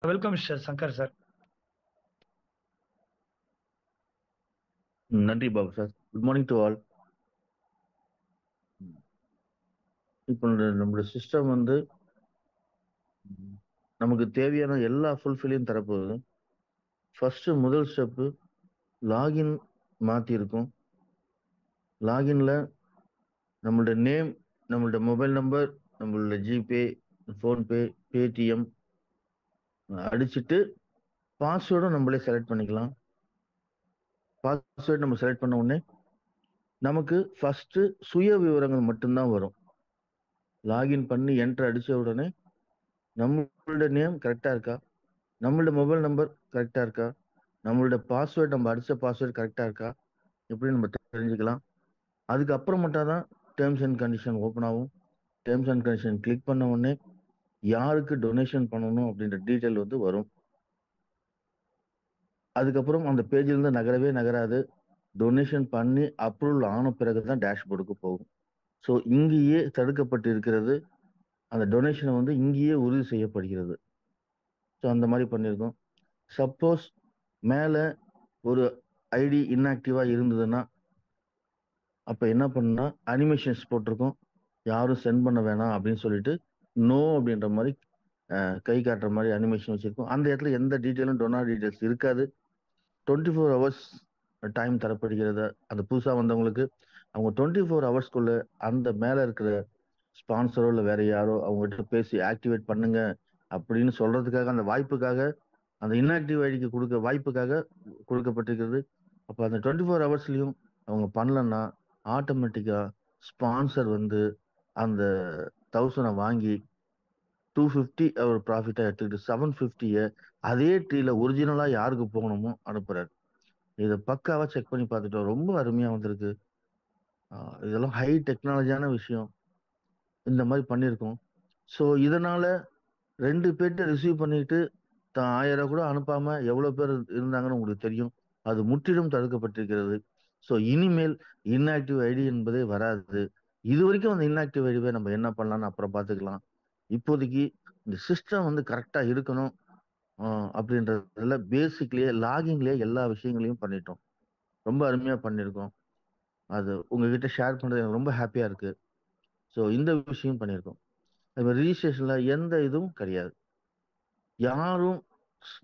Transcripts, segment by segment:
Welcome mister Shankar sir. நன்றி Babu sir. Good morning to all. இப்போ நம்மளோட சிஸ்டம் வந்து நமக்கு தேவையான எல்லா ஃபுல்ஃபில்லையும் தரப்போகுது. ஃபர்ஸ்ட் முதல் ஸ்டெப்பு லாகின் மாற்றிருக்கோம். லாகின்ல நம்மளோட நேம், நம்மளோட மொபைல் நம்பர், நம்மளோட ஜிபே, ஃபோன்பே, பேடிஎம் அடிச்சுட்டு பாஸ்வேர்டும் நம்மளே செலக்ட் பண்ணிக்கலாம். பாஸ்வேர்டு நம்ம செலக்ட் பண்ண உடனே நமக்கு ஃபர்ஸ்ட் சுய விவரங்கள் மட்டும்தான் வரும். லாகின் பண்ணி என்டர் அடிச்ச உடனே நம்மளோட நேம் கரெக்டாக இருக்கா, நம்மளோட மொபைல் நம்பர் கரெக்டாக இருக்கா, நம்மளோட பாஸ்வேர்டு நம்ம அடித்த பாஸ்வேர்டு கரெக்டாக இருக்கா, இப்படி நம்ம தெரிஞ்சுக்கலாம். அதுக்கப்புறம் மட்டும் தான் டேர்ம்ஸ் அண்ட் கண்டிஷன் ஓப்பன் ஆகும். டேர்ம்ஸ் அண்ட் கண்டிஷன் கிளிக் பண்ண உடனே யாருக்கு டொனேஷன் பண்ணணும் அப்படின்ற டீட்டெயில் வந்து வரும். அதுக்கப்புறம் அந்த பேஜிலிருந்து நகரவே நகராது. டொனேஷன் பண்ணி அப்ரூவல் ஆன பிறகு தான் டேஷ்போர்டுக்கு போகும். ஸோ இங்கேயே தடுக்கப்பட்டு இருக்கிறது, அந்த டொனேஷனை வந்து இங்கேயே உறுதி செய்யப்படுகிறது. ஸோ அந்த மாதிரி பண்ணியிருக்கோம். சப்போஸ் மேலே ஒரு ஐடி இன்ஆக்டிவாக இருந்ததுன்னா அப்போ என்ன பண்ணுன்னா அனிமேஷன்ஸ் போட்டிருக்கோம், யாரும் சென்ட் பண்ண வேணாம் அப்படின்னு சொல்லிட்டு நோ அப்படின்ற மாதிரி கை காட்டுற மாதிரி அனிமேஷன் வச்சுருக்கோம். அந்த இடத்துல எந்த டீட்டெயிலும் டொனார் டீட்டெயில்ஸ் இருக்காது. 24 ஹவர்ஸ் டைம் தரப்படுகிறது. அந்த புதுசாக வந்தவங்களுக்கு அவங்க 24 ஹவர்ஸ்க்குள்ள அந்த மேலே இருக்கிற ஸ்பான்சரோ இல்லை வேற யாரோ அவங்ககிட்ட பேசி ஆக்டிவேட் பண்ணுங்க அப்படின்னு சொல்றதுக்காக, அந்த வாய்ப்புக்காக, அந்த இன்ஆக்டிவ் ஐடிக்கு கொடுக்க வாய்ப்புக்காக கொடுக்கப்பட்டிருக்கிறது. அப்போ அந்த 24 ஹவர்ஸ்லையும் அவங்க பண்ணலன்னா ஆட்டோமேட்டிக்காக ஸ்பான்சர் வந்து அந்த 1000 வாங்கி 250 அவர் ப்ராஃபிட்டாக எடுத்துக்கிட்டு 750 அதே ட்ரீல ஒரிஜினலாக யாருக்கு போகணுமோ அனுப்புறாரு. இதை பக்காவாக செக் பண்ணி பார்த்துட்டோம். ரொம்ப அருமையாக வந்திருக்கு. இதெல்லாம் ஹை டெக்னாலஜியான விஷயம். இந்த மாதிரி பண்ணியிருக்கோம். ஸோ இதனால 2 பேர்கிட்ட ரிசீவ் பண்ணிட்டு 1000 கூட அனுப்பாம எவ்வளவு பேர் இருந்தாங்கன்னு உங்களுக்கு தெரியும். அது முற்றிலும் தடுக்கப்பட்டிருக்கிறது. ஸோ இனிமேல் இன்ஆக்டிவ் ஐடி என்பதே வராது. இது வரைக்கும் அந்த இன்ஆக்டிவ் ஐடியை நம்ம என்ன பண்ணலாம்னு அப்புறம் பார்த்துக்கலாம். இப்போதைக்கு இந்த சிஸ்டம் வந்து கரெக்டா இருக்கணும் அப்படின்றதுல பேசிக்லயே லாகிங்லயே எல்லா விஷயங்களையும் பண்ணிட்டோம். ரொம்ப அருமையா பண்ணியிருக்கோம். அது உங்ககிட்ட ஷேர் பண்றது எனக்கு ரொம்ப ஹாப்பியா இருக்கு. ஸோ இந்த விஷயம் பண்ணியிருக்கோம். ரிஜிஸ்ட்ரேஷன்ல எந்த இதுவும் கிடையாது. யாரும்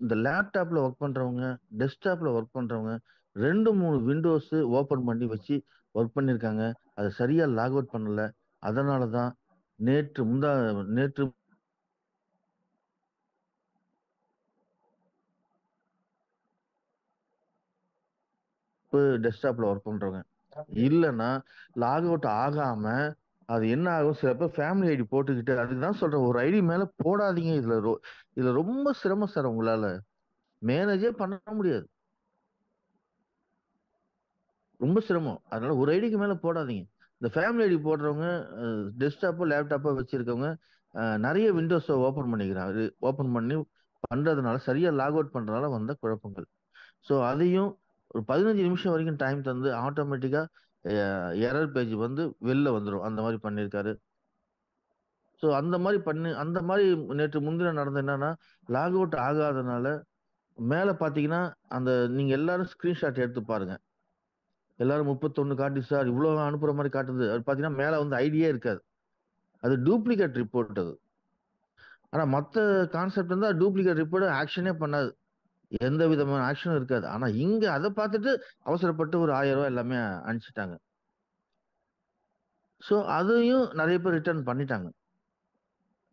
இந்த லேப்டாப்ல ஒர்க் பண்றவங்க, டெஸ்க்டாப்ல ஒர்க் பண்றவங்க 2-3 விண்டோஸ் ஓபன் பண்ணி வச்சு ஒர்க் பண்ணியிருக்காங்க. அதை சரியா லாக் அவுட் பண்ணல. அதனாலதான் நேற்று டெஸ்க்டாப்ல ஒர்க் பண்றவங்க இல்லைன்னா லாக் அவுட் ஆகாம அது என்ன ஆகும், சில பேர் ஃபேமிலி ஐடி போட்டுக்கிட்டு, அதுக்கு தான் சொல்றேன், ஒரு ஐடி மேல போடாதீங்க. இதுல ரொம்ப சிரமம் சார். உங்களால மேனேஜே பண்ண முடியாது. ரொம்ப சிரமம். அதனால ஒரு ஐடிக்கு மேல போடாதீங்க. இந்த ஃபேமிலி ஐடி போடுறவங்க டெஸ்க்டாப்போ லேப்டாப்போ வச்சிருக்கவங்க நிறைய விண்டோஸை ஓபன் பண்ணிக்கிறாங்க. ஓபன் பண்ணி பண்றதுனால, சரியா லாக் அவுட் பண்றதுனால வந்த குழப்பங்கள். ஸோ அதையும் ஒரு 15 நிமிஷம் வரைக்கும் டைம் தந்து ஆட்டோமேட்டிக்கா எரர் பேஜ் வந்து வெளில வந்துடும். அந்த மாதிரி பண்ணியிருக்காரு. ஸோ அந்த மாதிரி நேற்று முன்தினம் நடந்த என்னன்னா, லாக் அவுட் ஆகாதனால மேல பாத்தீங்கன்னா அந்த நீங்க எல்லாரும் ஸ்கிரீன்ஷாட் எடுத்து பாருங்க. எல்லாரும் 31 காட்டி சார் இவ்வளவு அனுப்புற மாதிரி காட்டுது. அது பாத்தீங்கன்னா மேல வந்து ஐடியே இருக்காது. அது டூப்ளிகேட் ரிப்போர்ட். அது ஆனா மத்த கான்செப்ட் இருந்தா டூப்ளிகேட் ரிப்போர்ட் ஆக்ஷனே பண்ணாது. எந்த விதமான ஆக்ஷனும் இருக்காது. ஆனா இங்க அதை பார்த்துட்டு அவசரப்பட்டு ஒரு 1000 ரூபாய் எல்லாமே அனுப்பிச்சிட்டாங்க. ஸோ அதையும் நிறைய பேர் ரிட்டர்ன் பண்ணிட்டாங்க.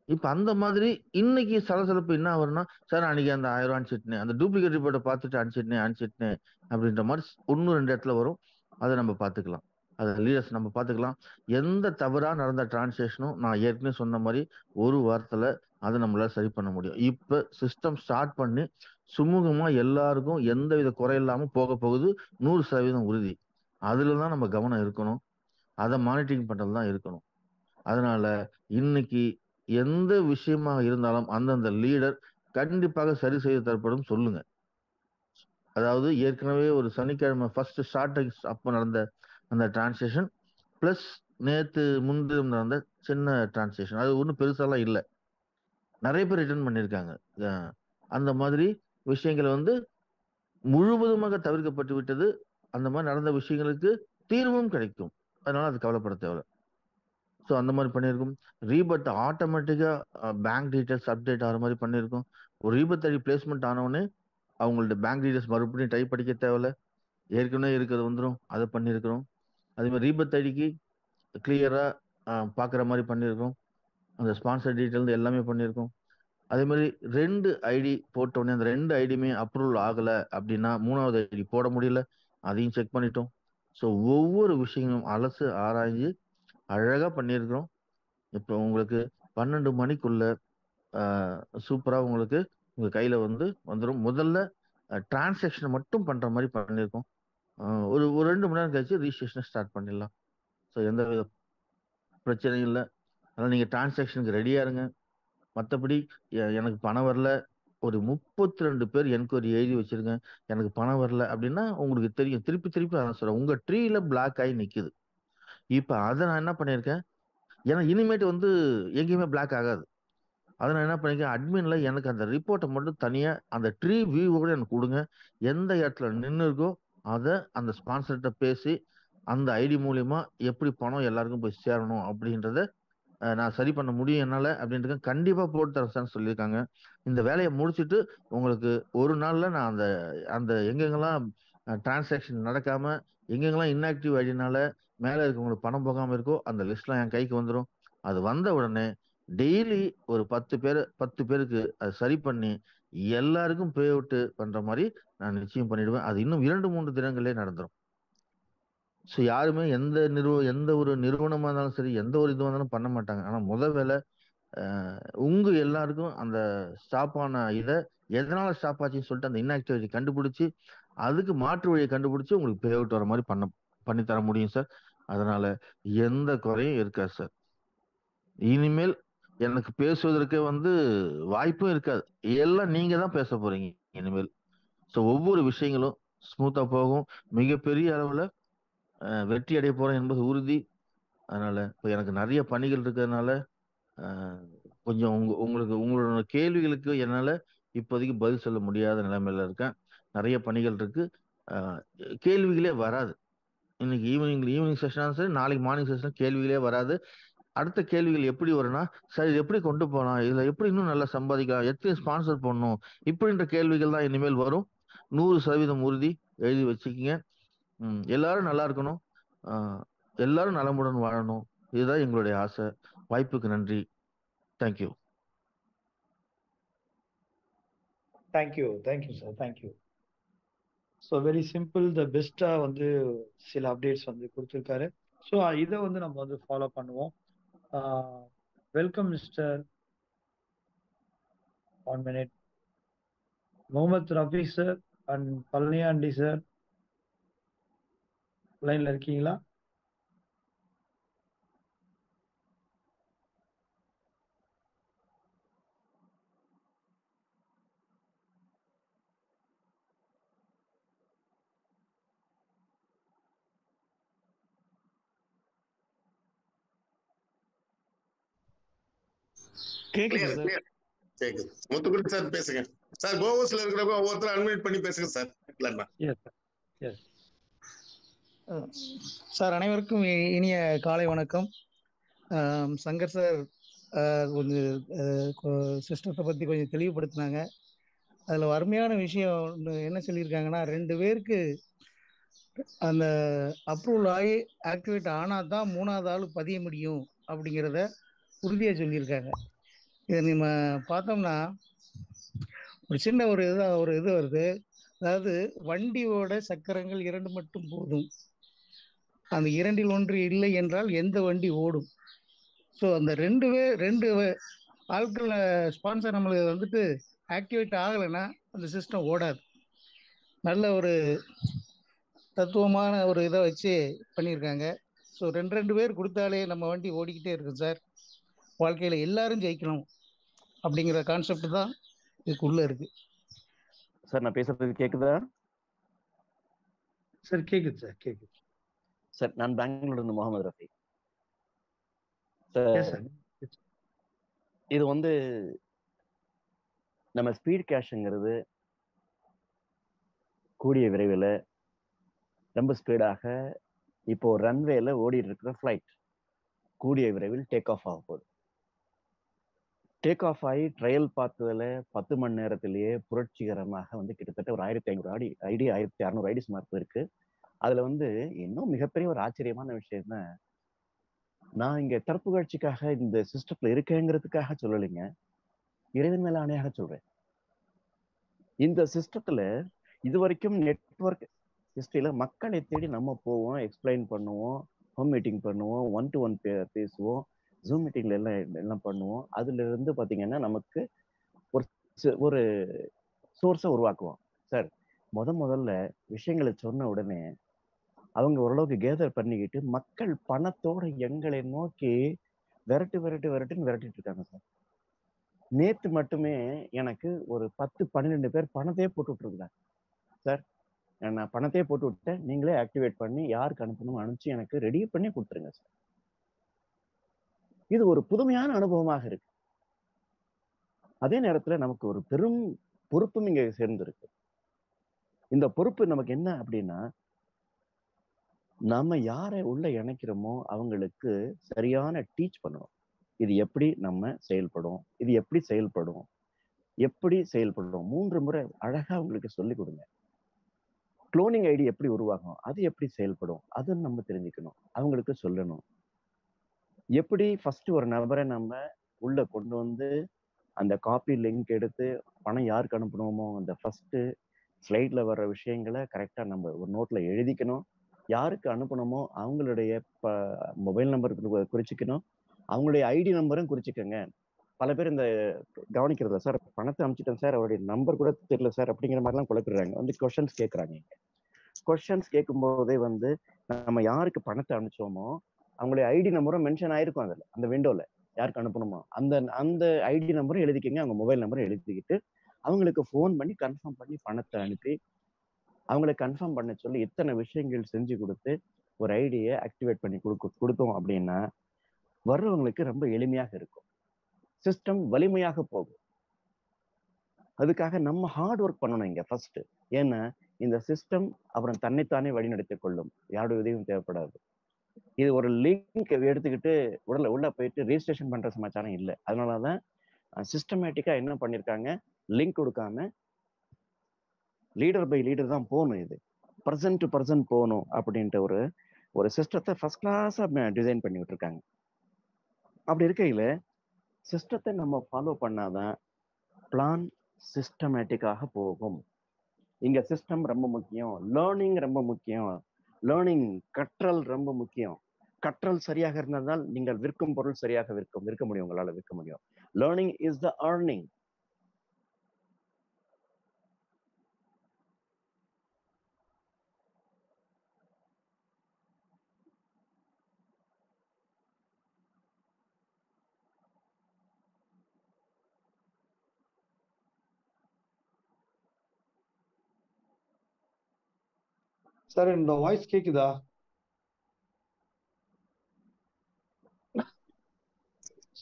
இப்ப அந்த மாதிரி இன்னைக்கு சலசலப்பு என்ன வரும்னா, சார் அன்னைக்கு அந்த 1000 ரூபாய் அனுப்பிச்சிட்டேன், அந்த டூப்ளிகேட் ரிப்போர்ட்டை பார்த்துட்டு அனுப்பிச்சிட்டேன் அப்படின்ற மாதிரி 1-2 இடத்துல வரும். அதை நம்ம பார்த்துக்கலாம். அதை லீடர்ஸ் நம்ம பார்த்துக்கலாம். எந்த தவறா நடந்த டிரான்சாக்ஷனும் நான் ஏற்கனவே சொன்ன மாதிரி ஒரு வாரத்துல அதை நம்மளால சரி பண்ண முடியும். இப்ப சிஸ்டம் ஸ்டார்ட் பண்ணி சுமூகமா எல்லாருக்கும் எந்த வித குறை இல்லாம போக போகுது. 100% உறுதி. அதுலதான் நம்ம கவனம் இருக்கணும். அதை மானிட்டரிங் பண்றது தான் இருக்கணும். அதனால இன்னைக்கு எந்த விஷயமாக இருந்தாலும் அந்தந்த லீடர் கண்டிப்பாக சரி செய்து தரப்படும் சொல்லுங்க. அதாவது ஏற்கனவே ஒரு சனிக்கிழமை ஃபர்ஸ்ட் ஸ்டார்டிங் அப்ப நடந்த அந்த டிரான்சாக்ஷன் பிளஸ் நேத்து முன்தினம் நடந்த சின்ன டிரான்சாக்ஷன், அது ஒன்றும் பெருசாலாம் இல்லை. நிறைய பேர் ரிட்டர்ன் பண்ணியிருக்காங்க. அந்த மாதிரி விஷயங்கள் வந்து முழுவதுமாக தவிர்க்கப்பட்டு விட்டது. அந்த மாதிரி நடந்த விஷயங்களுக்கு தீர்வும் கிடைக்கும். அதனால அது கவலைப்பட தேவையில்ல. ஸோ அந்த மாதிரி பண்ணியிருக்கோம். ரீபட் ஆட்டோமேட்டிக்கா பேங்க் டீட்டெயில்ஸ் அப்டேட் ஆகிற மாதிரி பண்ணியிருக்கோம். ஒரு ரீபட் ஐடி பிளேஸ்மெண்ட் ஆனவுடனே அவங்களோட பேங்க் டீட்டெயில்ஸ் மறுபடியும் டைப் அடிக்க தேவையில்ல. ஏற்கனவே இருக்கிறது வந்துடும். அதை பண்ணியிருக்கிறோம். அதே மாதிரி ரீபட் ஐடிக்கு கிளியரா பார்க்குற மாதிரி பண்ணியிருக்கோம். அந்த ஸ்பான்சர் டீட்டெயில் எல்லாமே பண்ணியிருக்கோம். அதே மாதிரி 2 ஐடி போட்டோடனே அந்த 2 ஐடியுமே அப்ரூவல் ஆகல அப்படின்னா 3வது ஐடி போட முடியல. அதையும் செக் பண்ணிட்டோம். ஸோ ஒவ்வொரு விஷயங்களும் அலசு ஆராய்ஞ்சு அழகா பண்ணியிருக்கிறோம். இப்போ உங்களுக்கு 12 மணிக்குள்ள சூப்பரா உங்களுக்கு உங்க கையில வந்து வந்துடும். முதல்ல டிரான்சாக்ஷன் மட்டும் பண்ற மாதிரி பண்ணியிருக்கோம். ஒரு ஒரு 2 மணி நேரம் கழிச்சு ரிஜிஸ்ட்ரேஷன் ஸ்டார்ட் பண்ணிடலாம். ஸோ எந்த வித பிரச்சனையும் இல்லை. அதனால நீங்க டிரான்சாக்ஷனுக்கு ரெடியா இருங்க. மற்றபடி எனக்கு பணம் வரல. ஒரு 32 பேர் என்கொயரி எழுதி வச்சிருங்க. எனக்கு பணம் வரல அப்படின்னா உங்களுக்கு தெரியும். திருப்பி திருப்பி அதான் சொல்றேன். உங்க ட்ரீல பிளாக் ஆகி நிக்குது. இப்ப அதை நான் என்ன பண்ணியிருக்கேன், ஏன்னா இனிமேட்டு வந்து எங்கேயுமே பிளாக் ஆகாது. அதை நான் என்ன பண்ணிருக்கேன், அட்மின்ல எனக்கு அந்த ரிப்போர்ட்டை மட்டும் தனியா அந்த ட்ரீ வியூவோட எனக்கு கொடுங்க. எந்த இடத்துல நின்று இருக்கோ அதை அந்த ஸ்பான்சர்கிட்ட பேசி அந்த ஐடி மூலியமா எப்படி பணம் எல்லாருக்கும் போய் சேரணும் அப்படின்றத நான் சரி பண்ண முடியும் என்னால அப்படின்ட்டு கண்டிப்பா போட்டு தரேன் சார்ன்னு சொல்லியிருக்காங்க. இந்த வேலையை முடிச்சுட்டு உங்களுக்கு ஒரு நாள்ல நான் அந்த அந்த எங்கெங்கெல்லாம் டிரான்சாக்ஷன் நடக்காம எங்கெங்கெல்லாம் இன்ஆக்டிவ் ஐடினால மேல இருக்கவங்களுக்கு பணம் போகாம இருக்கோ அந்த லிஸ்ட்லாம் என் கைக்கு வந்துடும். அது வந்த உடனே டெய்லி ஒரு 10 பேருக்கு அதை சரி பண்ணி எல்லாருக்கும் பே அவுட் பண்ற மாதிரி நான் நிச்சயம் பண்ணிடுவேன். அது இன்னும் 2-3 தினங்களே நடந்துரும். ஸோ யாருமே எந்த ஒரு நிறுவனமா இருந்தாலும் சரி, எந்த ஒரு இதுவா இருந்தாலும் பண்ண மாட்டாங்க. ஆனா வேலை உங்க எல்லாருக்கும் அந்த ஸ்டாப் ஆன எதனால ஸ்டாப் ஆச்சுன்னு சொல்லிட்டு அந்த இன்ஆக்டிவிட்டி கண்டுபிடிச்சு அதுக்கு மாற்று வழியை கண்டுபிடிச்சு உங்களுக்கு பே அவுட் வர மாதிரி பண்ணி தர முடியும் சார். அதனால எந்த குறையும் இருக்காது சார். இனிமேல் எனக்கு பேசுவதற்கு வந்து வாய்ப்பும் இருக்காது. எல்லாம் நீங்க தான் பேச போறீங்க இனிமேல். ஸோ ஒவ்வொரு விஷயங்களும் ஸ்மூத்தா போகும். மிகப்பெரிய அளவுல வெற்றி அடைய போறேன் என்பது உறுதி. அதனால இப்போ எனக்கு நிறைய பணிகள் இருக்கிறதுனால அஹ், கொஞ்சம் உங்களுக்கு உங்களோட கேள்விகளுக்கு என்னால இப்போதைக்கு பதில் சொல்ல முடியாத நிலைமையில இருக்கேன். நிறைய பணிகள் இருக்கு. அஹ், கேள்விகளே வராது. இன்னைக்கு ஈவினிங் செஷனாலும் சரி, நாளைக்கு மார்னிங் செஷன் கேள்விகளே வராது. அடுத்த கேள்விகள் எப்படி வரும்னா, சார் இது எப்படி கொண்டு போகலாம், இதுல எப்படி இன்னும் நல்லா சம்பாதிக்கலாம், எத்தனை ஸ்பான்சர் பண்ணணும், இப்படின்ற கேள்விகள் தான் இனிமேல் வரும். 100% உறுதி. எழுதி வச்சுக்கிங்க. எல்லாரும் நல்லா இருக்கணும். ஆஹ் எல்லாரும் நலமுடன் வாழணும். இதுதான் எங்களுடைய ஆசை. வாய்ப்புக்கு நன்றி. Thank you. Thank you sir. Thank you. So very simple, the பெஸ்டா வந்து சில அப்டேட்ஸ் வந்து கொடுத்துருக்காரு. ஸோ இதை வந்து நம்ம வந்து ஃபாலோ பண்ணுவோம். Welcome mister 1 minute. Muhammad Rafi sir and Palaniyandi sir லைன்ல இருக்கீங்களா? கேக்குது சார். கேக்குது. முத்துக்குடி சார் பேசுங்க சார். கோவஸ்ல இருக்கிறவங்க ஒவ்வொருத்தரும் அன்மியூட் பண்ணி பேசுங்க சார். சார் அனைவருக்கும் இனிய காலை வணக்கம். சங்கர் சார் கொஞ்சம் சிஸ்டத்தை பற்றி கொஞ்சம் தெளிவுபடுத்தினாங்க. அதில் அருமையான விஷயம் என்ன சொல்லியிருக்காங்கன்னா, 2 பேருக்கு அந்த அப்ரூவல் ஆகி ஆக்டிவேட் ஆனால் தான் 3வது ஆள் பதிய முடியும் அப்படிங்கிறத உறுதியாக சொல்லியிருக்காங்க. இதை நம்ம பார்த்தோம்னா ஒரு சின்ன ஒரு இது வருது. அதாவது வண்டியோட சக்கரங்கள் 2 மட்டும் போதும், அந்த 2இல் 1 இல்லை என்றால் எந்த வண்டி ஓடும். ஸோ அந்த 2 ஆட்கள் ஸ்பான்சர் நம்மளுக்கு வந்துட்டு ஆக்டிவேட் ஆகலைன்னா அந்த சிஸ்டம் ஓடாது. நல்ல ஒரு தத்துவமான ஒரு இதை வச்சு பண்ணியிருக்காங்க. ஸோ 2 பேர் கொடுத்தாலே நம்ம வண்டி ஓடிக்கிட்டே இருக்கும் சார். வாழ்க்கையில் எல்லாரும் ஜெயிக்கணும் அப்படிங்கிற கான்செப்ட் தான் இதுக்குள்ள இருக்கு. சார் நான் பேசுறது கேக்குதா? சார் கேக்குது சார், கேக்குது சார். நான் பெங்களூர்ல இருந்து முகமது ரஃபி. இது வந்து நம்ம ஸ்பீட் கேஷ்ங்கிறது கூடிய விரைவில் ரொம்ப ஸ்பீடாக இப்போ ரன்வேல ஓடிட்டு இருக்கிற ஃப்ளைட் கூடிய விரைவில் டேக் ஆஃப் ஆக போகுது. டேக் ஆஃப் ஆகி ட்ரையல் பார்த்ததுல 10 மணி நேரத்திலேயே புரட்சிகரமாக வந்து கிட்டத்தட்ட ஒரு 1500 ஐடி 1600 ஐடி சுமார் போயிருக்கு. அதுல வந்து இன்னும் மிகப்பெரிய ஒரு ஆச்சரியமான விஷயம் தான், நான் இங்க தரப்பு காட்சிக்காக இந்த சிஸ்டத்துல இருக்கேங்கிறதுக்காக சொல்லலைங்க, இறைவன் மேல ஆணையாக சொல்றேன். இந்த சிஸ்டத்துல இது வரைக்கும் நெட்வொர்க் ஹிஸ்டரியில மக்களை தேடி நம்ம போவோம், எக்ஸ்பிளைன் பண்ணுவோம், ஹோம் மீட்டிங் பண்ணுவோம், 1-to-1 பேசுவோம், ஜூம் மீட்டிங்ல எல்லாம் பண்ணுவோம். அதுல இருந்து பாத்தீங்கன்னா நமக்கு ஒரு சோர்ஸை உருவாக்குவோம். சார் முதல்ல விஷயங்களை சொன்ன உடனே அவங்க ஓரளவுக்கு கேதர் பண்ணிக்கிட்டு மக்கள் பணத்தோட எங்களை நோக்கி விரட்டுன்னு விரட்டிட்டு இருக்காங்க சார். நேத்து மட்டுமே எனக்கு ஒரு 10-12 பேர் பணத்தையே போட்டு விட்டுருக்காங்க சார். நான் பணத்தையே போட்டு விட்டேன், நீங்களே ஆக்டிவேட் பண்ணி யாருக்கு அனுப்பணும் அனுப்பிச்சு எனக்கு ரெடி பண்ணி கொடுத்துருங்க சார். இது ஒரு புதுமையான அனுபவமாக இருக்கு. அதே நேரத்துல நமக்கு ஒரு பெரும் பொறுப்பும் இங்க சேர்ந்திருக்கு. இந்த பொறுப்பு நமக்கு என்ன அப்படின்னா, நம்ம யாரை உள்ள இணைக்கிறோமோ அவங்களுக்கு சரியான டீச் பண்ணணும். இது எப்படி நம்ம செயல்படும், இது எப்படி செயல்படும், 3 முறை அழகா அவங்களுக்கு சொல்லி கொடுங்க. குளோனிங் ஐடி எப்படி உருவாகும், அது எப்படி செயல்படும், அது நம்ம தெரிஞ்சுக்கணும், அவங்களுக்கு சொல்லணும். எப்படி ஃபர்ஸ்ட் ஒரு நபரை நம்ம உள்ள கொண்டு வந்து அந்த காப்பி லிங்க் எடுத்து பணம் யாருக்கு அனுப்பணுமோ அந்த ஃபர்ஸ்ட் ஸ்லைட்ல வர்ற விஷயங்களை கரெக்டா நம்ம ஒரு நோட்ல எழுதிக்கணும். யாருக்கு அனுப்பணுமோ அவங்களுடைய மொபைல் நம்பர் குறிச்சிக்கணும், அவங்களுடைய ஐடி நம்பரும் குறிச்சிக்கோங்க. பல பேர் இந்த கவனிக்கிறதா சார், பணத்தை அனுப்பிச்சிட்டேன் சார், அவருடைய நம்பர் கூட தெரியல சார் அப்படிங்கிற மாதிரிலாம் குழப்பிடுறாங்க. வந்து கொஸ்டின்ஸ் கேட்குறாங்க. கொஸ்டின்ஸ் கேட்கும் போதே வந்து நம்ம யாருக்கு பணத்தை அனுப்பிச்சோமோ அவங்களுடைய ஐடி நம்பரும் மென்ஷன் ஆயிருக்கும் அதில், அந்த விண்டோல யாருக்கு அனுப்பணுமோ அந்த ஐடி நம்பரும் எழுதிக்கங்க, அவங்க மொபைல் நம்பரும் எழுதிக்கிட்டு அவங்களுக்கு ஃபோன் பண்ணி கன்ஃபார்ம் பண்ணி பணத்தை அனுப்பி அவங்களை கன்ஃபார்ம் பண்ண சொல்லி இத்தனை விஷயங்கள் செஞ்சு கொடுத்து ஒரு ஐடியை ஆக்டிவேட் பண்ணி கொடுத்தோம் அப்படின்னா வர்றவங்களுக்கு ரொம்ப எளிமையாக இருக்கும், சிஸ்டம் வலிமையாக போகும். அதுக்காக நம்ம ஹார்ட் ஒர்க் பண்ணணும் இங்க ஃபர்ஸ்ட். ஏன்னா இந்த சிஸ்டம் அப்புறம் தன்னைத்தானே வழிநடத்திக் கொள்ளும், யாருடைய உதவியும் தேவைப்படாது. இது ஒரு லிங்க் எடுத்துக்கிட்டு உள்ள போயிட்டு ரெஜிஸ்ட்ரேஷன் பண்ற சமாச்சாரம் இல்லை. அதனாலதான் சிஸ்டமேட்டிக்கா என்ன பண்ணிருக்காங்க, லிங்க் கொடுக்காம லீடர் பை லீடர் தான் போகணும், இது பர்சன் டு பர்சன் போகணும் அப்படின்ட்டு ஒரு சிஸ்டத்தை ஃபர்ஸ்ட் கிளாஸா டிசைன் பண்ணி விட்டுருக்காங்க. அப்படி இருக்கையில சிஸ்டத்தை நம்ம ஃபாலோ பண்ணாதான் பிளான் சிஸ்டமேட்டிக்காக போகும். இங்க சிஸ்டம் ரொம்ப முக்கியம், லேர்னிங் ரொம்ப முக்கியம், லேர்னிங் கற்றல் ரொம்ப முக்கியம். கற்றல் சரியாக இருந்தால் நீங்கள் விற்கும் பொருள் சரியாக விற்க முடியும், உங்களால விற்க முடியும். Learning is the earning. Sir இந்த வாய்ஸ் கேக்குதா?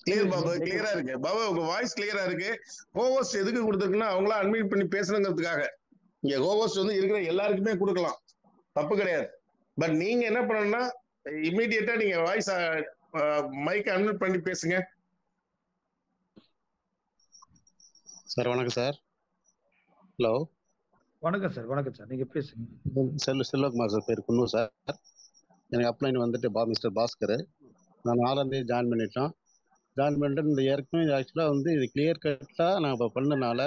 கிளியர் பாபு, கிளியரா இருக்கு பாபு, உங்க வாய்ஸ் கிளியரா இருக்கு. கோவஸ்ட் எதுக்கு கொடுத்துருக்குன்னா அவங்களா அன்மியூட் பண்ணி பேசணுங்கிறதுக்காக. இங்க கோவஸ்ட் வந்து இருக்கிற எல்லாருக்குமே கொடுக்கலாம், தப்பு கிடையாது. பட் நீங்க என்ன பண்ணணும்னா இமீடியட்டா நீங்க வாய்ஸ் மைக் அன்மியூட் பண்ணி பேசுங்க. சார் வணக்கம் சார். ஹலோ வணக்கம் சார். வணக்கம் சார், நீங்க பேசுங்க. செல்வகுமார் சார் பேர், குன்னூர் சார். எனக்கு அப்ளைன் வந்துட்டு மிஸ்டர் பாஸ்கர். நான் 4ஆம் தேதி ஜாயின் பண்ணிட்டோம். ஜாயின் பண்ணிட்டு இந்த ஏற்கனவே ஆக்சுவலாக வந்து இது கிளியர் கட்டாக நான் இப்போ பண்ணனால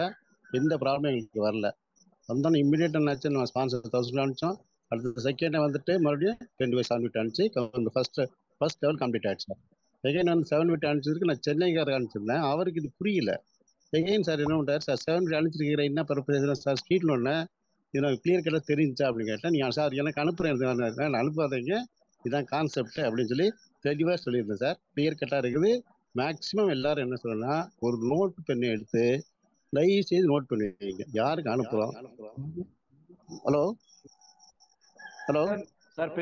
எந்த ப்ராப்ளம் எங்களுக்கு வரல. வந்தோன்னு இம்மிடியேட்டாக என்னாச்சு, நம்ம ஸ்பான்சர் 1000 அனுப்பிச்சோம். அடுத்த செகண்டை வந்துட்டு மறுபடியும் 20 விட்டு அனுப்பிச்சு ஃபர்ஸ்ட் லெவல் கம்ப்ளீட் ஆயிடுச்சு சார். எகைன் வந்து 7 விட்டு அனுப்பிச்சதுக்கு நான் சென்னைக்காரர் அனுப்பிச்சிருந்தேன், அவருக்கு இது புரியல. எகைன் சார் என்ன பண்ணுறாரு, சார் 7 விட்டு அனுப்பிச்சிருக்கிற என்ன பரப்பு சார் ஸ்ட்ரீட்ல ஒன்று இது நான் கிளியர் கட்டாக தெரிஞ்சா அப்படின்னு கேட்டேன். நீங்கள் சார் எனக்கு அனுப்புறேன், அனுப்பாதீங்க, இதுதான் கான்செப்ட் அப்படின்னு சொல்லி தெளிவாக சொல்லியிருந்தேன் சார். கிளியர் கட்டாக இருக்குது. மேக்சிமம் எல்லாரும் என்ன சொல்லணும்னா ஒரு நோட் பெண்ணை எடுத்து தயவு செய்து நோட் பண்ணுவீங்க யாருக்கு அனுப்புறோம். ஹலோ ஹலோ சார்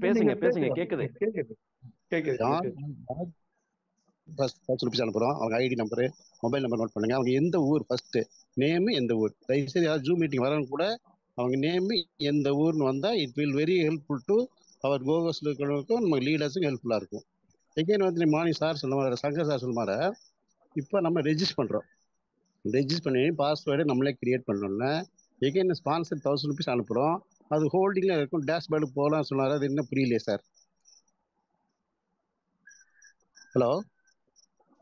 பேசுங்க கேக்குது. ஃபர்ஸ்ட் ருபீஸ் அனுப்புறோம். அவங்க ID number, mobile number note பண்ணுங்க. அவங்க எந்த ஊர் ஃபர்ஸ்ட் நேம், எந்த ஊர். தயவுசெய்து யாராவது ஜூம் மீட்டிங் வரவங்க கூட அவங்க நேம் எந்த ஊர்னு வந்தா it will very helpful to our கோகோஸ்ல இருக்கிறவங்களுக்கும் நம்ம லீடர்ஸுக்கும் ஹெல்ப்ஃபுல்லா இருக்கும். எகைன் வந்து மார்னிங் சார் சொல்ல மாதிரி, சங்கர் சார் சொல்ல மாதிரி, இப்போ நம்ம ரெஜிஸ்டர் பண்றோம். ரெஜிஸ்டர் பண்ணி பாஸ்வேர்டு நம்மளே கிரியேட் பண்ணோம்னா எகைன் ஸ்பான்சர் 1000 ருபீஸ் அனுப்புறோம். அது ஹோல்டிங்ல இருக்கும். டேஷ்போர்டு போகலாம் சொன்னாரு. அது என்ன புரியலையே சார். ஹலோ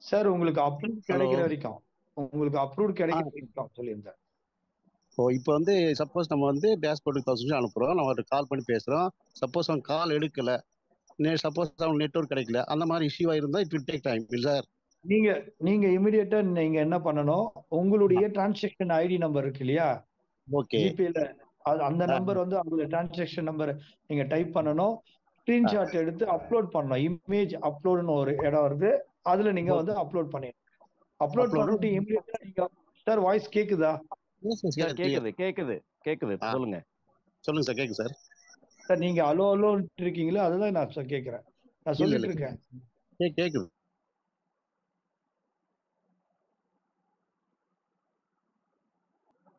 சார், உங்களுக்கு அப்ரூவ் ஹலோ. கிடைக்கிற வரைக்கும் கிடைக்கிற வரைக்கும் சொல்லியிருந்தேன். ஓ இப்போ வந்து சப்போஸ் நம்ம வந்து டேஷ்போர்டுக்கு 1000 ருபீஸ் அனுப்புறோம். நம்ம அவர்கிட்ட கால் பண்ணி பேசுறோம். சப்போஸ் அவங்க கால் எடுக்கல, சப்போஸ் அவங்க நெட்வொர்க் கிடைக்கல, அந்த மாதிரி இஷ்யூவா இருந்தா இட் வில் டேக் டைம் இல்ல சார். நீங்க இமிடியேட்டா நீங்க என்ன பண்ணணும், உங்களுடைய டிரான்சாக்ஷன் ஐடி நம்பர் இருக்கு இல்லையா, ஓகே, ஜிபேல அந்த நம்பர் வந்து அவங்களோட டிரான்சாக்ஷன் நம்பர் நீங்க டைப் பண்ணணும். ஸ்கிரீன்ஷாட் எடுத்து அப்லோட் பண்ணணும். இமேஜ் அப்லோட்னு ஒரு இடம் வருது, அதுல நீங்க வந்து அப்லோட் பண்ணிடணும். அப்லோட் பண்ணிட்டு இமிடியேட்டா நீங்க சார் வாய்ஸ் கேக்குதா? கேக்குது சொல்லுங்க. சொல்லுங்க சார். கேக்குது சார். சார் நீங்க அலோ இருக்கீங்களா, அதுதான் நான் சார் கேக்குறேன். நான் சொல்லிட்டு இருக்கேன். கேக்குது.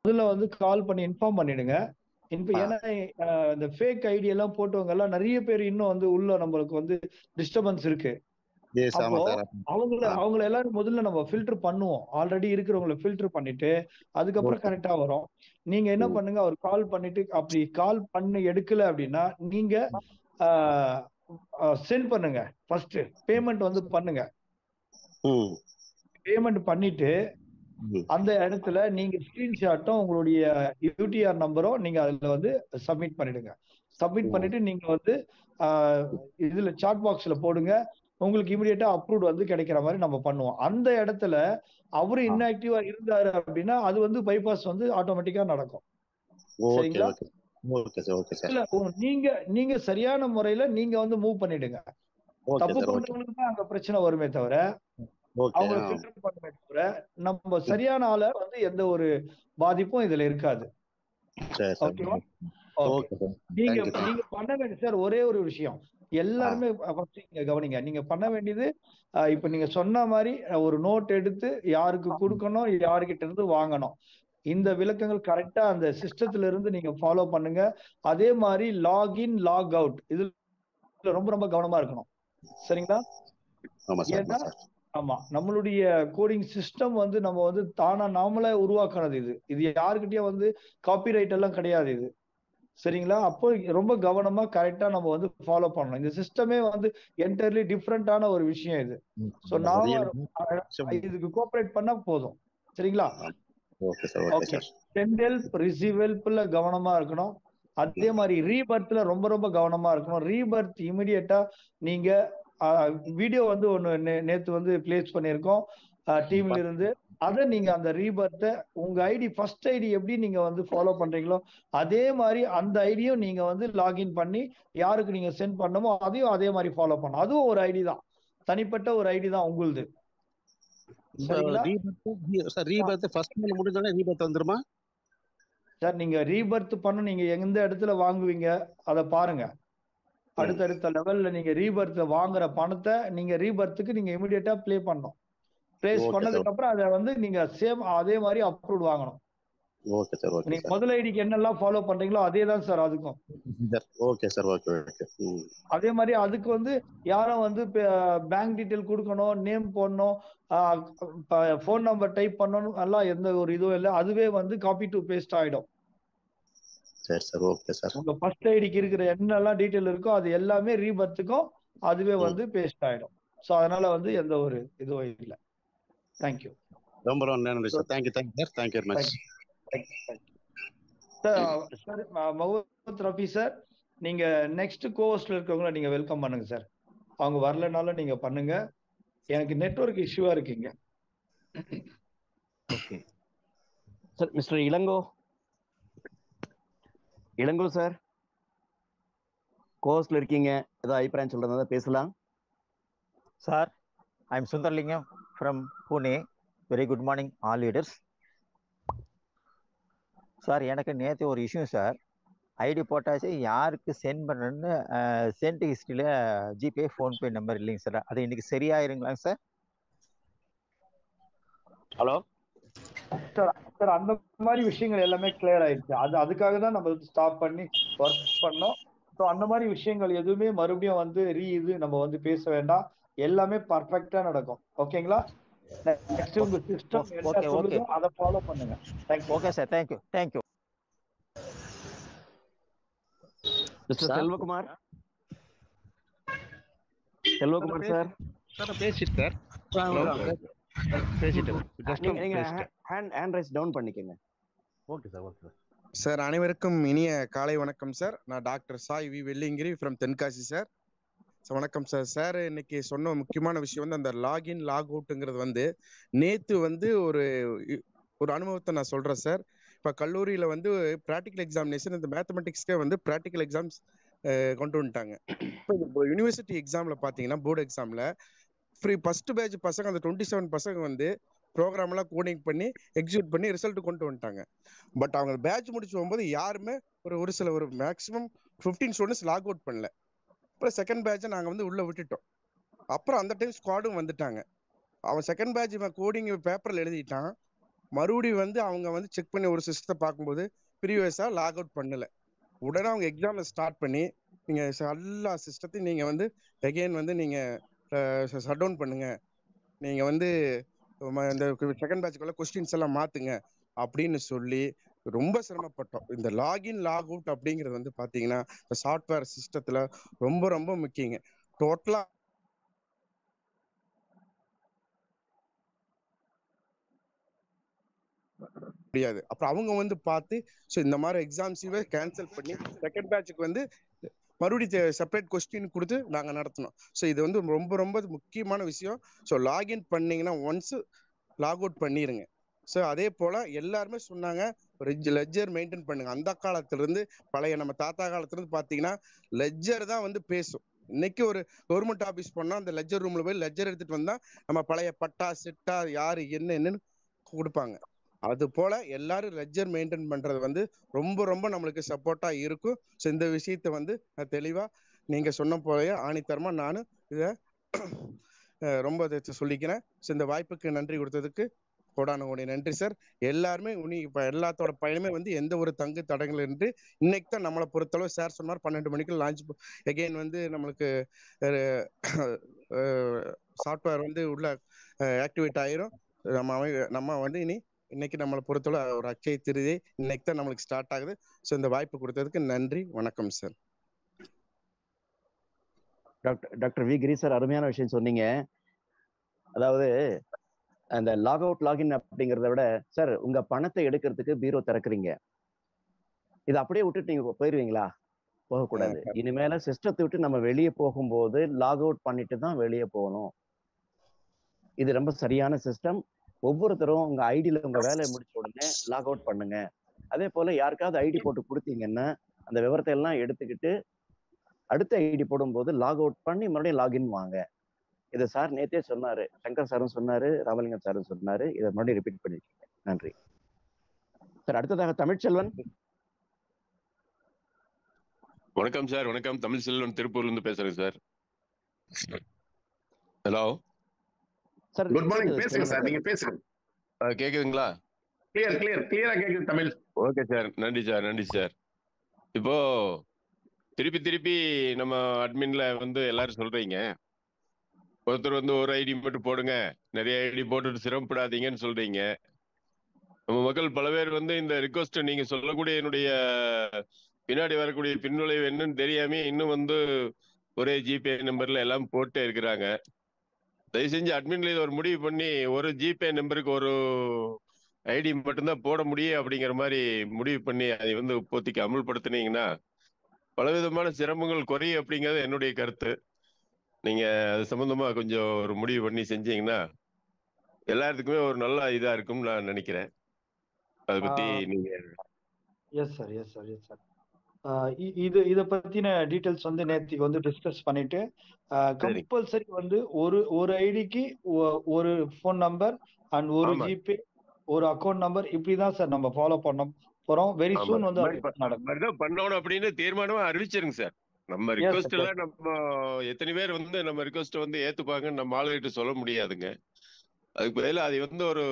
முதல்ல வந்து கால் பண்ணி இன்ஃபார்ம் பண்ணிடுங்க. ஏன்னா இந்த ஃபேக் ஐடி எல்லாம் போட்டவங்க எல்லாம் நிறைய பேர் இன்னும் வந்து உள்ள நம்மளுக்கு வந்து டிஸ்டர்பன்ஸ் இருக்கு. அப்போ அவங்கள எல்லாரும் முதல்ல நம்ம ஃபில்டர் பண்ணுவோம். ஆல்ரெடி இருக்கிறவங்களை ஃபில்டர் பண்ணிட்டு அதுக்கப்புறம் கரெக்டா வரும். நீங்க என்ன பண்ணுங்க, அவர் கால் பண்ணிட்டு அப்படி கால் பண்ணி எடுக்கல அப்படின்னா நீங்க சென்ட் பண்ணுங்க. ஃபர்ஸ்ட் பேமெண்ட் வந்து பண்ணுங்க. பேமெண்ட் பண்ணிட்டு அந்த இடத்துல நீங்க ஸ்கிரீன்ஷாட்டும் உங்களுடைய யூடிஆர் நம்பரும் நீங்க அதுல வந்து சப்மிட் பண்ணிடுங்க. சப்மிட் பண்ணிட்டு நீங்க வந்து இதுல சாட் பாக்ஸ்ல போடுங்க. உங்களுக்கு இமிடியேட்டா அப்ரூவ் வந்து கிடைக்கிற மாதிரி நம்ம பண்ணுவோம். அந்த இடத்துல அவரு இன்ஆக்டிவா இருந்தாரு அப்படின்னா அது வந்து பைபாஸ் வந்து ஆட்டோமேட்டிக்கா நடக்கும். சரிங்களா? இல்ல நீங்க சரியான முறையில நீங்க வந்து மூவ் பண்ணிடுங்க. தப்பு பண்றவங்களுக்கு தான் அங்க பிரச்சனை வருமே தவிர அவங்க ஃபில்டர் பண்ணவே தவிர நம்ம சரியான ஆள வந்து எந்த ஒரு பாதிப்பும் இதுல இருக்காது. ஓகேவா? நீங்க பண்ண வேண்டிய சார் ஒரே ஒரு விஷயம், எல்லாருமே நீங்க கவனிங்க. நீங்க பண்ண வேண்டியது இப்ப நீங்க சொன்ன மாதிரி ஒரு நோட் எடுத்து யாருக்கு கொடுக்கணும், யாருக்கிட்ட இருந்து வாங்கணும், இந்த விளக்கங்கள் கரெக்டா அந்த சிஸ்டத்துல இருந்து நீங்க ஃபாலோ பண்ணுங்க. அதே மாதிரி லாகின் லாக் அவுட் இதுல ரொம்ப ரொம்ப கவனமா இருக்கணும். சரிங்களா? ஏன்னா ஆமா, நம்மளுடைய கோடிங் சிஸ்டம் வந்து நம்ம வந்து தானா நாமளே உருவாக்குறது. இது யாருக்கிட்டயும் வந்து காப்பிரைட் எல்லாம் கிடையாது இது. சரிங்களா? அப்போ ரொம்ப கவனமா கரெக்டா நம்ம வந்து ஃபாலோ பண்ணணும். இந்த சிஸ்டமே வந்து என்டையர்லி டிஃப்ரெண்டான ஒரு விஷயம் இது. சோ நாம இதுக்கு கோஆபரேட் பண்ணா போதும். சரிங்களா? ஓகே. சென்ட் ஹெல்ப், ரிசீவ் ஹெல்ப்ல கவனமா இருக்கணும். அதே மாதிரி ரீபர்த்ல ரொம்ப ரொம்ப கவனமா இருக்கணும். ரீபர்த் இமிடியேட்டா நீங்க வீடியோ வந்து ஒண்ணு நேத்து வந்து பிளேஸ் பண்ணிருக்கோம் டீம்ல இருந்து. அதை நீங்க அந்த ரீபர்த்த உங்க ஐடி ஃபர்ஸ்ட் ஐடி எப்படி நீங்க வந்து ஃபாலோ பண்றீங்களோ அதே மாதிரி அந்த ஐடியும் நீங்க வந்து லாகின் பண்ணி யாருக்கு நீங்க சென்ட் பண்ணமோ அதையும் அதே மாதிரி ஃபாலோ பண்ணணும். அதுவும் ஒரு ஐடி தான், தனிப்பட்ட ஒரு ஐடி தான் உங்களுது. சார் நீங்க ரீபர்த் பண்ண நீங்க எந்த இடத்துல வாங்குவீங்க அதை பாருங்க. அடுத்தடுத்த லெவல்ல நீங்க ரீபர்த் வாங்குற பணத்தை நீங்க ரீபர்த்துக்கு நீங்க இமிடியேட்டா பிளே பண்ணணும். பிளேஸ் பண்ணதுக்கு அப்புறம் அதை வந்து நீங்க சேம் அதே மாதிரி அப்ரூவ் வாங்கணும். நீங்க முதல் ஐடிக்கு என்னெல்லாம் ஃபாலோ பண்றீங்களோ அதே தான் சார் அதுக்கும். அதே மாதிரி அதுக்கு வந்து யாரும் வந்து பேங்க் டீடைல் கொடுக்கணும், நேம் போடணும், போன் நம்பர் டைப் பண்ணணும், எல்லாம் எந்த ஒரு இதுவும் இல்லை. அதுவே வந்து காப்பி டு பேஸ்ட் ஆயிடும். உங்க ஃபர்ஸ்ட் ஐடிக்கு இருக்கிற என்னெல்லாம் டீடைல் இருக்கோ அது எல்லாமே ரீபர்த்துக்கும் அதுவே வந்து பேஸ்ட் ஆயிடும். சோ அதனால வந்து எந்த ஒரு இதுவும் இல்லை. தேங்க்யூ. ரொம்ப ரொம்ப நன்றி sir. Thank you sir. Thank you very much sir. Muhammad Rafi sir, நீங்க நெக்ஸ்ட் கோஹோஸ்ட்ல இருக்கவங்கள நீங்க வெல்கம் பண்ணுங்க சார். அவங்க வரலனாலும் நீங்க பண்ணுங்க. எனக்கு நெட்வொர்க் இஷ்யூவா இருக்கீங்க. Okay sir. Mister Ilango sir, கோஹோஸ்ட்ல இருக்கீங்க, ஏதாவது அபிப்பிராயம் சொல்றதா பேசலாம் சார். I am Sundarlingam from Pune. Very good morning all leaders. Sir, எனக்கு நேற்று ஒரு இஷ்யூ சார். ஐடி போட்டாச்சு, யாருக்கு சென்ட் பண்ணுறேன்னு சென்ட் ஹிஸ்ட்ரியில் ஜிபே ஃபோன்பே நம்பர் இல்லைங்க சார். அது இன்னைக்கு சரியாயிருங்களாங்க சார்? ஹலோ சார் அந்த மாதிரி விஷயங்கள் எல்லாமே கிளியர் ஆயிடுச்சு. அதுக்காக தான் நம்ம ஸ்டாப் பண்ணி ஒர்க் பண்ணோம். ஸோ அந்த மாதிரி விஷயங்கள் எதுவுமே மறுபடியும் வந்து நம்ம வந்து பேச வேண்டாம். எல்லாமே பர்ஃபெக்டா நடக்கும். ஓகேங்களா? நெக்ஸ்ட் உங்க சிஸ்டம் என்ன சொல்லுதோ அதை ஃபாலோ பண்ணுங்க. Thank you. Okay sir, thank you thank you. Mister Selvakumar. Selvakumar sir பேசிட்டு சார் நீங்க ஹேண்ட் ரைஸ் டவுன் பண்ணிக்கங்க. Okay sir, okay sir. Sir அனைவருக்கும் இனிய காலை வணக்கம் சார். நான் doctor Sai V Vellingiri from Tenkasi sir. வணக்கம் சார். சார் இன்னைக்கு சொன்ன முக்கியமான விஷயம் வந்து அந்த லாகின் லாக் அவுட்டுங்கிறது வந்து நேத்து வந்து ஒரு அனுபவத்தை நான் சொல்றேன் சார். இப்போ கல்லூரியில வந்து ப்ராக்டிக்கல் எக்ஸாமினேஷன், இந்த மேத்தமெட்டிக்ஸ்க்கே வந்து ப்ராக்டிக்கல் எக்ஸாம்ஸ் கொண்டு வந்துட்டாங்க. இப்போ யூனிவர்சிட்டி எக்ஸாம்ல பாத்தீங்கன்னா போர்டு எக்ஸாம்ல ஃபர்ஸ்ட் பேட்ச் பசங்க அந்த 27 பசங்க வந்து ப்ரோக்ராம் எல்லாம் கோடிங் பண்ணி எக்ஸிக்யூட் பண்ணி ரிசல்ட் கொண்டு வந்துட்டாங்க. பட் அவங்க பேட்ச் முடிச்சு போகும்போது யாருமே ஒரு மேக்ஸிமம் 15 ஸ்டூடெண்ட்ஸ் லாக் அவுட் பண்ணல. அப்புறம் செகண்ட் பேட்சை நாங்க வந்து உள்ள விட்டுட்டோம். அப்புறம் அந்த டைம் ஸ்குவாடும் வந்துட்டாங்க. அவன் செகண்ட் பேட்ச் கோடிங் பேப்பர்ல எழுதிட்டான். மறுபடியும் வந்து அவங்க வந்து செக் பண்ணி ஒரு சிஸ்டத்தை பார்க்கும்போது ப்ரீவியஸா லாக் அவுட் பண்ணல. உடனே அவங்க எக்ஸாம்ல ஸ்டார்ட் பண்ணி நீங்க எல்லா சிஸ்டத்தையும் நீங்க வந்து அகைன் வந்து நீங்க ஷட் டவுன் பண்ணுங்க, நீங்க வந்து இந்த செகண்ட் பேட்ச்க்குள்ள கொஸ்டின்ஸ் எல்லாம் மாத்துங்க அப்படின்னு சொல்லி ரொம்ப சிரமப்பட்டோம். இந்த லாகின் லாக் அவுட் அப்படிங்கிறது வந்து பாத்தீங்கன்னா இந்த சாஃப்ட்வேர் சிஸ்டத்துல ரொம்ப ரொம்ப முக்கியங்க. டோட்டலா முடியாது. அப்புறம் அவங்க வந்து பார்த்து இந்த மாதிரி எக்ஸாம்ஸையே கேன்சல் பண்ணி செகண்ட் பேட்சுக்கு வந்து மறுபடியும் செப்பரேட் கொஸ்டின் கொடுத்து நாங்க நடத்தினோம். ஸோ இது வந்து ரொம்ப ரொம்ப முக்கியமான விஷயம். ஸோ லாகின் பண்ணீங்கன்னா ஒன்ஸ் லாக் அவுட் பண்ணிருங்க. ஸோ அதே போல எல்லாருமே சொன்னாங்க லெட்ஜர் மெயின்டைன் பண்ணுங்க. அந்த காலத்துல இருந்து பழைய நம்ம தாத்தா காலத்துல இருந்து பாத்தீங்கன்னா லெட்ஜர் தான் வந்து பேசும். இன்னைக்கு ஒரு கவர்மெண்ட் ஆபீஸ் போனா அந்த லெட்ஜர் ரூம்ல போய் லெட்ஜர் எடுத்துட்டு வந்தா நம்ம பழைய பட்டா சிட்டா யாரு என்னன்னு கொடுப்பாங்க. அது போல எல்லாரும் லெட்ஜர் மெயின்டைன் பண்றது வந்து ரொம்ப ரொம்ப நம்மளுக்கு சப்போர்ட்டா இருக்கும். ஸோ இந்த விஷயத்த வந்து நான் தெளிவா நீங்க சொன்ன போலயே ஆணித்தரமா நானும் இத ரொம்ப சொல்லிக்கிறேன். ஸோ இந்த வாய்ப்புக்கு நன்றி கொடுத்ததுக்கு கோடான கோடி நன்றி சார். எல்லாருமே இப்ப எல்லாத்தோட பயணமே வந்து எந்த ஒரு தங்கு தடங்கள் இன்றி இன்னைக்கு தான் நம்மளை பொறுத்தளவு சார் சொன்னார் 12 மணிக்கு லான்ச் எகைன் வந்து நம்மளுக்கு சாஃப்ட்வேர் வந்து உள்ள ஆக்டிவேட் ஆயிரும். நம்ம வந்து இன்னைக்கு நம்மளை பொறுத்தளவு ஒரு அச்சய திருதி இன்னைக்கு தான் நம்மளுக்கு ஸ்டார்ட் ஆகுது. ஸோ இந்த வாய்ப்பு கொடுத்ததுக்கு நன்றி, வணக்கம் சார். டாக்டர் வி கிரி சார் அருமையான விஷயம் சொன்னீங்க. அதாவது அந்த லாக் அவுட் லாகின் அப்படிங்கிறத விட சார் உங்க பணத்தை எடுக்கிறதுக்கு பீரோ திறக்கிறீங்க, இதை அப்படியே விட்டுட்டு நீங்க போயிருவீங்களா? போகக்கூடாது. இனிமேல சிஸ்டத்தை விட்டு நம்ம வெளியே போகும்போது லாக் அவுட் பண்ணிட்டு தான் வெளியே போகணும். இது ரொம்ப சரியான சிஸ்டம். ஒவ்வொருத்தரும் உங்க ஐடியில உங்க வேலையை முடிச்ச உடனே லாக் அவுட் பண்ணுங்க. அதே போல யாருக்காவது ஐடி போட்டு கொடுத்தீங்கன்னா அந்த விவரத்தை எல்லாம் எடுத்துக்கிட்டு அடுத்த ஐடி போடும்போது லாக் அவுட் பண்ணி மறுபடியும் லாகின் வாங்க. இதை சார் நேத்தே சொன்னாரு, சங்கர் சாரும் சொன்னாரு, ராமலிங்கம் சாரும் சொன்னாரு. இதை மறுபடியும் ரிப்பீட் பண்ணிருக்கீங்க. நன்றி சார். அடுத்ததாக தமிழ்ச்செல்வன். வணக்கம் சார். வணக்கம், தமிழ்ச்செல்வன் திருப்பூர்ல இருந்து பேசுறேன் sir. Hello sir. Good morning. பேசுங்க சார், நீங்க பேசுங்க. கேக்குதுங்களா? கிளியரா கேக்குது தமிழ். ஓகே சார், நன்றி சார், நன்றி சார். இப்போ திருப்பி நம்ம அட்மின்ல வந்து எல்லாரும் சொல்றீங்க, ஒருத்தர் வந்து ஒரு ஐடி மட்டும் போடுங்க, நிறைய ஐடி போட்டுட்டு சிரமப்படாதீங்கன்னு சொல்றீங்க. நம்ம மக்கள் பல பேர் வந்து இந்த ரிக்வஸ்ட் நீங்க சொல்லக்கூடிய என்னுடைய பின்னாடி வரக்கூடிய பின்விளைவு என்னன்னு தெரியாம இன்னும் வந்து ஒரே ஜிபே நம்பர்ல எல்லாம் போட்டே இருக்கிறாங்க. தயவு செஞ்சு அட்மின்ல இதை ஒரு முடிவு பண்ணி ஒரு ஜிபே நம்பருக்கு ஒரு ஐடி மட்டும்தான் போட முடியும் அப்படிங்கிற மாதிரி முடிவு பண்ணி அதை வந்து இப்போதைக்கு அமல்படுத்தினீங்கன்னா பலவிதமான சிரமங்கள் குறையும் அப்படிங்கிறது என்னுடைய கருத்து. நீங்க அது சம்பந்தமா கொஞ்சம் ஒரு முடிவு பண்ணி செஞ்சீங்கன்னா எல்லாத்துக்குமே ஒரு நல்ல இதா இருக்கும்னு நான் நினைக்கிறேன். அதை பத்தி நீங்க. Yes sir. இத பத்தின டீடைல்ஸ் வந்து நேத்திக்கு வந்து டிஸ்கஸ் பண்ணிட்டு கம்பல்சரி வந்து ஒரு ஐடிக்கு ஒரு ஃபோன் நம்பர் அண்ட் ஒரு ஜிபே ஒரு அக்கௌண்ட் நம்பர் இப்படிதான் சார் நம்ம ஃபாலோ பண்ண போறோம். வெரி சூன் வந்து நடக்கும் பண்ணணும் அப்படின்னு தீர்மானமா அறிவிச்சிருங்க சார். நம்ம ரிக்வெஸ்ட் எல்லாம் நம்ம எத்தனை பேர் வந்து நம்ம ரிக்வெஸ்ட் வந்து ஏத்துப்பாங்கன்னு நம்ம ஆளுகிட்ட சொல்ல முடியாதுங்க. அதுக்கு பதிலா அதை வந்து ஒரு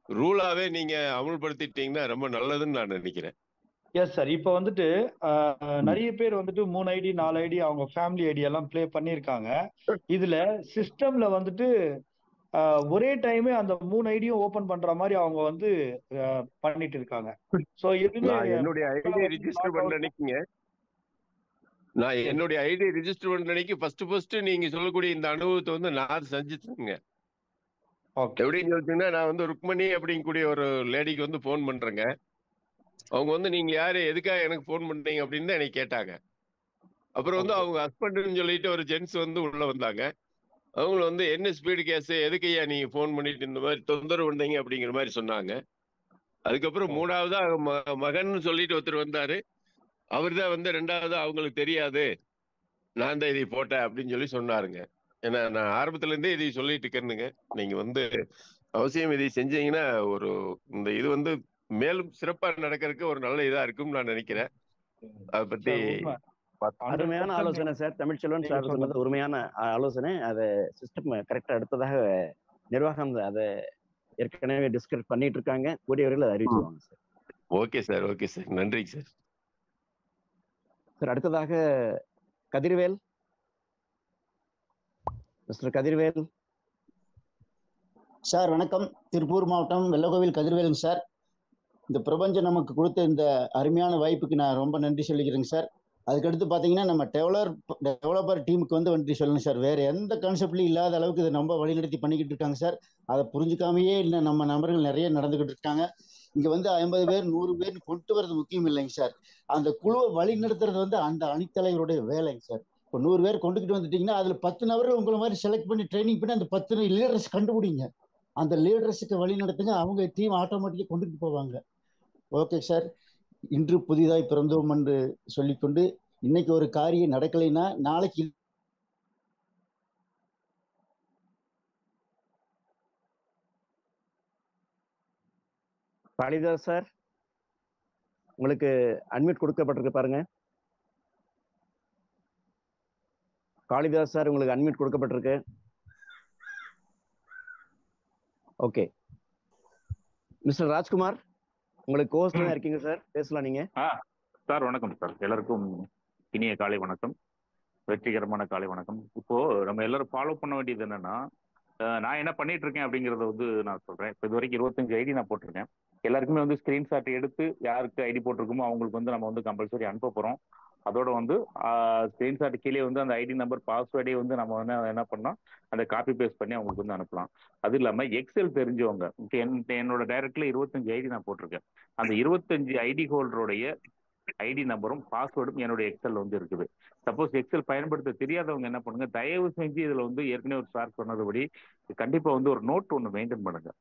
ரூலாவே நீங்க அமுல்படுத்திட்டீங்கன்னா ரொம்ப நல்லதுன்னு நான் நினைக்கிறேன். Yes sir. இப்போ வந்துட்டு நிறைய பேர் வந்துட்டு 3 ஐடி 4 ஐடி அவங்க ஃபேமிலி ஐடி எல்லாம் ப்ளே பண்ணியிருக்காங்க. இதுல சிஸ்டம்ல வந்துட்டு ஒரே டைமே அந்த 3 ஐடியும் ஓபன் பண்ற மாதிரி அவங்க வந்து பண்ணிட்டு இருக்காங்க. ஸோ எதுவுமே நான் என்னுடைய ஐடி ரிஜிஸ்டர் பண்ண நினைக்குங்க. நான் என்னுடைய ஐடி ரிஜிஸ்டர் பண்ண நினைக்க ஃபர்ஸ்ட் நீங்க சொல்லக்கூடிய இந்த அனுபவத்தை வந்து நான் செஞ்சுட்டுங்க. எப்படின்னு சொல்லிட்டீங்கன்னா, நான் வந்து ருக்மணி அப்படிங்கக்கூடிய ஒரு லேடிக்கு வந்து ஃபோன் பண்றேங்க. அவங்க வந்து நீங்க யாரு, எதுக்காக எனக்கு ஃபோன் பண்றீங்க அப்படின்னு தான் எனக்கு கேட்டாங்க. அப்புறம் வந்து அவங்க ஹஸ்பண்ட்னு சொல்லிட்டு ஒரு ஜென்ஸ் வந்து உள்ள வந்தாங்க. அவங்க வந்து என்ன ஸ்பீடு கேஸ், எதுக்கையா நீங்க ஃபோன் பண்ணிட்டு இந்த மாதிரி தொந்தரவு பண்ணீங்க அப்படிங்கிற மாதிரி சொன்னாங்க. அதுக்கப்புறம் 3வதா மகன் சொல்லிட்டு ஒருத்தர் வந்தாரு. அவர் தான் வந்து 2வதா அவங்களுக்கு தெரியாது, நான் தான் இதை போட்டேன் அப்படின்னு சொல்லி சொன்னாருங்க. ஏன்னா நான் ஆரம்பத்துல இருந்தே இதை சொல்லிட்டு இருக்கேனுங்க. நீங்க வந்து அவசியம் இதை செஞ்சீங்கன்னா ஒரு இந்த இது வந்து மேலும் சிறப்பா நடக்கிறதுக்கு ஒரு நல்ல இதா இருக்கும்னு நான் நினைக்கிறேன். அதை பத்தி அருமையான ஆலோசனை சார். தமிழ்ச்செல்வன் சார் சொன்னது உண்மையான ஆலோசனை. அதை சிஸ்டம் கரெக்டா எடுத்ததாக நிர்வாகம் அதை ஏற்கனவே டிஸ்கஸ் பண்ணிட்டு இருக்காங்க. கூடிய விரைவில் அறிவிச்சுவாங்க sir. Okay sir, okay sir, நன்றி சார். சார் அடுத்ததாக கதிர்வேல், மிஸ்டர் கதிர்வேல் சார். வணக்கம். திருப்பூர் மாவட்டம் வெள்ளக்கோவில் கதிர்வேலுங்க சார். இந்த பிரபஞ்சம் நமக்கு கொடுத்த இந்த அருமையான வாய்ப்புக்கு நான் ரொம்ப நன்றி சொல்லிக்கிறேங்க சார். அதுக்கடுத்து பார்த்தீங்கன்னா நம்ம டெவலப்பர் டீமுக்கு வந்து நன்றி சொல்லணும் சார். வேறு எந்த கான்செப்ட்லையும் இல்லாத அளவுக்கு இதை ரொம்ப வழிநடத்தி பண்ணிக்கிட்டு இருக்காங்க சார். அதை புரிஞ்சுக்காமையே இல்லை நம்ம நபர்கள் நிறைய நடந்துக்கிட்டு இருக்காங்க. இங்கே வந்து 50 பேர் 100 பேர் கொண்டு வர்றது முக்கியம் இல்லைங்க சார். அந்த குழுவை வழி நடத்துறது வந்து அந்த அணித்தலைவருடைய வேலைங்க சார். இப்போ 100 பேர் கொண்டுக்கிட்டு வந்துட்டீங்கன்னா அதில் 10 நபர்கள் உங்களை மாதிரி செலக்ட் பண்ணி ட்ரைனிங் பண்ணி அந்த 10 லீடர்ஸ் கண்டுபிடிங்க. அந்த லீடர்ஸுக்கு வழி நடத்துங்க. அவங்க டீம் ஆட்டோமேட்டிக்காக கொண்டுட்டு போவாங்க. Okay sir. இன்று புதிதாய் பிறந்தோம் என்று சொல்லிக்கொண்டு இன்னைக்கு ஒரு காரியம் நடக்கலைன்னா நாளைக்கு காளிதாஸ் சார் உங்களுக்கு அட்மிட் கொடுக்கப்பட்டிருக்கு பாருங்க. காளிதாஸ் சார் உங்களுக்கு அட்மிட் கொடுக்கப்பட்டிருக்கு. ஓகே. மிஸ்டர் ராஜ்குமார் உங்களுக்கு கோஸ்ட்ல இருக்கீங்க சார், பேசலாம் நீங்க. சார் வணக்கம் சார். எல்லாருக்கும் இனிய காலை வணக்கம், வெற்றிகரமான காலை வணக்கம். இப்போ நம்ம எல்லாரும் ஃபாலோ பண்ண வேண்டியது என்னன்னா, நான் என்ன பண்ணிட்டு இருக்கேன் அப்படிங்கறத வந்து நான் சொல்றேன். இப்போ இது வரைக்கும் 25 ஐடி நான் போட்டிருக்கேன். எல்லாருக்குமே வந்து ஸ்கிரீன்ஷாட் எடுத்து யாருக்கு ஐடி போட்டிருக்கோமோ அவங்களுக்கு வந்து நம்ம வந்து கம்பல்சரி அனுப்ப போறோம். அதோட வந்து ஸ்கிரீன்ஷாட் கீழே வந்து அந்த ஐடி நம்பர் பாஸ்வேர்டே வந்து நம்ம வந்து என்ன பண்ணோம், அந்த காப்பி பேஸ்ட் பண்ணி அவங்களுக்கு வந்து அனுப்பலாம். அது இல்லாம எக்ஸல் தெரிஞ்சவங்க, என்னோட டைரக்ட்ல 25 ஐடி நான் போட்டிருக்கேன். அந்த 25 ஐடி ஹோல்டருடைய ஐடி நம்பரும் பாஸ்வேர்டும் என்னுடைய எக்ஸல் வந்து இருக்குது. சப்போஸ் எக்ஸல் பயன்படுத்த தெரியாதவங்க என்ன பண்ணுங்க, தயவு செஞ்சு இதுல வந்து ஏற்கனவே ஒரு சார் சொன்னதுபடி கண்டிப்பா வந்து ஒரு நோட் ஒன்று மெயின்டைன் பண்ணுங்க.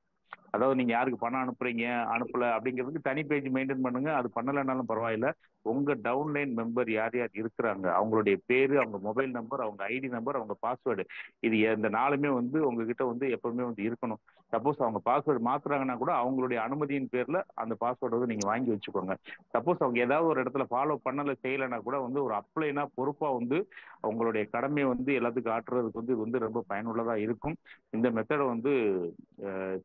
அதாவது நீங்க யாருக்கு பணம் அனுப்புறீங்க அனுப்பல அப்படிங்கிறதுக்கு தனி பேஜ் மெயின்டைன் பண்ணுங்க. அது பண்ணலைன்னாலும் பரவாயில்ல. உங்க டவுன்லைன் மெம்பர் யார் யார் இருக்கிறாங்க, அவங்களுடைய பேரு, அவங்க மொபைல் நம்பர், அவங்க ஐடி நம்பர், அவங்க பாஸ்வேர்டு, இது இந்த நாலுமே வந்து உங்ககிட்ட வந்து எப்பவுமே வந்து இருக்கணும். சப்போஸ் அவங்க பாஸ்வேர்டு மாத்துறாங்கன்னா கூட அவங்களுடைய அனுமதியின் பேர்ல அந்த பாஸ்வேர்டு வந்து நீங்க வாங்கி வச்சுக்கோங்க. சப்போஸ் அவங்க ஏதாவது ஒரு இடத்துல ஃபாலோ பண்ணல செய்யலைன்னா கூட வந்து ஒரு அப்ளைனா பொறுப்பா வந்து அவங்களுடைய கடமையை வந்து எல்லாத்துக்கும் ஆற்றுறதுக்கு வந்து இது வந்து ரொம்ப பயனுள்ளதா இருக்கும். இந்த மெத்தடை வந்து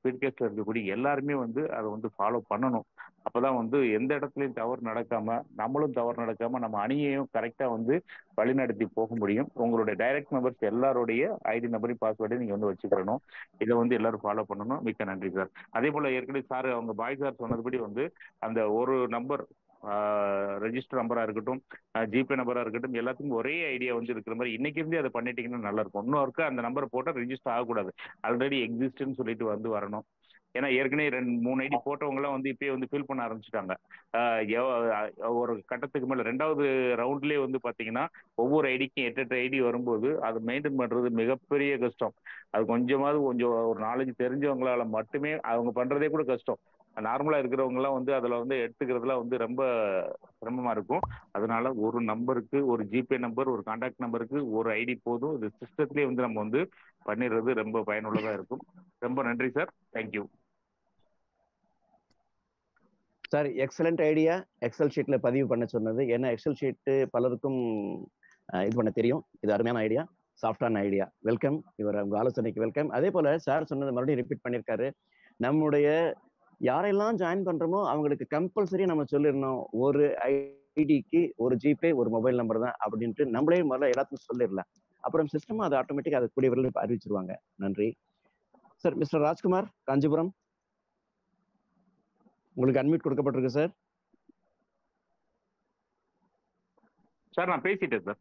பிடிஎஸ்ல இருக்கக்கூடிய எல்லாருமே வந்து அதை வந்து ஃபாலோ பண்ணணும். அப்பதான் வந்து எந்த இடத்துலையும் தவறு நடக்காம, நம்மளும் தவறு நடக்காம, நம்ம அணியையும் கரெக்டா வந்து வழிநடத்தி போக முடியும். உங்களுடைய டைரக்ட் மெம்பர்ஸ் எல்லாருடைய ஐடி நம்பரையும் பாஸ்வேர்டையும் நீங்க வந்து வச்சுக்கிறணும். இதை வந்து எல்லாரும் ஃபாலோ பண்ணணும். மிக்க நன்றி சார். அதே போல ஏற்கனவே சார் அவங்க பாய் சார் சொன்னதுபடி வந்து அந்த ஒரு நம்பர் ரெஜிஸ்டர் நம்பரா இருக்கட்டும், ஜிபே நம்பரா இருக்கட்டும், எல்லாத்துக்கும் ஒரே ஐடியா வந்து இருக்கிற மாதிரி இன்னைக்கு இருந்தே அதை பண்ணிட்டீங்கன்னா நல்லா இருக்கும். இன்னொருக்கு அந்த நம்பரை போட்டால் ரெஜிஸ்டர் ஆகக்கூடாது, ஆல்ரெடி எக்ஸிஸ்ட்னு சொல்லிட்டு வந்து வரணும். ஏன்னா ஏற்கனவே 2-3 ஐடி போட்டவங்கலாம் வந்து இப்பயே வந்து ஃபில் பண்ண ஆரம்பிச்சுட்டாங்க. ஒரு கட்டத்துக்கு மேல 2வது ரவுண்ட்லயே வந்து பாத்தீங்கன்னா ஒவ்வொரு ஐடிக்கும் 8 ஐடி வரும்போது அது மெயின்டைன் பண்றது மிகப்பெரிய கஷ்டம். அது கொஞ்சம் ஒரு நாலேஜ் தெரிஞ்சவங்களால மட்டுமே அவங்க பண்றதே கூட கஷ்டம். நார்மலா இருக்கிறவங்க எல்லாம் வந்து அதுல வந்து எடுத்துக்கிறதுலாம் வந்து ரொம்ப சிரமமா இருக்கும். அதனால ஒரு நம்பருக்கு ஒரு ஜிபே நம்பர், ஒரு கான்டாக்ட் நம்பருக்கு ஒரு ஐடி போதும். இது சிஸ்டத்திலேயே வந்து நம்ம வந்து பண்ணிடுறது ரொம்ப பயனுள்ளதா இருக்கும். ரொம்ப நன்றி sir. Thank you sir. Excellent idea excel ஷீட்ல பதிவு பண்ண சொன்னது. ஏன்னா எக்ஸல் ஷீட்டு பலருக்கும் இது பண்ண தெரியும். இது அருமையான ஐடியா. சாஃப்டான ஐடியா. வெல்கம், உங்க ஆலோசனைக்கு வெல்கம். அதே போல சார் சொன்னது மறுபடியும் ரிப்பீட் பண்ணியிருக்காரு. நம்முடைய யாரெல்லாம் ஜாயின் பண்றோமோ அவங்களுக்கு கம்பல்சரி நம்ம சொல்லிடணும், ஒரு ஐடிக்கு ஒரு ஜிபே ஒரு மொபைல் நம்பர் தான் அப்படின்ட்டு நம்மளே முதல்ல எல்லாத்துக்கும் சொல்லிடலாம். அப்புறம் சிஸ்டம் அது ஆட்டோமேட்டிக் அது கூடிய விரைவில் அறிவிச்சிருவாங்க. நன்றி சார். மிஸ்டர் ராஜ்குமார், காஞ்சிபுரம், உங்களுக்கு அன்மியூட் கொடுக்கப்பட்டிருக்கு சார். சார் நான் பேசிட்டேன் சார்.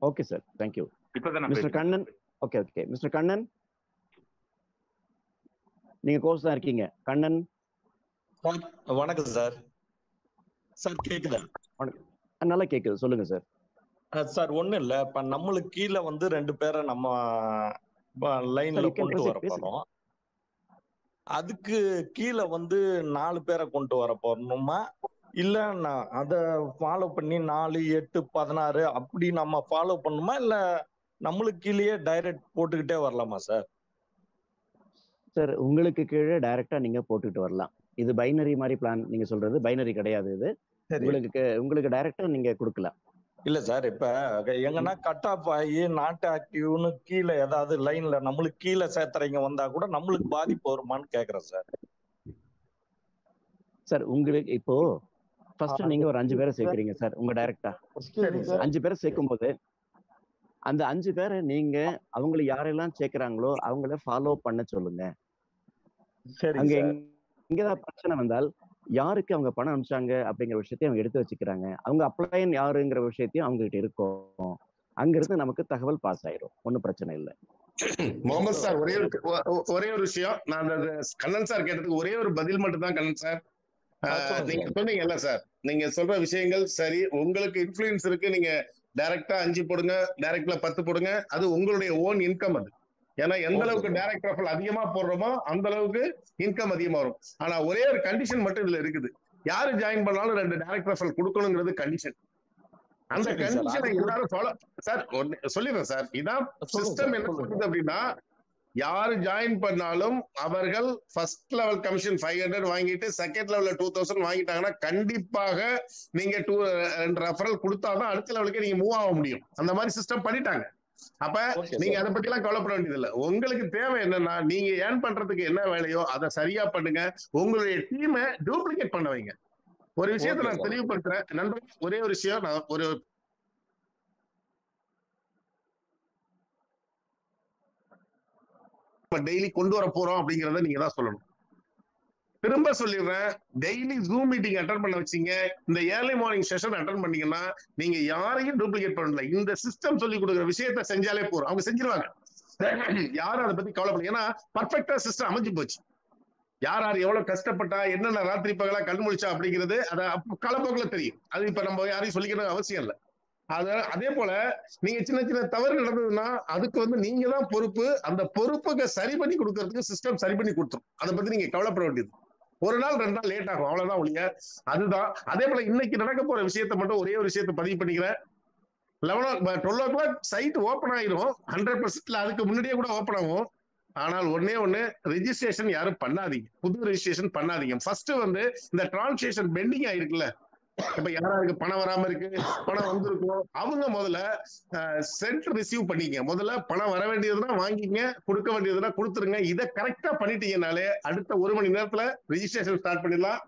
Okay sir, thank you. இப்பதான் mister Kannan, okay okay. Mister Kannan, நீங்க கோர்ஸ் தான் இருக்கீங்க. கண்ணன் வணக்கம் சார். சார் கேக்குதா? நல்லா கேக்குது, சொல்லுங்க சார். சார் ஒண்ணும் இல்ல, இப்ப நம்மளுக்கு கீழே வந்து 2 பேரை நம்ம லைன்ல கொண்டு வர போறோம். அதுக்கு கீழே வந்து 4 பேரை கொண்டு வர போறோமா, இல்ல நான் அதை ஃபாலோ பண்ணி 4, 8, 16 அப்படி நம்ம ஃபாலோ பண்ணுமா, இல்ல நம்மளுக்கு கீழேயே டைரக்ட் போட்டுக்கிட்டே வரலாமா சார்? சார் உங்களுக்கு கீழே டைரக்டா நீங்க போட்டுக்கிட்டு வரலாம். இது பைனரி மாதிரி பிளான். நீங்க சொல்றது பைனரி கிடையாது. இது உங்களுக்கு டைரக்டா நீங்க கொடுக்கலாம். இல்ல சார், இப்ப எங்கன்னா கட் ஆஃப் ஆகி நாட் ஆக்டிவ்னு கீழே ஏதாவது லைன்ல நம்மளுக்கு கீழே சேர்த்துறீங்க வந்தா கூட நம்மளுக்கு பாதிப்பு வருமானு கேக்குறேன் சார். சார் உங்களுக்கு இப்போ ஃபர்ஸ்ட் நீங்க ஒரு 5 பேரை சேர்க்கிறீங்க சார் உங்க டைரக்டா. 5 பேரை சேர்க்கும் போது அந்த 5 பேரை நீங்க அவங்களை யாரெல்லாம் சேர்க்கிறாங்களோ அவங்கள ஃபாலோ பண்ண சொல்லுங்க. அங்க எங்கதான் பிரச்சனை வந்தால் யாருக்கு அவங்க பணம் அனுப்பிச்சாங்க அப்படிங்கிற விஷயத்தையும் அவங்க எடுத்து வச்சுக்கிறாங்க. அவங்க அப்ளைன் யாருங்கிற விஷயத்தையும் அவங்க கிட்ட இருக்கும். அங்கிருந்து நமக்கு தகவல் பாஸ் ஆயிடும். ஒன்னும் பிரச்சனை இல்லை. முகமது சார், ஒரே ஒரு விஷயம், நான் அந்த கண்ணன் சார் கேட்டதுக்கு ஒரே ஒரு பதில் மட்டும் தான். கண்ணன் சார், நீங்க சொன்னீங்கல்ல சார், நீங்க சொல்ற விஷயங்கள் சரி. உங்களுக்கு இன்ஃபுளுன்ஸ் இருக்கு, நீங்க டைரக்டா 5 போடுங்க, டைரக்ட்ல 10 போடுங்க, அது உங்களுடைய ஓன் இன்கம். அது ஏன்னா எந்த அளவுக்கு டைரக்ட் ரெஃபரல் அதிகமா போடுறோமோ அந்த அளவுக்கு இன்கம் அதிகமா வரும். ஆனா ஒரே ஒரு கண்டிஷன் மட்டும் இதுல இருக்குது, யாரு ஜாயின் பண்ணாலும் 2 டைரக்ட் ரெஃபரல் கொடுக்கணுங்கிறது கண்டிஷன். அந்த கண்டிஷனை எல்லாரும் ஃபாலோ சார் சொல்லிடுறேன் சார். இதான் சிஸ்டம் என்ன சொல்றது அப்படின்னா, யாரு ஜாயின் பண்ணாலும் அவர்கள் ஃபர்ஸ்ட் லெவல் கமிஷன் 500 வாங்கிட்டு செகண்ட் லெவல்ல 2000 வாங்கிட்டாங்கன்னா கண்டிப்பாக நீங்க 2 ரெஃபரல் கொடுத்தாதான் அடுத்த லெவலுக்கு நீங்க மூவ் ஆக முடியும். அந்த மாதிரி சிஸ்டம் பண்ணிட்டாங்க. அப்ப நீங்க அதை பத்தி எல்லாம் கவலைப்பட வேண்டியது இல்லை. உங்களுக்கு தேவை என்னன்னா, நீங்க ஏர்ன் பண்றதுக்கு என்ன வேலையோ அதை சரியா பண்ணுங்க. உங்களுடைய டீமை டூப்ளிகேட் பண்ண வைங்க. ஒரு விஷயத்தை நான் தெளிவுபடுத்துறேன் நண்பர்கள், ஒரே ஒரு விஷயம், நான் ஒரு டெய்லி கொண்டு வர போறோம் அப்படிங்கறத நீங்க தான் சொல்லணும். திரும்ப சொல்லிடுறேன், டெய்லி ஜூம் மீட்டிங் அட்டன் பண்ண வச்சீங்க, இந்த ஏர்லி மார்னிங் செஷன் அட்டன் பண்ணீங்கன்னா நீங்க யாரையும் டூப்ளிகேட் பண்ணல. இந்த சிஸ்டம் சொல்லி கொடுக்குற விஷயத்த செஞ்சாலே போறோம், அவங்க செஞ்சிருவாங்க. யாரும் அதை பத்தி கவலைப்பட, ஏன்னா பர்ஃபெக்டா சிஸ்டம் அமைஞ்சு போச்சு. யார் யார் எவ்வளவு கஷ்டப்பட்டா, என்னென்ன ராத்திரி பகலா கண்முழிச்சா அப்படிங்கிறது அதை காலப்போக்கில் தெரியும். அது இப்ப நம்ம யாரையும் சொல்லிக்கிறது அவசியம் இல்லை. அதே போல நீங்க சின்ன சின்ன தவறு நடந்ததுன்னா அதுக்கு வந்து நீங்க தான் பொறுப்பு. அந்த பொறுப்புக்கு சரி பண்ணி கொடுக்கறதுக்கு சிஸ்டம் சரி பண்ணி கொடுத்துரும். அதை பத்தி நீங்க கவலைப்பட வேண்டியது. 1 நாள் 2 நாள் லேட் ஆகும், அவ்வளவுதான் ஒழிய. அதுதான். அதே போல இன்னைக்கு நடக்க போற விஷயத்த மட்டும் ஒரே ஒரு விஷயத்த பதிவு பண்ணிக்கிறேன். 12 o'clock சைட் ஓப்பன் ஆயிரும் 100%. அதுக்கு முன்னாடியே கூட ஓப்பன் ஆகும். ஆனால் ஒண்ணு ரெஜிஸ்ட்ரேஷன் யாரும் பண்ணாதீங்க, புது ரெஜிஸ்ட்ரேஷன் பண்ணாதீங்க. ஃபர்ஸ்ட் வந்து இந்த டிரான்சாக்ஷன் பெண்டிங் ஆயிருக்குல்ல, இப்ப யாராருக்கு பணம் வராம இருக்கு, பணம் வந்திருக்கும், அவங்க முதல்ல சென்ட் ரிசீவ் பண்ணிக்க. முதல்ல பணம் வர வேண்டியதுன்னா வாங்கிங்க, கொடுக்க வேண்டியதுன்னா கொடுத்துருங்க. இதை கரெக்டா பண்ணிட்டீங்கனாலே அடுத்த 1 மணி நேரத்துல ரெஜிஸ்ட்ரேஷன் ஸ்டார்ட் பண்ணிடலாம்.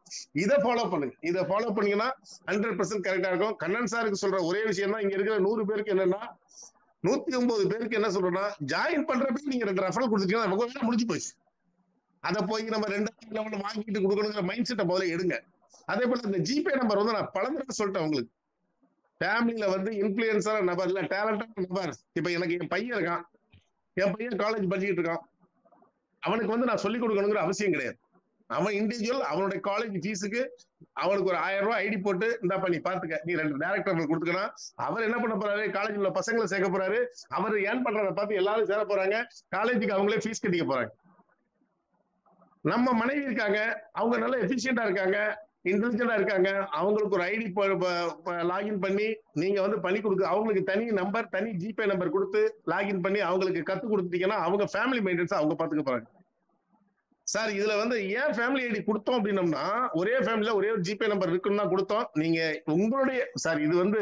இதை ஃபாலோ பண்ணுங்க. இதை ஃபாலோ பண்ணீங்கன்னா 100% கரெக்டா இருக்கும். கண்ணன் சாருக்கு சொல்ற ஒரே விஷயம் தான், இங்க இருக்கிற 100 பேருக்கு என்னன்னா, 109 பேருக்கு என்ன சொல்றோம்னா, ஜாயின் பண்றப்ப நீங்க 2 ரெஃபரல் கொடுத்துட்டீங்கன்னா நமக்கு வேலை முடிஞ்சு போச்சு. அதை போய் நம்ம 2வது லெவல்ல வாங்கிட்டு கொடுக்கணுங்கிற மைண்ட் செட்டை முதல்ல எடுங்க. அதே போல இந்த ஜிபே நம்பர் வந்து நான் பல தடவை சொல்லிட்டேன் உங்களுக்கு. ஃபேமிலியில வந்து இன்ஃபுளுன்சர் நபர் இல்ல, டேலண்டான நபர். இப்ப எனக்கு என் பையன் இருக்கான், என் பையன் காலேஜ் படிச்சுட்டு இருக்கான். அவனுக்கு வந்து நான் சொல்லிக் கொடுக்கணுங்கிற அவசியம் கிடையாது. அவன் இண்டிவிஜுவல், அவனுடைய காலேஜ் ஃபீஸுக்கு அவனுக்கு ஒரு 1000 ரூபாய் ஐடி போட்டு இந்தா பண்ணி பாத்துக்க, நீ 2 டைரக்டர் கொடுத்துக்கணும். அவர் என்ன பண்ண போறாரு, காலேஜ் உள்ள பசங்களை சேர்க்க போறாரு. அவர் ஏன் பண்றதை பார்த்து எல்லாரும் சேர போறாங்க. காலேஜுக்கு அவங்களே ஃபீஸ் கட்டிக்க போறாங்க. நம்ம மனைவி இருக்காங்க, அவங்க நல்ல எஃபிஷியண்டா இருக்காங்க, இன்டெலிஜென்டா இருக்காங்க. அவங்களுக்கு ஒரு ஐடி லாகின் பண்ணி நீங்க வந்து பண்ணி கொடுக்க, அவங்களுக்கு தனி நம்பர், தனி ஜிபே நம்பர் கொடுத்து லாகின் பண்ணி அவங்களுக்கு கத்து கொடுத்துட்டீங்கன்னா அவங்க ஃபேமிலி மெயின்டெனன்ஸ் அவங்க பாத்துக்க போறாங்க. சார் இதுல வந்து ஏன் ஃபேமிலி ஐடி கொடுத்தோம் அப்படின்னம்னா, ஒரே ஃபேமிலியில ஒரே ஒரு ஜிபே நம்பர் இருக்குன்னு தான் கொடுத்தோம். நீங்க உங்களுடைய சார் இது வந்து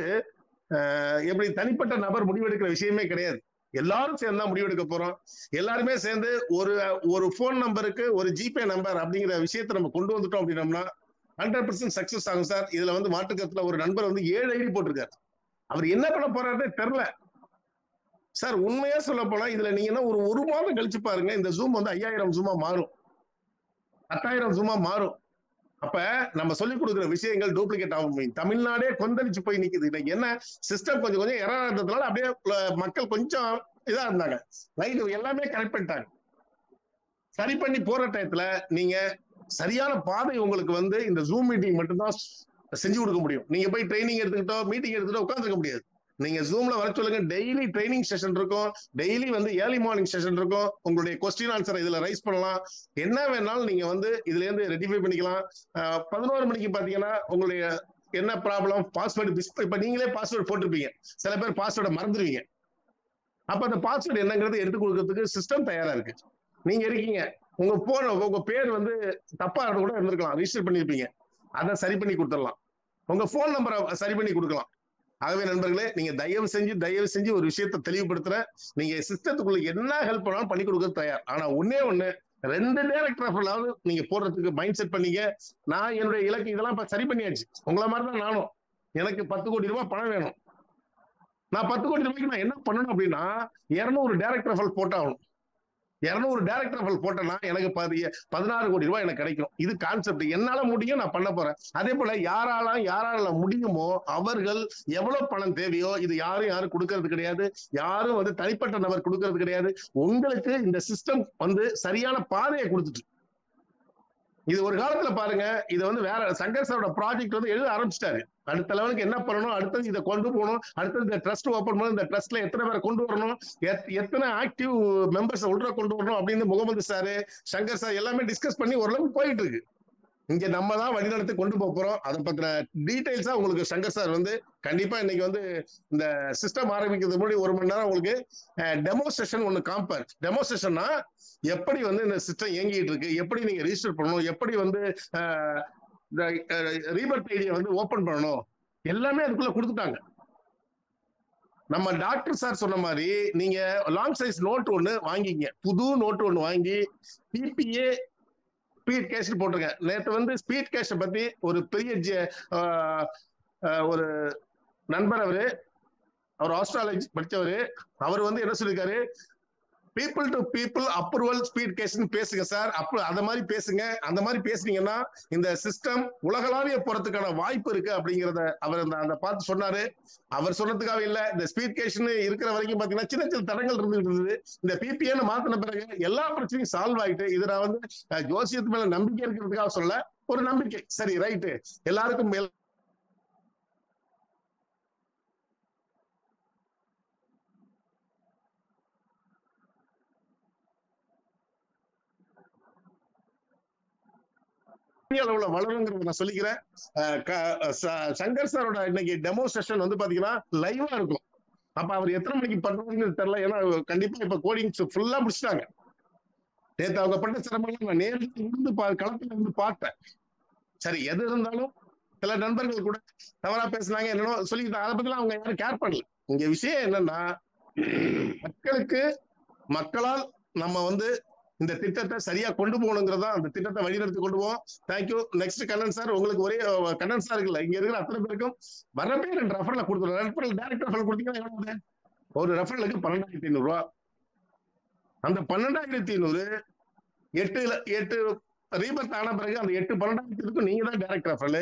எப்படி தனிப்பட்ட நபர் முடிவெடுக்கிற விஷயமே கிடையாது. எல்லாரும் சேர்ந்து தான் முடிவெடுக்க போறோம். எல்லாருமே சேர்ந்து ஒரு போன் நம்பருக்கு ஒரு ஜிபே நம்பர் அப்படிங்கிற விஷயத்த நம்ம கொண்டு வந்துட்டோம் அப்படின்னம்னா 100% சக்சஸ் ஆகும் சார். இதுல வந்து மாட்டுக்கத்துல ஒரு நண்பர் வந்து 7 ஐடி போட்டிருக்காரு. அவர் என்ன பண்ண போறாருன்னே தெரியல சார். உண்மையா சொல்ல போனா இதுல நீங்க ஒரு மாதம் கழிச்சு பாருங்க, இந்த ஜூம் வந்து 5000 ஜூமா மாறும், 10,000 ஜூமா மாறும். அப்ப நம்ம சொல்லிக் கொடுக்குற விஷயங்கள் டூப்ளிகேட் ஆகும். தமிழ்நாடே கொந்தளிச்சு போய் நிக்குது. இன்னைக்கு என்ன சிஸ்டம் கொஞ்சம் கொஞ்சம் எரரா இருந்ததுனால அப்படியே மக்கள் கொஞ்சம் இதா இருந்தாங்க. ரைட், எல்லாமே கரெக்ட் பண்ணிட்டாங்க. சரி பண்ணி போற டயத்துல நீங்க சரியான பாதை உங்களுக்கு வந்து இந்த ஜூம் மீட்டிங் மட்டும்தான் செஞ்சு கொடுக்க முடியும். நீங்க போய் ட்ரைனிங் எடுத்துக்கிட்டோ மீட்டிங் எடுத்துக்கிட்டோ உட்காந்துக்க முடியாது. நீங்க ஜூம்ல வர சொல்லுங்க, டெய்லி ட்ரைனிங் செஷன் இருக்கும், டெய்லி வந்து ஏர்லி மார்னிங் செஷன் இருக்கும். உங்களுடைய கொஸ்டின் ஆன்சரை இதுல ரைஸ் பண்ணலாம், என்ன வேணாலும் நீங்க வந்து இதுல இருந்து ரெட்டிஃபை பண்ணிக்கலாம். 11 மணிக்கு பாத்தீங்கன்னா உங்களுடைய என்ன ப்ராப்ளம், பாஸ்வேர்டு இப்ப நீங்களே பாஸ்வேர்டு போட்டிருப்பீங்க, சில பேர் பாஸ்வேர்டை மறந்துடுவீங்க. அப்ப அந்த பாஸ்வேர்டு என்னங்கிறது எடுத்து கொடுக்கறதுக்கு சிஸ்டம் தயாரா இருக்கு. நீங்க இருக்கீங்க, உங்க பேர் வந்து தப்பா கூட இருந்திருக்கலாம், ரிஜிஸ்டர் பண்ணிருப்பீங்க, அதை சரி பண்ணி கொடுத்துடலாம். உங்க போன் நம்பரை சரி பண்ணி கொடுக்கலாம். ஆகவே நண்பர்களே, நீங்க தயவு செஞ்சு ஒரு விஷயத்தை தெளிவுபடுத்துற, நீங்க சிஸ்டத்துக்குள்ள என்ன ஹெல்ப் பண்ணாலும் பண்ணி கொடுக்க தயார். ஆனா ஒண்ணு 2 டைரக்டர் ஆஃபர்லாவது நீங்க போடுறதுக்கு மைண்ட் செட் பண்ணீங்க. நான் என்னுடைய இலக்கு இதெல்லாம் இப்ப சரி பண்ணியாச்சு. உங்களை மாதிரிதான் நானும். எனக்கு 10 கோடி ரூபாய் பணம் வேணும். நான் 10 கோடி ரூபாய்க்கு நான் என்ன பண்ணணும் அப்படின்னா 200 டைரக்டர் ஆஃபர் போட்டாகணும். 200 டைரக்டர் ஆஃபர் போட்டேன்னா எனக்கு 16 கோடி ரூபாய் எனக்கு கிடைக்கும். இது கான்செப்ட். என்னால முடியும், நான் பண்ண போறேன். அதே போல யாரால முடியுமோ அவர்கள் எவ்வளவு பணம் தேவையோ, இது யாரும் கொடுக்கறது கிடையாது, யாரும் வந்து தனிப்பட்ட நபர் கொடுக்கறது கிடையாது. உங்களுக்கு இந்த சிஸ்டம் வந்து சரியான பாதையை கொடுத்துட்டு, இது ஒரு காலத்துல பாருங்க, இது வந்து வேற சங்கர் சாரோட ப்ராஜெக்ட் வந்து எழுத ஆரம்பிச்சிட்டாரு. அடுத்த லெவலுக்கு என்ன பண்ணணும், அடுத்தது இதை கொண்டு போகணும், அடுத்தது இந்த ட்ரஸ்ட் ஓபன் பண்ணணும், இந்த ட்ரஸ்ட்ல எத்தனை பேரை கொண்டு வரணும், எத்தனை ஆக்டிவ் மெம்பர்ஸ் உள்ள கொண்டு வரணும் அப்படின்னு முகமது சாரு, சங்கர் சார் எல்லாமே டிஸ்கஸ் பண்ணி ஓரளவுக்கு போயிட்டு இருக்கு. இங்க நம்ம தான் வழிநடத்தி கொண்டு போறோம். அதை பத்தின டீடைல்ஸா உங்களுக்கு சங்கர் சார் வந்து கண்டிப்பா இன்னைக்கு வந்து இந்த சிஸ்டம் ஆரம்பிக்கிறதுக்கு முன்னாடி 1 மணி நேரம் உங்களுக்கு டெமோ செஷன் ஒண்ணு காம்பேர். டெமோ செஷன்னா எப்படி வந்து இந்த சிஸ்டம் இயங்கிட்டு இருக்கு, எப்படி நீங்க ரிஜிஸ்டர் பண்ணணும், எப்படி வந்து ரீபர்த் ஐடியை வந்து ஓபன் பண்ணணும், எல்லாமே அதுக்குள்ள கொடுத்துட்டாங்க. நம்ம டாக்டர் சார் சொன்ன மாதிரி நீங்க லாங் சைஸ் நோட் ஒண்ணு வாங்கிங்க, புது நோட் ஒண்ணு வாங்கி பிபிஏ ஸ்பீட் கேஷ் போட்டிருங்க. நேற்று வந்து ஸ்பீட் கேஷ் பத்தி ஒரு பெரிய ஒரு நண்பர், அவர் ஆஸ்ட்ராலஜி படிச்சவரு, அவர் வந்து என்ன சொல்லிருக்காரு, people to people approval speed கேஷ்னு பேசுங்க சார். அந்த மாதிரி பேசுங்க. அந்த மாதிரி பேசுனீங்கன்னா இந்த சிஸ்டம் உலகளாவிய போறதுக்கான வாய்ப்பு இருக்கு அப்படிங்கிறத அவர் அந்த பார்த்து சொன்னாரு. அவர் சொன்னதுக்காக இல்ல, இந்த ஸ்பீட் கேஷ்னு இருக்கிற வரைக்கும் பாத்தீங்கன்னா சின்ன சின்ன தடங்கள் இருந்துட்டு, இந்த பிபிஏன்னு மாத்தின பிறகு எல்லா பிரச்சனையும் சால்வ் ஆயிட்டு, இது நான் வந்து ஜோசியத்து மேல நம்பிக்கை இருக்கிறதுக்காக சொல்ல, ஒரு நம்பிக்கை. சரி, ரைட்டு, எல்லாருக்கும் அளவுல வளருங்கிறத நான் சொல்லிக்கிறேன். சங்கர் சாரோட இன்னைக்கு டெமோ செஷன் வந்து பாத்தீங்கன்னா லைவா இருக்கும். அப்ப அவர் எத்தனை மணிக்கு பண்றதுன்னு தெரியல, ஏன்னா கண்டிப்பா இப்ப கோடிங்ஸ் ஃபுல்லா முடிச்சிட்டாங்க. நேற்று அவங்க பண்ண சிரமங்கள் நான் நேரில் இருந்து களத்துல இருந்து பார்த்தேன். சரி, எது இருந்தாலும் சில நண்பர்கள் கூட தவறா பேசினாங்க, என்னன்னோ சொல்லிக்கிட்டாங்க. அதை பத்திலாம் அவங்க யாரும் கேர் பண்ணல. இங்க விஷயம் என்னன்னா, மக்களால் நம்ம வந்து இந்த திட்டத்தை சரியா கொண்டு போகணுங்கிறதா, அந்த திட்டத்தை வழிநடத்தி கொண்டு போவோம். தேங்க்யூ. Next Kannan sir. உங்களுக்கு ஒரே கண்ணன் சார் இருக்குல்ல, இங்க இருக்கிற அத்தனை பேருக்கும் வரப்பே 2 ரெஃபரல கொடுத்துருவோம். ரெஃபரல் டைரக்ட் ரெஃபரல் கொடுத்தீங்கன்னா எவ்வளவு? ஒரு ரெஃபரலுக்கு 12,500 ரூபா. அந்த 12,500 8 ரீபர்த் ஆன பிறகு அந்த 8 12,000 நீங்க தான் டைரக்ட் ரெஃபரல்.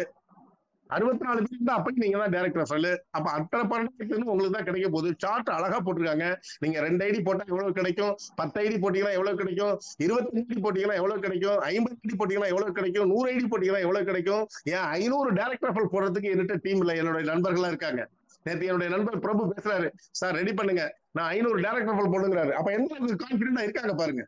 64 பேர் தான் அப்படி நீங்க தான் டைரக்ட் ரெஃபரல். அப்ப அத்தனை 12,000 உங்களுக்கு தான் கிடைக்க போகுது. சார்ட் அழகா போட்டிருக்காங்க. நீங்க 2 ஐடி போட்டா எவ்வளவு கிடைக்கும், 10 ஐடி போட்டீங்கன்னா எவ்வளவு கிடைக்கும், 25 ஐடி போட்டீங்கன்னா எவ்வளவு கிடைக்கும், 50 ஐடி போட்டீங்கன்னா எவ்வளவு கிடைக்கும், 100 ஐடி போட்டீங்கன்னா எவ்வளவு கிடைக்கும். ஏன் 500 டைரக்ட் ரெஃபரல் போடுறதுக்கு என்கிட்ட டீம் இல்ல, என்னுடைய நண்பர்களா இருக்காங்க. நேற்று என்னுடைய நண்பர் பிரபு பேசுறாரு, சார் ரெடி பண்ணுங்க, நான் 500 டைரக்ட் ரெஃபரல் போடுங்கிறாரு. அப்ப எந்த கான்பிடண்டா இருக்காங்க பாருங்க.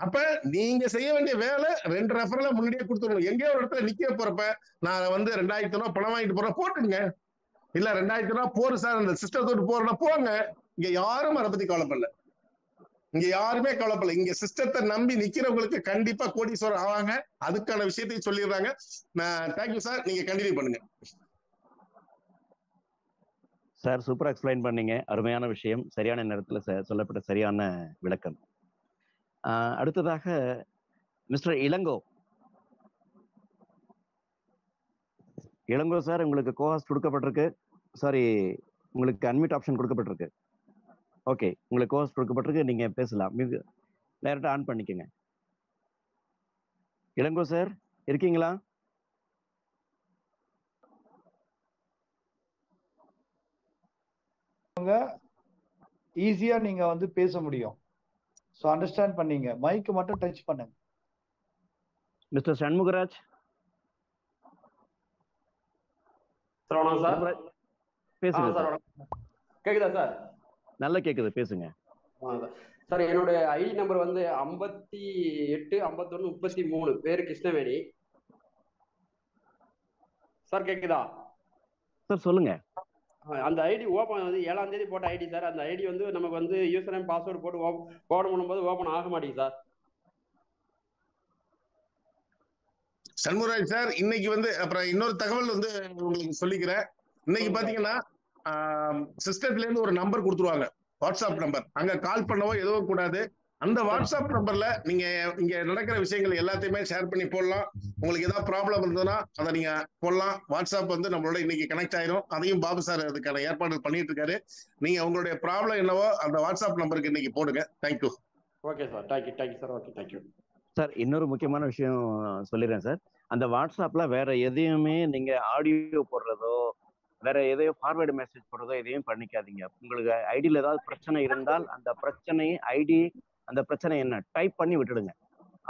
அப்ப நீங்க செய்ய வேண்டிய வேலை 2 ரெஃபரல முன்னாடியே கொடுத்துருங்க. எங்கேயோ ஒரு இடத்துல நிக்க போறப்ப நான் வந்து 2,000 ரூபாய் பணம் வாங்கிட்டு போறேன் போட்டுங்க. இல்ல 2,000 ரூபாய் போற சார் அந்த சிஸ்டத்தோடு போறேன்னா போங்க. இங்க யாரும் அதை பத்தி கவலைப்படல. இங்க யாருமே கவலைப்படல. இங்க சிஸ்டத்தை நம்பி நிக்கிறவங்களுக்கு கண்டிப்பா கோடீஸ்வரர் ஆவாங்க. அதுக்கான விஷயத்தையும் சொல்லிடுறாங்க. தேங்க்யூ சார், நீங்க கண்டினியூ பண்ணுங்க. சார் சூப்பரா எக்ஸ்பிளைன் பண்ணீங்க. அருமையான விஷயம், சரியான நேரத்துல சொல்லப்பட்ட சரியான விளக்கம். அடுத்ததாக மிஸ்டர் இளங்கோ. இளங்கோ சார், உங்களுக்கு கோஹாஸ்ட் கொடுக்கப்பட்டிருக்கு. சாரி, உங்களுக்கு அன்மியூட் ஆப்ஷன் கொடுக்கப்பட்டிருக்கு. ஓகே, உங்களுக்கு கோஹாஸ்ட் கொடுக்கப்பட்டிருக்கு, நீங்க பேசலாம். டைரக்டா ஆன் பண்ணிக்கங்க. இளங்கோ சார் இருக்கீங்களா? ஈஸியா நீங்க வந்து பேச முடியும். சோ அண்டர்ஸ்டாண்ட் பண்ணீங்க. மைக் மட்டும் டச் பண்ணுங்க. மிஸ்டர் சண்முகராஜ். சார் பேசுங்க சார். கேக்குதா சார்? நல்லா கேக்குது, பேசுங்க. சார், என்னுடைய ஐடி நம்பர் வந்து 58 51 33, பேரு கிருஷ்ணவேணி சார். கேக்குதா சார்? சொல்லுங்க. அந்த ஐடி ஓபன் வந்து 7ஆம் தேதி போட்ட ஐடி சார். அந்த ஐடி வந்து நமக்கு வந்து யூசர் நேம் பாஸ்வேர்டு போட்டு ஓபன் பண்ணும்போது ஓபன் ஆக மாட்டேங்குது சார். சண்முகராஜ் சார், இன்னைக்கு வந்து அப்புறம் இன்னொரு தகவல் வந்து உங்களுக்கு சொல்லிக்கிறேன். இன்னைக்கு பாத்தீங்கன்னா சிஸ்டத்துல இருந்து ஒரு நம்பர் கொடுத்துருவாங்க, வாட்ஸ்அப் நம்பர். அங்க கால் பண்ணவோ எதுவும் கூடாது. அந்த வாட்ஸ்அப் நம்பர்ல நீங்க இங்க நடக்கிற விஷயங்கள் எல்லாத்தையுமே ஷேர் பண்ணி போடலாம். உங்களுக்கு ஏதாவது ப்ராப்ளம் இருந்ததுன்னா அதை நீங்க போடலாம். வாட்ஸ்அப் வந்து நம்மளோட இன்னைக்கு கனெக்ட் ஆயிரும். அதையும் பாபு சார் அதுக்கான ஏற்பாடு பண்ணிட்டு இருக்காரு. நீங்க உங்களுடைய ப்ராப்ளம் என்னவோ அந்த வாட்ஸ்அப் நம்பருக்கு இன்னைக்கு போடுங்க. Thank you. Okay sir, thank you sir. Okay, thank you sir. இன்னொரு முக்கியமான விஷயம் சொல்லிடுறேன் சார். அந்த வாட்ஸ்அப்ல வேற எதையுமே நீங்க ஆடியோ போடுறதோ வேற எதையோ ஃபார்வேர்டு மெசேஜ் போடுறதோ எதையும் பண்ணிக்காதீங்க. உங்களுக்கு ஐடியில் ஏதாவது பிரச்சனை இருந்தால் அந்த பிரச்சனை ஐடி, அந்த பிரச்சனை என்ன டைப் பண்ணி விட்டுடுங்க.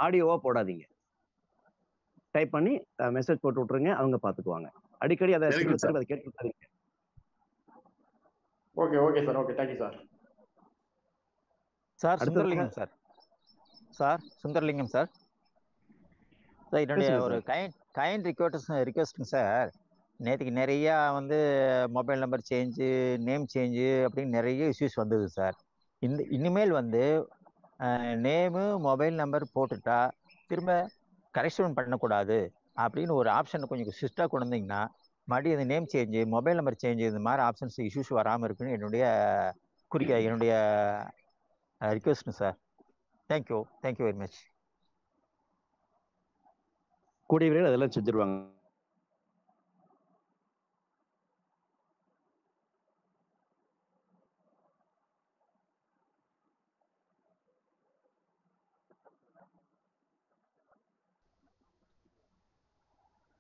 ஆடியோவா போடாதீங்க. டைப் பண்ணி மெசேஜ் போட்டு விட்டுருங்க, அவங்க பாத்துக்குவாங்க. அடிக்கடி அதை அதை கேட்டுருக்காதீங்க. Okay sir. Okay, thank you sir. Sir Sundaralingam sir. Sundaralingam sir. என்னுடைய ஒரு கைண்ட் ரிக்வெஸ்ட்டுங்க சார். நேற்றுக்கு நிறையா வந்து mobile number change, name change அப்படின்னு நிறைய இஷ்யூஸ் வந்தது சார். இனிமேல் வந்து நேமு மொபைல் நம்பர் போட்டுட்டா திரும்ப கரெக்ஷன் பண்ணக்கூடாது அப்படின்னு ஒரு ஆப்ஷன் கொஞ்சம் ஸ்ட்ரிக்டாக கொண்டு வந்தீங்கன்னா மறுபடியும் இந்த name change, mobile number change, இந்த மாதிரி ஆப்ஷன்ஸ் இஷ்யூஸ் வராமல் இருக்குன்னு என்னுடைய ரிக்வெஸ்ட்டுங்க சார். Thank you very much. கூடிய விரைவில் அதெல்லாம் செஞ்சிருவாங்க.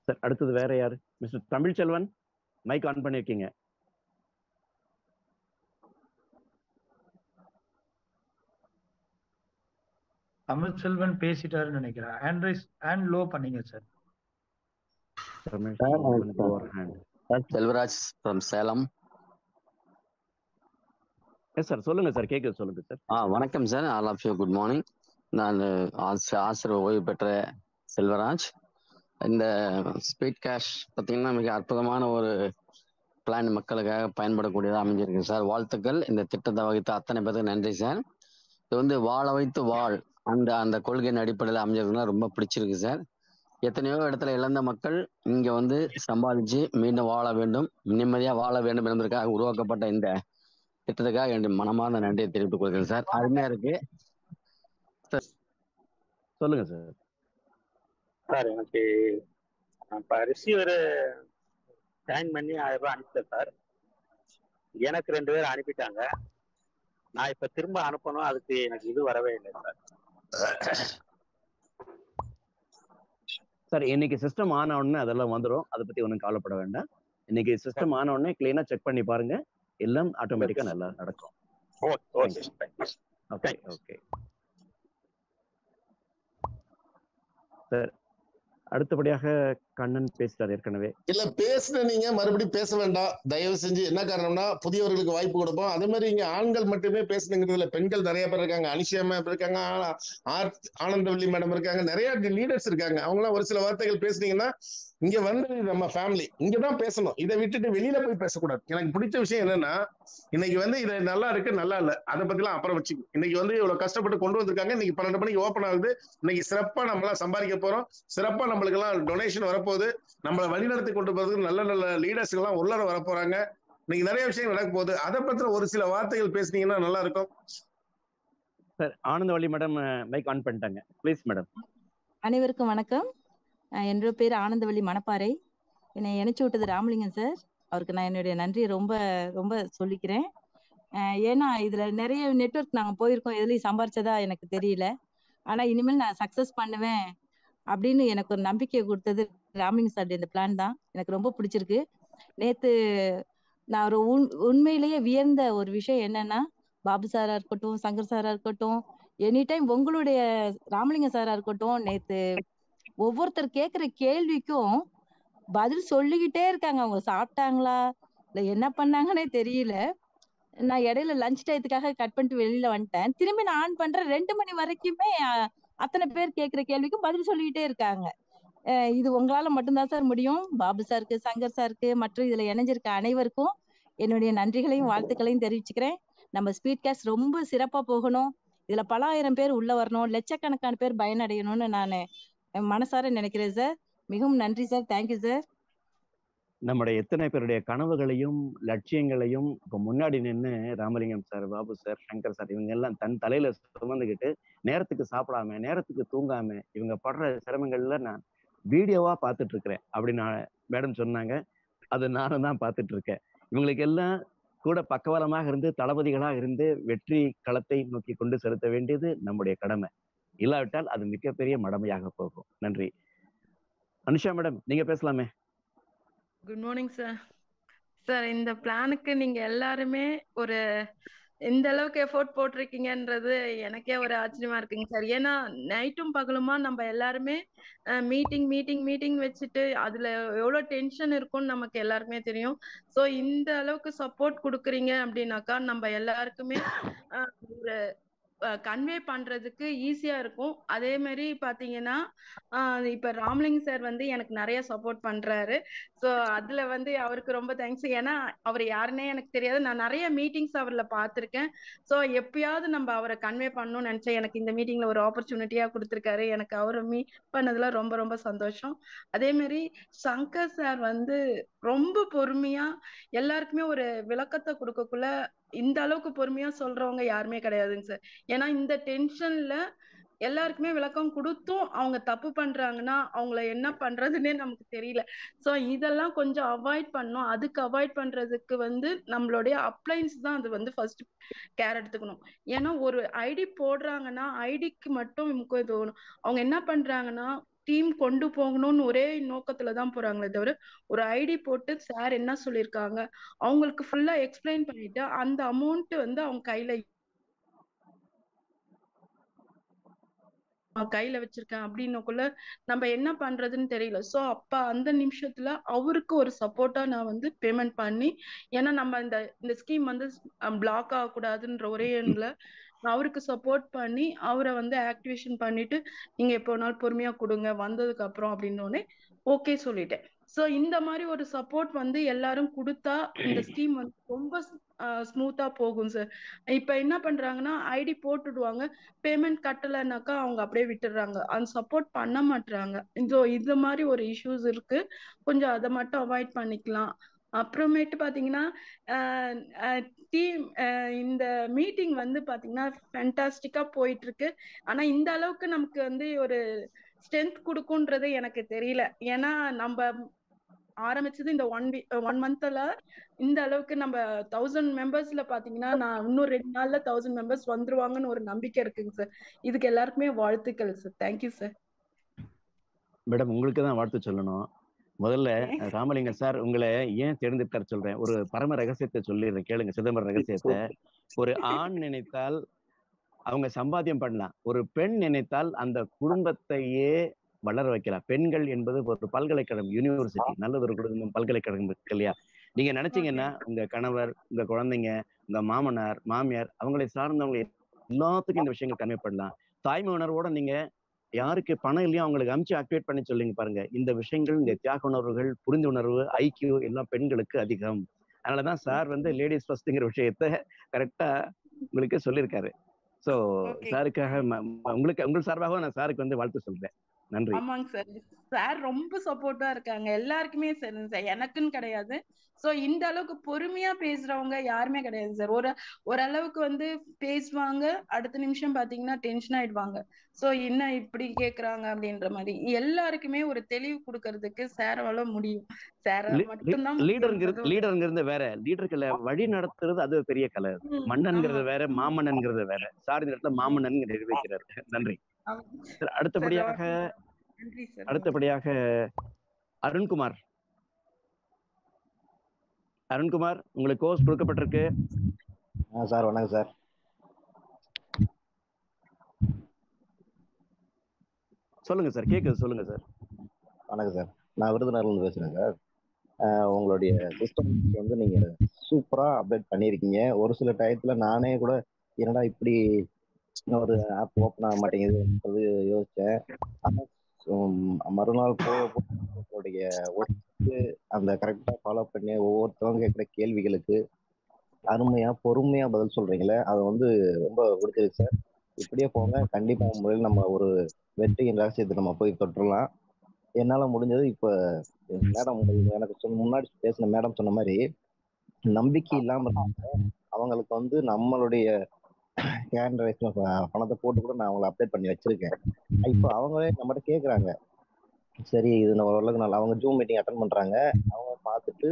சார் அடுத்தது வேற யாரு? மிஸ்டர் தமிழ்ச்செல்வன், மைக் ஆன் பண்ணிருக்கீங்க. தமிழ்ச்செல்வன் பேசிட்டாருன்னு நினைக்கிறேன். ஹேண்ட் லோ பண்ணீங்க sir. Selvaraj from Salem. Sir சொல்லுங்க சார், கேக்குது, சொல்லுங்க சார். வணக்கம் sir, all of you good morning. நான் ஆசிரியர் ஓய்வு பெற்ற செல்வராஜ். இந்த ஸ்பீட் கேஷ் பார்த்தீங்கன்னா மிக அற்புதமான ஒரு பிளான், மக்களுக்காக பயன்படக்கூடியதாக அமைஞ்சிருக்கு சார். வாழ்த்துக்கள். இந்த திட்டத்தை வகித்த அத்தனை பேருக்கு நன்றி சார். இது வந்து வாழ வைத்து வாழ் அந்த கொள்கையின் அடிப்படையில் அமைஞ்சிருக்குன்னா ரொம்ப பிடிச்சிருக்கு சார். எத்தனையோ இடத்துல இழந்த மக்கள் இங்க வந்து சம்பாதிச்சு மீண்டும் வாழ வேண்டும், நிம்மதியா வாழ வேண்டும் என்பதற்காக உருவாக்கப்பட்ட இந்த திட்டத்துக்காக என்னுடைய மனமார்ந்த நன்றியை தெரிவித்துக் கொள்கிறேன் சார். அருமையா இருக்கு. சொல்லுங்க சார். சார் எனக்கு இப்போ ரிசீவர் ஸ்கேன் பண்ணி 1000 ரூபாய் அனுப்பிட்டேன் சார். எனக்கு 2 பேர் அனுப்பிட்டாங்க. நான் இப்போ திரும்ப அனுப்பணும், அதுக்கு எனக்கு இது வரவே இல்லை சார். சார் இன்னைக்கு சிஸ்டம் ஆன் ஆனோடனே அதெல்லாம் வந்துடும், அதை பத்தி ஒன்றும் கவலைப்பட வேண்டாம். இன்னைக்கு சிஸ்டம் ஆன் உடனே கிளீனா செக் பண்ணி பாருங்க, எல்லாம் ஆட்டோமேட்டிக்கா நல்லா நடக்கும். Okay okay sir. அடுத்தபடியாக கண்ணன் பேசிட்டார் ஏற்கனவே. இல்ல பேசுன நீங்க மறுபடியும் பேச வேண்டாம் தயவு செஞ்சு. என்ன காரணம்னா புதியவர்களுக்கு வாய்ப்பு கொடுப்போம். அதே மாதிரி இங்க ஆண்கள் மட்டுமே பேசணுங்கிறதுல பெண்கள் நிறைய பேர் இருக்காங்க. அனிஷா மேம் இருக்காங்க, ஆனந்தவல்லி மேடம் இருக்காங்க, நிறைய லீடர்ஸ் இருக்காங்க. அவங்களாம் ஒரு சில வார்த்தைகள் பேசுனீங்கன்னா இங்க வந்து நம்ம ஃபேமிலி இங்கதான் பேசணும். இதை விட்டுட்டு வெளியில போய் பேசக்கூடாது. எனக்கு பிடிச்ச விஷயம் என்னன்னா இன்னைக்கு வந்து இது நல்லா இருக்கு நல்லா இல்ல அதை பத்தி எல்லாம் அப்புறம் வச்சு, இன்னைக்கு வந்து இவ்வளவு கஷ்டப்பட்டு கொண்டு வந்திருக்காங்க. இன்னைக்கு 12 மணிக்கு ஓப்பன் ஆகுது. இன்னைக்கு சிறப்பா நம்ம எல்லாம் சம்பாதிக்க போறோம். சிறப்பா நம்மளுக்கு எல்லாம் டொனேஷன் வரப்போகுது. நம்மளை வழிநடத்தி கொண்டு போறதுக்கு நல்ல நல்ல லீடர்ஸ் எல்லாம் உள்ளர வரப்போறாங்க. இன்னைக்கு நிறைய விஷயங்கள் நடக்க போகுது. அதை பத்தின ஒரு சில வார்த்தைகள் பேசுனீங்கன்னா நல்லா இருக்கும். Sir Anandavalli madam mike on பண்ணிட்டாங்க. Please madam. அனைவருக்கும் வணக்கம். என்னோட பேர் ஆனந்தவள்ளி மணப்பாறை. என்னை இணைச்சு விட்டது ராமலிங்கம் சார். அவருக்கு நான் என்னுடைய நன்றியை ரொம்ப ரொம்ப சொல்லிக்கிறேன். ஏன்னா இதுல நிறைய நெட்வொர்க் நாங்க போயிருக்கோம், எதுலையும் சம்பாரிச்சதா எனக்கு தெரியல. ஆனா இனிமேல் நான் சக்சஸ் பண்ணுவேன் அப்படின்னு எனக்கு ஒரு நம்பிக்கை கொடுத்தது ராமலிங்கம் சார் இந்த பிளான் தான். எனக்கு ரொம்ப பிடிச்சிருக்கு. நேத்து நான் ஒரு உண்மையிலேயே வியந்த ஒரு விஷயம் என்னன்னா, பாபு சாரா இருக்கட்டும், சங்கர் சாரா இருக்கட்டும், எனி டைம் உங்களுடைய ராமலிங்கம் சாரா இருக்கட்டும், நேத்து ஒவ்வொருத்தர் கேட்கிற கேள்விக்கும் பதில் சொல்லிக்கிட்டே இருக்காங்க. அவங்க சாப்பிட்டாங்களா இல்ல என்ன பண்ணாங்கன்னே தெரியல. நான் இடையில லஞ்ச் டயத்துக்காக கட் பண்ணிட்டு வெளியில வந்துட்டேன். திரும்பி நான் ஆன் பண்றேன், 2 மணி வரைக்குமே அத்தனை பேர் கேட்கிற கேள்விக்கும் பதில் சொல்லிக்கிட்டே இருக்காங்க. இது உங்களால மட்டும்தான் சார் முடியும். பாபு சாருக்கு, சங்கர் சாருக்கு மற்றும் இதுல இணைஞ்சிருக்க அனைவருக்கும் என்னுடைய நன்றிகளையும் வாழ்த்துக்களையும் தெரிவிச்சுக்கிறேன். நம்ம ஸ்பீட் கேஸ்ட் ரொம்ப சிறப்பா போகணும். இதுல பல ஆயிரம் பேர் உள்ள வரணும், லட்சக்கணக்கான பேர் பயனடையணும்னு நான் மனசார நினைக்கிறேன் சார். மிகவும் நன்றி சார். Thank you sir. நம்முடைய எத்தனை பேருடைய கனவுகளையும் லட்சியங்களையும் இப்போ முன்னாடி நின்று Ramalingam sir, Babu sir, Shankar sir இவங்க எல்லாம் தன் தலையில சுமந்துக்கிட்டு நேரத்துக்கு சாப்பிடாம நேரத்துக்கு தூங்காம இவங்க படுற சிரமங்கள்ல நான் வீடியோவா பார்த்துட்டு இருக்கிறேன் அப்படின்னு மேடம் சொன்னாங்க. அது நானும் தான் பார்த்துட்டு இருக்கேன். இவங்களுக்கு எல்லாம் கூட பக்கவலமாக இருந்து தளபதிகளாக இருந்து வெற்றி களத்தை நோக்கி கொண்டு செலுத்த வேண்டியது நம்முடைய கடமை. இல்லாவிட்டால் அது மிகப்பெரிய மடமையாக போகும். நன்றி. அனுஷா மேடம் நீங்க பேசலாமே. Good morning sir. சார் இந்த பிளானுக்கு நீங்க எல்லாருமே ஒரு இந்த அளவுக்கு எஃபோர்ட் போட்டிருக்கீங்கன்றது எனக்கே ஒரு ஆச்சரியமா இருக்குங்க சார். ஏன்னா நைட்டும் பகலுமா நம்ம எல்லாருமே மீட்டிங் மீட்டிங் மீட்டிங் வச்சுட்டு அதுல எவ்வளவு டென்ஷன் இருக்கும்னு நமக்கு எல்லாருக்குமே தெரியும். ஸோ இந்த அளவுக்கு சப்போர்ட் கொடுக்குறீங்க அப்படின்னாக்கா நம்ம எல்லாருக்குமே ஒரு கன்வே பண்றதுக்கு ஈஸியா இருக்கும். அதே மாதிரி பாத்தீங்கன்னா இப்ப ராமலிங் சார் வந்து எனக்கு நிறைய சப்போர்ட் பண்றாரு. ஸோ அதுல வந்து அவருக்கு ரொம்ப தேங்க்ஸ். ஏன்னா அவர் யாருன்னே எனக்கு தெரியாது. நான் நிறைய மீட்டிங்ஸ் அவர்ல பார்த்திருக்கேன். ஸோ எப்பயாவது நம்ம அவரை கன்வே பண்ணணும்னு நினைச்சேன். எனக்கு இந்த மீட்டிங்ல ஒரு ஆப்பர்ச்சுனிட்டியா கொடுத்துருக்காரு. எனக்கு அவரை மீட் பண்ணதுல ரொம்ப ரொம்ப சந்தோஷம். அதே மாதிரி சங்கர் சார் வந்து ரொம்ப பொறுமையா எல்லாருக்குமே ஒரு விளக்கத்தை கொடுக்கக்குள்ள இந்த அளவுக்கு பொறுமையா சொல்றவங்க யாருமே கிடையாதுங்க சார். ஏன்னா இந்த டென்ஷன்ல எல்லாருக்குமே விளக்கம் கொடுத்தும் அவங்க தப்பு பண்றாங்கன்னா அவங்கள என்ன பண்றதுன்னே நமக்கு தெரியல. சோ இதெல்லாம் கொஞ்சம் அவாய்ட் பண்ணணும். அதுக்கு அவாய்ட் பண்றதுக்கு வந்து நம்மளுடைய அப்ளைன்ஸ் தான் அது வந்து ஃபர்ஸ்ட் கேர் எடுத்துக்கணும். ஏன்னா ஒரு ஐடி போடுறாங்கன்னா ஐடிக்கு மட்டும் தோணும். அவங்க என்ன பண்றாங்கன்னா டீம் கொண்டு போகணும்னு ஒரே நோக்கத்துலதான் போறாங்களே தவிர ஒரு ஐடி போட்டு சார் என்ன சொல்லியிருக்காங்க அவங்களுக்கு ஃபுல்லா எக்ஸ்பிளைன் பண்ணிட்டு அந்த அமௌண்ட் வந்து அவங்க கையில வச்சிருக்கேன் அப்படின்னக்குள்ள நம்ம என்ன பண்றதுன்னு தெரியல. சோ அப்ப அந்த நிமிஷத்துல அவருக்கு ஒரு சப்போர்ட்டா நான் வந்து பேமெண்ட் பண்ணி, ஏன்னா நம்ம இந்த ஸ்கீம் வந்து பிளாக் ஆகக்கூடாதுன்ற ஒரே எண்ணில் அவருக்கு சப்போர்ட் பண்ணி அவரை வந்து ஆக்டிவேஷன் பண்ணிட்டு நீங்க எப்போ நாள் பொறுமையா கொடுங்க வந்ததுக்கு அப்புறம் அப்படின்னோடனே ஓகே சொல்லிட்டேன். சோ இந்த மாதிரி ஒரு சப்போர்ட் வந்து எல்லாரும் கொடுத்தா இந்த ஸ்கீம் வந்து ரொம்ப ஸ்மூத்தா போகும் சார். இப்ப என்ன பண்றாங்கன்னா ஐடி போட்டுடுவாங்க, பேமெண்ட் கட்டலைன்னாக்கா அவங்க அப்படியே விட்டுடுறாங்க, அந்த சப்போர்ட் பண்ண மாட்டாங்க. இந்த மாதிரி ஒரு இஷ்யூஸ் இருக்கு. கொஞ்சம் அதை மட்டும் அவாய்ட் பண்ணிக்கலாம். அப்புறமேட்டு பாத்தீங்கன்னா டீம் இந்த மீட்டிங் வந்து பாத்தீங்கன்னா ஃபேண்டாஸ்டிக்கா போயிட்டு இருக்கு. ஆனா இந்த அளவுக்கு நமக்கு வந்து ஒரு ஸ்ட்ரென்த் கொடுக்கும்ன்றது எனக்கு தெரியல. ஏன்னா நம்ம ஆரம்பிச்சது இந்த 1 மந்த்ல இந்த அளவுக்கு நம்ம 1000 மெம்பர்ஸ்ல பாத்தீங்கன்னா நான் இன்னும் 2 நாள்ல 1000 மெம்பர்ஸ் வந்துருவாங்கன்னு ஒரு நம்பிக்கை இருக்குங்க சார். இதுக்கு எல்லாருக்குமே வாழ்த்துக்கள் சார். Thank you sir. மேடம் உங்களுக்கு தான் வாழ்த்து சொல்லணும். முதல்ல ராமலிங்கம் சார் உங்களை ஏன் தேர்ந்தெடுத்தார் சொல்றேன். ஒரு பரம ரகசியத்தை சொல்லிடுறேன், கேளுங்க. சிதம்பரம் ரகசியத்தை. ஒரு ஆண் நினைத்தால் அவங்க சம்பாத்தியம் பண்ணலாம், ஒரு பெண் நினைத்தால் அந்த குடும்பத்தையே வளர வைக்கலாம். பெண்கள் என்பது ஒரு பல்கலைக்கழகம், யூனிவர்சிட்டி, நல்லது ஒரு குடும்பம் பல்கலைக்கழகம் இருக்கு இல்லையா? நீங்க நினைச்சீங்கன்னா உங்க கணவர், உங்க குழந்தைங்க, உங்க மாமனார் மாமியார் அவங்களை சார்ந்தவங்க எல்லாத்துக்கும் இந்த விஷயங்கள் கன்வே தாய்மை உணர்வோட நீங்க யாருக்கு பணம் இல்லையோ அவங்களுக்கு அமுச்சு ஆக்டிவேட் பண்ணி சொல்லுங்க பாருங்க. இந்த விஷயங்கள், இந்த தியாக உணர்வுகள், புரிந்துணர்வு, ஐக்கியூ எல்லாம் பெண்களுக்கு அதிகம். அதனாலதான் சார் வந்து லேடிஸ் ஃபர்ஸ்ட்ங்கிற விஷயத்த கரெக்டா உங்களுக்கு சொல்லியிருக்காரு. ஸோ சாருக்காக உங்களுக்கு உங்கள் சார்பாக நான் சாருக்கு வந்து வாழ்த்து சொல்றேன். நன்றி. ஆமாங்க சார். சார் ரொம்ப சப்போர்ட்டா இருக்காங்க எல்லாருக்குமே. சார் எனக்குன்னு கிடையாது. சோ இந்த அளவுக்கு பொறுமையா பேசுறவங்க யாருமே கிடையாது சார். ஓரளவுக்கு வந்து பேசுவாங்க, அடுத்த நிமிஷம் பாத்தீங்கன்னா டென்ஷன் ஆயிடுவாங்க. சோ என்ன இப்படி கேக்குறாங்க அப்படின்ற மாதிரி எல்லாருக்குமே ஒரு தெளிவு கொடுக்கறதுக்கு சாரால முடியும். சாரால மட்டும்தான் லீடருங்கிறது வேற, லீடர்களை வழி நடத்துறது அது பெரிய கலை. மன்னன்கிறது வேற, மாமன்னன்கிறது வேற. சார் இந்த இடத்துல மாமன்னன் நிறைவேற்கிறார். நன்றி. அடுத்தபடியாக அருண்குமார். அருண்குமார், உங்களுக்கு கோர்ஸ் கொடுக்கப்பட்டிருக்கு. சார் வணக்கம் சார். சொல்லுங்க சார், கேக்குது, சொல்லுங்க சார். வணக்கம் சார், நான் விருதுநகர்ல பேசுறேன் சார். உங்களுடைய சிஸ்டம் வந்து நீங்க சூப்பரா அப்டேட் பண்ணியிருக்கீங்க. ஒரு சில டயத்துல நானே கூட என்னடா இப்படி ஒரு ஆப் ஓப்பன் ஆக மாட்டேங்குது யோசிச்சேன். மறுநாள் உங்களுடைய அந்த கரெக்டா ஃபாலோ பண்ணி ஒவ்வொருத்தவங்க கேட்குற கேள்விகளுக்கு அருமையா பொறுமையா பதில் சொல்றீங்களே, அது வந்து ரொம்ப பிடிச்சிருக்கு சார். இப்படியே போங்க, கண்டிப்பா முறையில் நம்ம ஒரு வெற்றியின் ரகசியத்தை நம்ம போய் தொட்டுடலாம். என்னால முடிஞ்சது இப்ப மேடம் எனக்கு முன்னாடி பேசின மேடம் சொன்ன மாதிரி நம்பிக்கை இல்லாம அவங்களுக்கு வந்து நம்மளுடைய பணத்தை போட்டு கூட நான் அவங்களை அப்டேட் பண்ணி வச்சிருக்கேன். இப்போ அவங்களே நம்மகிட்ட கேட்குறாங்க, சரி இது நம்ம ஓரளவுக்கு நல்லா அவங்க ஜூம் மீட்டிங் அட்டன் பண்றாங்க, அவங்க பார்த்துட்டு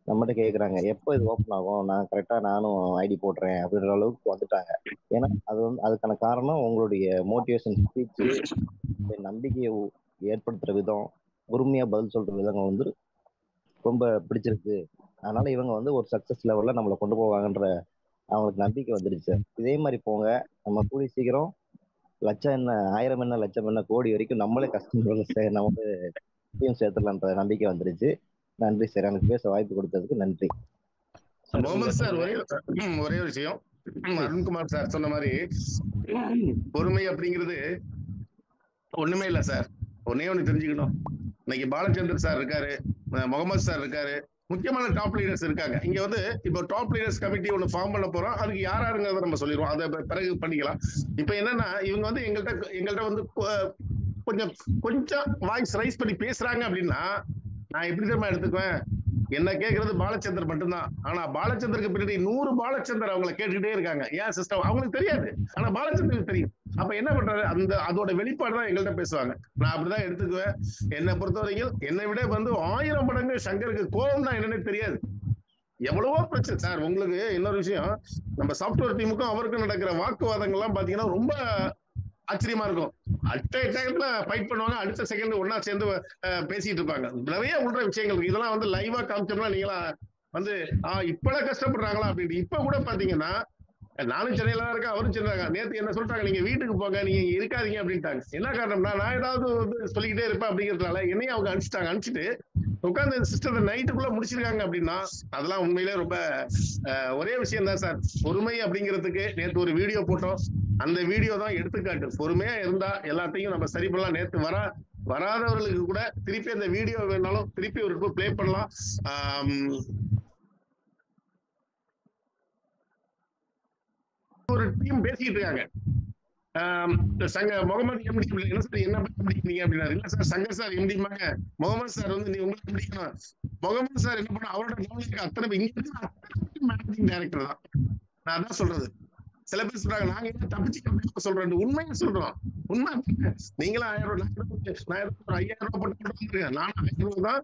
நம்மகிட்ட கேட்குறாங்க எப்போ இது ஓப்பன் ஆகும், நான் கரெக்டா நானும் ஐடி போடுறேன் அப்படின்ற அளவுக்கு வந்துட்டாங்க. ஏன்னா அது வந்து அதுக்கான காரணம் உங்களுடைய மோட்டிவேஷன் ஸ்பீச், நம்பிக்கையை ஏற்படுத்துற விதம், பொறுமையா பதில் சொல்ற விதங்கள் வந்து ரொம்ப பிடிச்சிருக்கு. அதனால இவங்க வந்து ஒரு சக்சஸ் லெவல்ல நம்மளை கொண்டு போவாங்கன்ற அவங்களுக்கு நம்பிக்கை வந்துருச்சு. இதே மாதிரி போங்க, நம்ம கூடி சீக்கிரம் லட்சம் என்ன, ஆயிரம் என்ன, லட்சம் என்ன, கோடி வரைக்கும் நம்மளே கஷ்டப்படுறது நமக்கு சேர்த்துடலான்ற நம்பிக்கை வந்துருச்சு. நன்றி சார், எனக்கு பேச வாய்ப்பு கொடுத்ததுக்கு நன்றி. முகமது சார், ஒரே விஷயம், அருண்குமார் சார் சொன்ன மாதிரி பொறுமை அப்படிங்கிறது ஒண்ணுமே இல்லை சார். ஒன்னே ஒண்ணு தெரிஞ்சுக்கணும், இன்னைக்கு பாலச்சந்தர் சார் இருக்காரு, முகமது சார் இருக்காரு, முக்கியமான டாப் லீடர்ஸ் இருக்காங்க. இங்க வந்து இப்போ டாப் லீடர்ஸ் கமிட்டி ஒன்று ஃபார்ம் பண்ண போறோம். அதுக்கு யாருங்கிறத நம்ம சொல்லிடுவோம், அதை பிறகு பண்ணிக்கலாம். இப்போ என்னன்னா இவங்க வந்து எங்கள்கிட்ட வந்து கொஞ்சம் வாய்ஸ் ரைஸ் பண்ணி பேசுறாங்க அப்படின்னா நான் எப்படி தெரியுமா எடுத்துக்குவேன், என்ன கேட்கறது பாலச்சந்தர் மட்டும்தான். ஆனா பாலச்சந்தருக்கு பின்னாடி 100 பாலச்சந்தர் அவங்களை கேட்டுக்கிட்டே இருக்காங்க. ஏன் சிஸ்டம் அவங்களுக்கு தெரியாது, ஆனா பாலச்சந்தருக்கு தெரியும். அப்ப என்ன பண்றாரு, அதோட வெளிப்பாடு தான் எங்கள்கிட்ட பேசுவாங்க. நான் அப்படிதான் எடுத்துக்குவேன். என்னை பொறுத்த வரைக்கும் என்னை விட வந்து 1000 மடங்கு சங்கருக்கு கோபம் தான் என்னன்னு தெரியாது. எவ்வளவோ பிரச்சனை சார். உங்களுக்கு இன்னொரு விஷயம், நம்ம சாஃப்ட்வேர் டீமுக்கும் அவருக்கும் நடக்கிற வாக்குவாதங்கள்லாம் பாத்தீங்கன்னா ரொம்ப ஆச்சரியமா இருக்கும். அட்ட டைம்ல ஃபைட் பண்ணுவாங்க, அடுத்த செகண்ட் ஒன்னா சேர்ந்து பேசிட்டு இருப்பாங்க. நிறைய உள்ள விஷயங்கள் இதெல்லாம் வந்து லைவா காமிச்சோம்னா நீங்களா வந்து இப்பெல்லாம் கஷ்டப்படுறாங்களா அப்படின்ட்டு. இப்ப கூட பாத்தீங்கன்னா நானும் சென்னையில தான் இருக்கேன், அவரும் சென்னை. நேற்று என்ன சொல்லிட்டாங்க, நீங்க வீட்டுக்கு போங்க, நீங்க இருக்காதீங்க அப்படின்ட்டாங்க. என்ன காரணம்னா நான் ஏதாவது வந்து சொல்லிக்கிட்டே இருப்பேன் அப்படிங்கிறதுனால என்னையும் அவங்க அனுப்பிச்சிட்டு உட்காந்து இந்த சிஸ்டத்தை நைட்டுக்குள்ள முடிச்சிருக்காங்க அப்படின்னா அதெல்லாம் உண்மையிலே ரொம்ப ஒரே விஷயம் தான் சார். பொறுமை அப்படிங்கிறதுக்கு நேற்று ஒரு வீடியோ போட்டோம், அந்த வீடியோ தான் எடுத்துக்காட்டு. பொறுமையா இருந்தா எல்லாத்தையும் நம்ம சரி பண்ணலாம். நேற்று வராதவர்களுக்கு கூட திருப்பி அந்த வீடியோ வேணாலும் திருப்பி ஒரு பிளே பண்ணலாம். ஒரு டீம் பேசிட்டு இருக்காங்க, முகமது எம்டி என்ன சார் என்ன படிக்கிறீங்க அப்படின்னாரு. இல்ல சார் சங்கர் சார் எம்டிமாங்க, முகமது சார் வந்து நீ உங்களுக்கு பிடிக்கணும். முகமது சார் என்ன பண்ண, அவரோட கவலைக்கு அத்தனை மேனேஜிங் டைரக்டர் தான். நான் அதான் சொல்றது. சில பேர் சொல்றாங்க நாங்க என்ன தப்பிச்சு சொல்றோம், உண்மையா சொல்றோம். உண்மை நீங்களும் 1000 ரூபாய், நான் 5000 ரூபாய் போட்டு நானும் 1000 ரூபாய் தான்,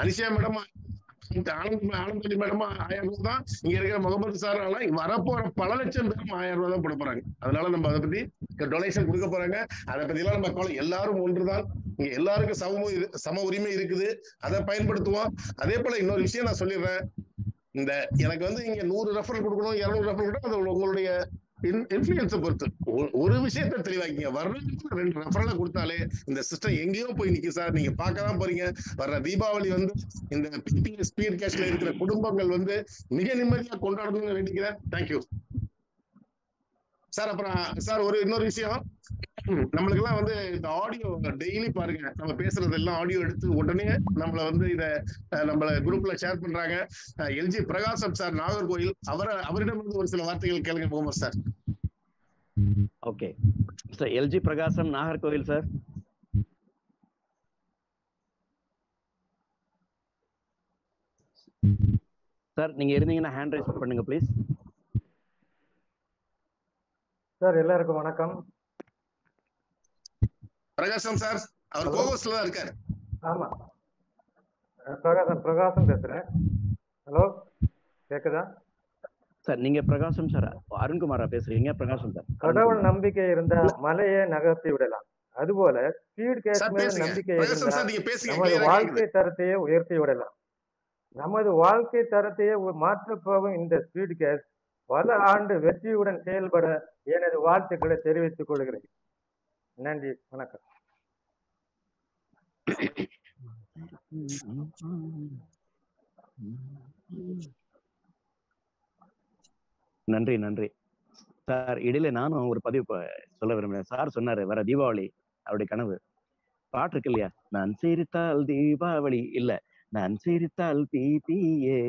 அனிஷா மேடம் ஆனந்தவல்லி மேடமா 1000 ரூபாய் தான், இங்க இருக்கிற முகமது சார் வரப்போற பல லட்சம் பேரும் 1000 ரூபாய் தான் போட போறாங்க. அதனால நம்ம அதை பத்தி டொனேஷன் கொடுக்க போறாங்க. அதை பத்தி எல்லாம் நம்ம எல்லாரும் ஒன்றுதான், இங்க எல்லாருக்கும் சம உரிமை இருக்குது, அதை பயன்படுத்துவோம். அதே போல இன்னொரு விஷயம் நான் சொல்லிடுறேன், இந்த எனக்கு வந்து இங்க 100 ரெஃபரல் கொடுக்கணும், 200 ரெஃபரல் கொடுக்கணும், அது உங்களுடைய இன்ஃபுளுன்ஸை பொறுத்து. ஒரு விஷயத்த தெளிவாக்கிங்க, வர்றதுக்கு 2 ரெஃபரலை கொடுத்தாலே இந்த சிஸ்டம் எங்கேயோ போய் நிக்கு சார். நீங்க பார்க்கதான் போறீங்க. வர்ற தீபாவளி வந்து இந்த பிபிஎஸ் ஸ்பீட் கேஷ்ல இருக்கிற குடும்பங்கள் வந்து மிக நிம்மதியா கொண்டாடணும்னு வேண்டிக்கிறேன். Thank you sir. அப்புறம் சார் இன்னொரு விஷயம், நம்மளுக்கு எல்லாம் வந்து இந்த ஆடியோ டெய்லி பாருங்க, நம்ம பேசுறது எல்லாம் ஆடியோ எடுத்து உடனே நம்மள வந்து இத நம்மள குரூப்ல ஷேர் பண்றாங்க. எல்ஜி பிரகாசம் சார் நாகர்கோயில், அவரிடம் இருந்து ஒரு சில வார்த்தைகள் கேளுங்க Muhammad sir. Okay sir, LG Prakasam Nagercoil sir. Sir நீங்க இருந்தீங்கன்னா ஹேண்ட் ரைஸ் பண்ணுங்க ப்ளீஸ். சார் எல்லாருக்கும் வணக்கம். பிரகாசம் சார், அவர் கோவஸ்ல தான் இருக்காரு. ஆமா, பிரகாசம் பேசுறேன். ஹலோ, கேக்குதா சார்? நீங்க பிரகாசம் சார், அருண்குமாரா பேசுறீங்க? பிரகாசம் சார். கடவுள் நம்பிக்கை இருந்தா மலையை நகர்த்தி விடலாம். அதுபோல ஸ்பீட் கேஸ் மேல நம்பிக்கை இருந்தா நமது வாழ்க்கை தரத்தையே உயர்த்தி விடலாம். நமது வாழ்க்கை தரத்தையே மாற்றப் போகும் இந்த ஸ்பீட் கேஸ் பல ஆண்டு வெற்றியுடன் செயல்பட எனது வாழ்த்துக்களை தெரிவித்துக் கொள்கிறேன். நன்றி, வணக்கம். நன்றி நன்றி சார். இடையில நானும் ஒரு பதிவு சொல்ல விரும்புறேன். சார் சொன்னாரு வர தீபாவளி அவருடைய கனவு பாட்டு இருக்கு இல்லையா, நான் சிரித்தால் தீபாவளி இல்ல, நான் சிரித்தால் தீபியே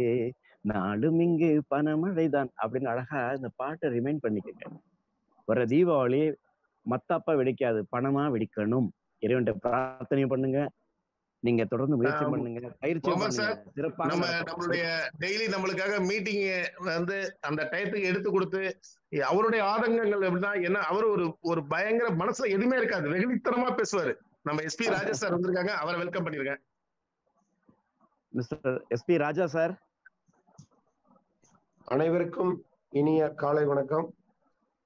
நாளும் இங்கு பணமழைதான் அப்படின்னு அழகா இந்த பாட்டை ரிமைண்ட் பண்ணிக்கங்க. வர தீபாவளி மத்தாப்பா வெடிக்காது, பணமா வெடிக்கணும். இறைவன்கிட்ட பிரார்த்தனை பண்ணுங்க, நீங்க தொடர்ந்து முயற்சி பண்ணுங்க, பயிற்சி பண்ணுங்க. நம்மளுடைய டெய்லி நம்மளுக்காக மீட்டிங் வந்து அந்த டயத்துக்கு எடுத்து கொடுத்து அவருடைய ஆதங்கங்கள் எப்படின்னா என்ன, அவரு ஒரு பயங்கர மனசுல எதுவுமே இருக்காது, வெகுளித்தனமா பேசுவாரு. நம்ம எஸ்பி ராஜா சார் வந்திருக்காங்க, அவரை வெல்கம் பண்ணிருக்கேன். மிஸ்டர் எஸ்பி ராஜா சார். அனைவருக்கும் இனிய காலை வணக்கம்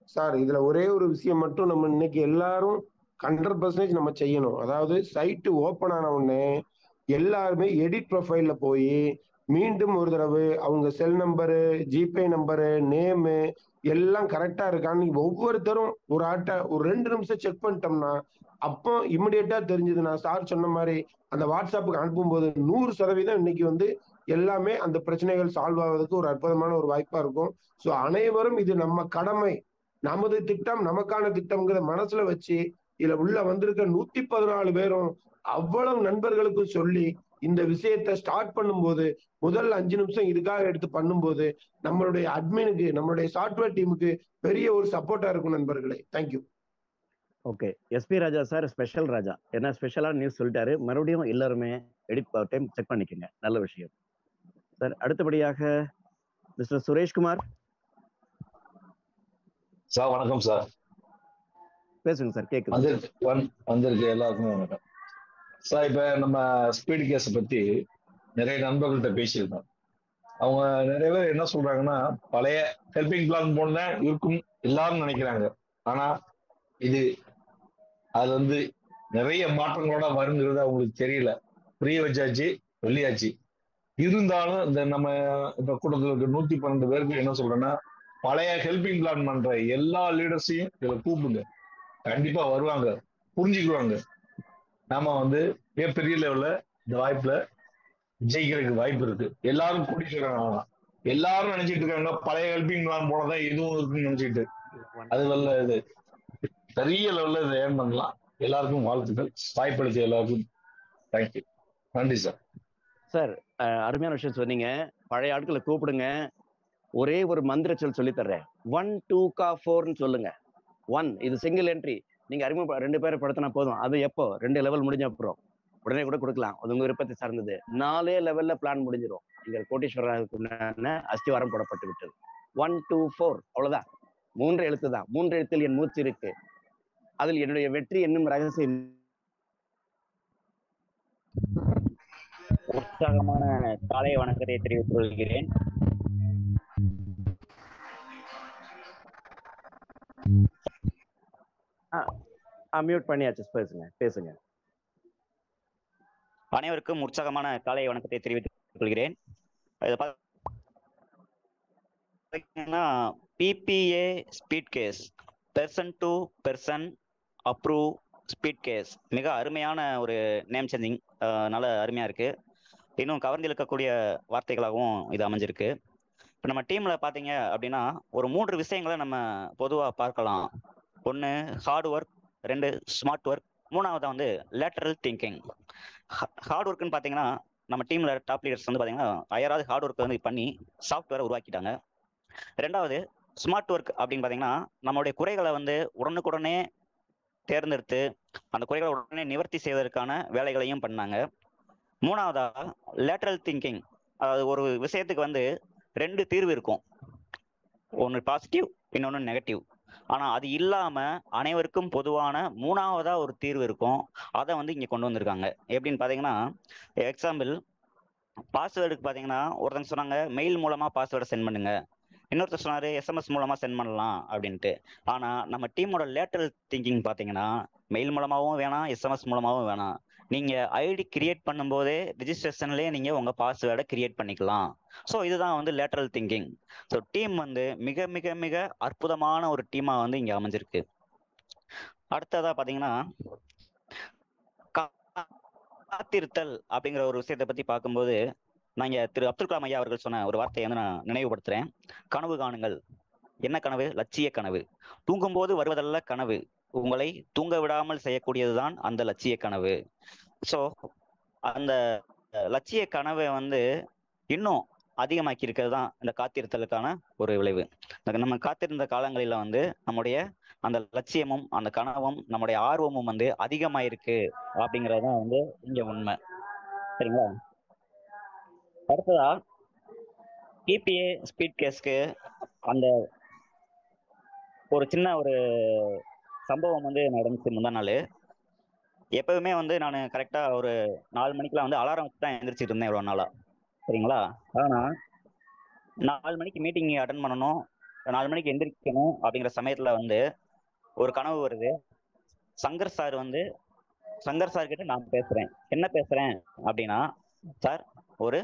சார். இதுல ஒரே ஒரு விஷயம் மட்டும் நம்ம இன்னைக்கு எல்லாரும் 100% நம்ம செய்யணும். அதாவது சைட்டு ஓப்பன் ஆன உடனே எல்லாருமே எடிட் ப்ரொஃபைல்ல போய் மீண்டும் ஒரு தடவை அவங்க செல் நம்பரு, ஜிபே நம்பரு, நேமு எல்லாம் கரெக்டா இருக்கான்னு ஒவ்வொருத்தரும் ஒரு 2 நிமிஷம் செக் பண்ணிட்டோம்னா அப்போ இமிடியேட்டா தெரிஞ்சதுன்னா சார் சொன்ன மாதிரி அந்த வாட்ஸ்அப்புக்கு அனுப்பும்போது 100% இன்னைக்கு வந்து எல்லாமே அந்த பிரச்சனைகள் சால்வ் ஆவதற்கு ஒரு அற்புதமான ஒரு வாய்ப்பா இருக்கும். ஸோ அனைவரும் இது நம்ம கடமை, நமது திட்டம், நமக்கான திட்டம்ங்கிற மனசுல வச்சு இதுல உள்ள வந்திருக்க 114 பேரும் அவ்வளவு நண்பர்களுக்கும் சொல்லி இந்த விஷயத்த ஸ்டார்ட் பண்ணும்போது முதல் 5 நிமிஷம் இதுக்காக எடுத்து பண்ணும்போது நம்மளுடைய அட்மினுக்கு, நம்மளுடைய சாஃப்ட்வேர் டீமுக்கு பெரிய ஒரு சப்போர்ட்டா இருக்கும் நண்பர்களே. தேங்க்யூ. ஓகே, எஸ்பி ராஜா சார் ஸ்பெஷல் ராஜா, என்ன ஸ்பெஷலான நியூஸ் சொல்லிட்டாரு. மறுபடியும் எல்லாருமே எடிட் டைம் செக் பண்ணிக்கோங்க, நல்ல விஷயம் சார். அடுத்தபடியாக மிஸ்டர் சுரேஷ்குமார் சார். வணக்கம் சார். பேசுங்க சார், கேக்குது. வந்திருக்கு எல்லாருக்குமே வணக்கம் சார். இப்ப நம்ம ஸ்பீட் கேஸை பத்தி நிறைய நண்பர்கள்ட்ட பேசியிருந்தோம். அவங்க நிறைய பேர் என்ன சொல்றாங்கன்னா, பழைய ஹெல்பிங் பிளான் போல இருக்கும் எல்லாரும் நினைக்கிறாங்க. ஆனா இது அது வந்து நிறைய மாற்றங்களோட வருங்கிறது அவங்களுக்கு தெரியல. புரிய வச்சாச்சு, சொல்லியாச்சு. இருந்தாலும் இந்த நம்ம இந்த கூட்டத்தில் 112 பேருக்கு என்ன சொல்றேன்னா, பழைய ஹெல்பிங் பிளான் பண்ற எல்லா லீடர்ஸையும் இதுல கூப்பிடுங்க, கண்டிப்பா வருவாங்க, புரிஞ்சுக்குவாங்க. நாம வந்து மிகப்பெரிய லெவல்ல இந்த வாய்ப்புல ஜெயிக்கிறதுக்கு வாய்ப்பு இருக்கு. எல்லாரும் கூட்டிட்டு எல்லாரும் நினைச்சிட்டு இருக்காங்க பழைய ஹெல்பிங் பிளான் போலதான் இதுவும் இருக்குன்னு நினைச்சிட்டு. அது வரல, இது பெரிய லெவல்ல இதை ஏர்ன் பண்ணலாம். எல்லாருக்கும் வாழ்த்துக்கள், வாய்ப்பளித்த எல்லாருக்கும் தேங்க்யூ. நன்றி சார். சார் அருமையான விஷயம் சொன்னீங்க. பழைய ஆட்களை கூப்பிடுங்க. ஒரே ஒரு மந்திர சொல் சொல்லி தர்றேன். 1 2 4 சொல்லுங்க. 1 இது சிங்கிள் என்ட்ரி. நீங்க அறிமுக 2 பேரை படுத்தினா போதும். அது எப்போ 2 லெவல் முடிஞ்ச அப்புறம் உடனே கூட கொடுக்கலாம், அது உங்க விருப்பத்தை சார்ந்தது. 4 லெவல்ல பிளான் முடிஞ்சிடும். நீங்கள் கோட்டீஸ்வரனுக்கு அஸ்திவாரம் போடப்பட்டு விட்டது. 1 2 4 அவ்வளவுதான். 3 எழுத்து தான். 3 எழுத்தில் என் மூச்சு இருக்கு. அதில் என்னுடைய வெற்றி என்னும் ரகசியம். உற்சாகமான காலை வணக்கத்தை தெரிவித்துக் கொள்கிறேன். மியூட் பண்ணியாச்சு, பேசுங்க. அனைவருக்கும் உற்சாகமான காலை வணக்கத்தை தெரிவித்துக் கொள்கிறேன். PPA speed case, person to person approve speed case, மிக அருமையான ஒரு நேம் சேஞ்சிங், நல்ல அருமையா இருக்கு. இன்னும் கவர்ந்து இழுக்கக்கூடிய வார்த்தைகளாகவும் இது அமைஞ்சிருக்கு. இப்போ நம்ம டீம்ல பாத்தீங்க அப்படின்னா ஒரு 3 விஷயங்களை நம்ம பொதுவாக பார்க்கலாம். 1 ஹார்ட் ஒர்க், 2 ஸ்மார்ட் ஒர்க், 3வது வந்து லேட்டரல் திங்கிங். ஹார்ட் ஒர்க்குன்னு பார்த்தீங்கன்னா நம்ம டீம்ல டாப் லீடர்ஸ் வந்து பார்த்தீங்கன்னா அயராது ஹார்ட் ஒர்க் வந்து பண்ணி சாஃப்ட்வேரை உருவாக்கிட்டாங்க. 2வது ஸ்மார்ட் ஒர்க் அப்படின்னு பார்த்தீங்கன்னா நம்மளுடைய குறைகளை வந்து உடனுக்குடனே தேர்ந்தெடுத்து அந்த குறைகளை உடனே நிவர்த்தி செய்வதற்கான வேலைகளையும் பண்ணாங்க. 3வதா லேட்டரல் திங்கிங், ஒரு விஷயத்துக்கு வந்து 2 தீர்வு இருக்கும், ஒன்று பாசிட்டிவ், இன்னொன்று நெகட்டிவ். ஆனா அது இல்லாம அனைவருக்கும் பொதுவான 3ஆவதா ஒரு தீர்வு இருக்கும். அதை வந்து இங்க கொண்டு வந்திருக்காங்க. எப்படின்னு பாத்தீங்கன்னா, எக்ஸாம்பிள் பாஸ்வேர்டுக்கு பாத்தீங்கன்னா ஒருத்தங்க சொன்னாங்க மெயில் மூலமா பாஸ்வேர்டை சென்ட் பண்ணுங்க, இன்னொருத்தர் சொன்னாரு எஸ்எம்எஸ் மூலமா சென்ட் பண்ணலாம் அப்படின்ட்டு. ஆனா நம்ம டீமோட லேட்டரல் திங்கிங் பாத்தீங்கன்னா மெயில் மூலமாவும் வேணாம், எஸ்எம்எஸ் மூலமாவும் வேணாம். நீங்க ஐடி கிரியேட் பண்ணும்போதே ரிஜிஸ்ட்ரேஷன்லயே நீங்க உங்க பாஸ்வேர்டை கிரியேட் பண்ணிக்கலாம். ஸோ இதுதான் வந்து லேட்டரல் திங்கிங். ஸோ டீம் வந்து மிக மிக மிக அற்புதமான ஒரு டீமா வந்து இங்க அமைஞ்சிருக்கு. அடுத்ததா பாத்தீங்கன்னா காத்திருத்தல் அப்படிங்கிற ஒரு விஷயத்தை பத்தி பார்க்கும்போது நாங்க திரு அப்துல் கலாம் ஐயா அவர்கள் சொன்ன ஒரு வார்த்தையை வந்து நான் நினைவுபடுத்துறேன். கனவு காணுங்கள். என்ன கனவு? லட்சிய கனவு. தூங்கும்போது வருவதல்ல கனவு, உங்களை தூங்க விடாமல் செய்யக்கூடியதுதான் அந்த லட்சிய கனவு. ஸோ அந்த லட்சிய கனவை வந்து இன்னும் அதிகமாக்கி இருக்கிறது தான் இந்த காத்திருத்தலுக்கான ஒரு விளைவு. நம்ம காத்திருந்த காலங்களில வந்து நம்முடைய அந்த லட்சியமும் அந்த கனவும் நம்முடைய ஆர்வமும் வந்து அதிகமாயிருக்கு அப்படிங்கறதுதான் வந்து இங்க உண்மை. சரிங்களா? அடுத்ததா டிபிஏ ஸ்பீட் கேஸ்க்கு அந்த ஒரு சின்ன ஒரு சம்பவம் வந்து நடந்துச்சு முந்தா நாள். எப்பவுமே வந்து நான் கரெக்டா ஒரு 4 மணிக்கெல்லாம் வந்து அலாரம் வச்சு தான் எந்திரிச்சிட்டு இருந்தேன் இவ்வளவு நாளா. சரிங்களா? ஆனா 4 மணிக்கு மீட்டிங் அட்டன் பண்ணணும், 4 மணிக்கு எந்திரிக்கணும் அப்படிங்கிற சமயத்துல வந்து ஒரு கனவு வருது. சங்கர் சார் கிட்ட நான் பேசுறேன். என்ன பேசுறேன் அப்படின்னா, சார் ஒரு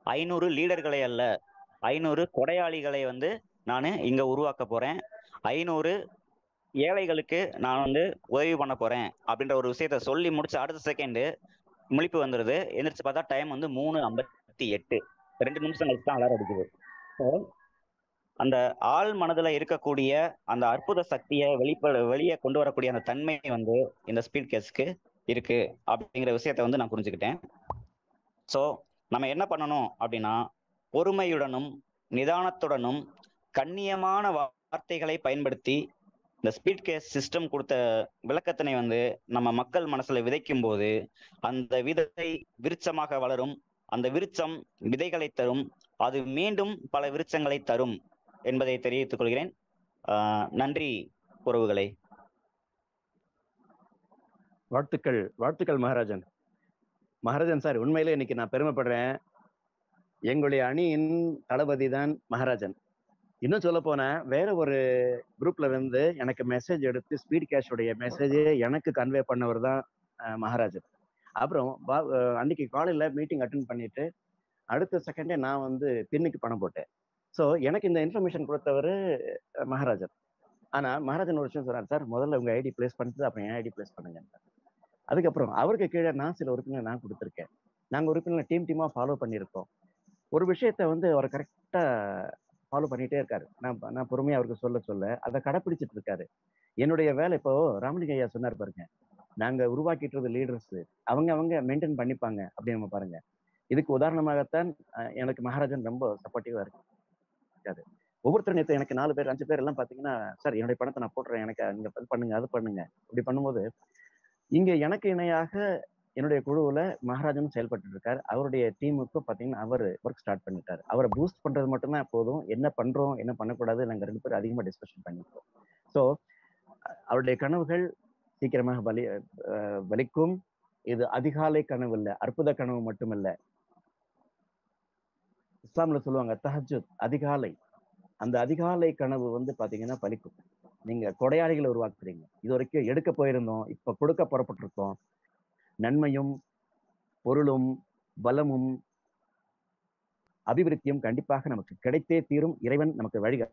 500 லீடர்களை அல்ல, 500 கொடையாளிகளை வந்து நான் இங்க உருவாக்க போறேன். 500 ஏழைகளுக்கு நான் வந்து உதவி பண்ண போறேன் அப்படின்ற ஒரு விஷயத்த சொல்லி முடிச்ச அடுத்த செகண்ட் முழிப்பு வந்துடுது. எந்திரிச்சு பார்த்தா டைம் வந்து 3:58, 2 நிமிஷம் கழிச்சு தான் அலாரம் அடிக்குது. ஸோ அந்த ஆள் மனதுல இருக்கக்கூடிய அந்த அற்புத சக்தியை வெளியே கொண்டு வரக்கூடிய அந்த தன்மை வந்து இந்த ஸ்பீட் கேஸ்க்கு இருக்கு அப்படிங்கிற விஷயத்த வந்து நான் புரிஞ்சுக்கிட்டேன். ஸோ நம்ம என்ன பண்ணணும் அப்படின்னா, பொறுமையுடனும் நிதானத்துடனும் கண்ணியமான வார்த்தைகளை பயன்படுத்தி இந்த ஸ்பீட் கேஸ் சிஸ்டம் கொடுத்த விளக்கத்தினை வந்து நம்ம மக்கள் மனசுல விதைக்கும் போது அந்த விதை விருட்சமாக வளரும். அந்த விருட்சம் விதைகளை தரும், அது மீண்டும் பல விருட்சங்களை தரும் என்பதை தெரிவித்துக் கொள்கிறேன். நன்றி உறவுகளை. வாழ்த்துக்கள் மகாராஜன் சார். உண்மையிலே இன்னைக்கு நான் பெருமைப்படுறேன். எங்களுடைய அணியின் தளபதி தான் மகாராஜன். இன்னும் சொல்ல போனா வேற ஒரு குரூப்ல இருந்து எனக்கு மெசேஜ் எடுத்து ஸ்பீட் கேஷோடைய மெசேஜை எனக்கு கன்வே பண்ணவர் தான் மகாராஜன். அப்புறம் அன்னைக்கு காலையில மீட்டிங் அட்டென்ட் பண்ணிட்டு அடுத்த செகண்டே நான் வந்து பின்னுக்கு பணம் போட்டேன். ஸோ எனக்கு இந்த இன்ஃபர்மேஷன் கொடுத்தவர் மகாராஜன். ஆனா மகாராஜன் ஒரு விஷயம் சொல்றாரு, சார் முதல்ல உங்க ஐடி பிளேஸ் பண்ணிட்டு அப்புறம் என் ஐடி பிளேஸ் பண்ணுங்க. அதுக்கப்புறம் அவருக்கு கீழே நான் சில உறுப்பினர் நான் கொடுத்துருக்கேன். நாங்கள் உறுப்பினர் டீமா ஃபாலோ பண்ணியிருக்கோம். ஒரு விஷயத்த வந்து அவர் கரெக்டா ஃபாலோ பண்ணிட்டே இருக்காரு. நான் பொறுமையா அவருக்கு சொல்ல அதை கடைப்பிடிச்சிட்டு இருக்காரு. என்னுடைய வேலை இப்போ ராமலிங்க ஐயா சொன்னார் பாருங்க, நாங்க உருவாக்கிட்டு லீடர்ஸ் அவங்க மெயின்டைன் பண்ணிப்பாங்க அப்படின்னு நம்ம பாருங்க. இதுக்கு உதாரணமாகத்தான் எனக்கு மகாராஜன் ரொம்ப சப்போர்ட்டிவா இருக்காரு. ஒவ்வொருத்தரும் நேற்று எனக்கு 4 பேர் 5 பேர் எல்லாம் பாத்தீங்கன்னா, சார் என்னுடைய பணத்தை நான் போட்டுறேன், எனக்கு இங்க பண்ணுங்க அது பண்ணுங்க இப்படி பண்ணும்போது இங்க எனக்கு இணையாக என்னுடைய குழுவுல மகாராஜனும் செயல்பட்டு இருக்காரு. அவருடைய டீமுக்கும் பாத்தீங்கன்னா அவர் ஒர்க் ஸ்டார்ட் பண்ணிட்டாரு. அவரை பூஸ்ட் பண்றது மட்டும்தான் போதும். என்ன பண்றோம் என்ன பண்ணக்கூடாது நாங்க 2 பேரும் அதிகமா டிஸ்கஷன் பண்ணிருக்கோம். ஸோ அவருடைய கனவுகள் சீக்கிரமாக பலிக்கும். இது அதிகாலை கனவு இல்லை, அற்புத கனவு மட்டுமல்ல. இஸ்லாம்ல சொல்லுவாங்க தஹஜுத், அதிகாலை. அந்த அதிகாலை கனவு வந்து பாத்தீங்கன்னா பலிக்கும். நீங்க கொடையாளிகளை உருவாக்குறீங்க. இது வரைக்கும் எடுக்க போயிருந்தோம், இப்ப கொடுக்க புறப்பட்டிருக்கோம். நன்மையும் பொருளும் பலமும் அபிவிருத்தியும் கண்டிப்பாக நமக்கு கிடைத்தே தீரும். இறைவன் நமக்கு வழிக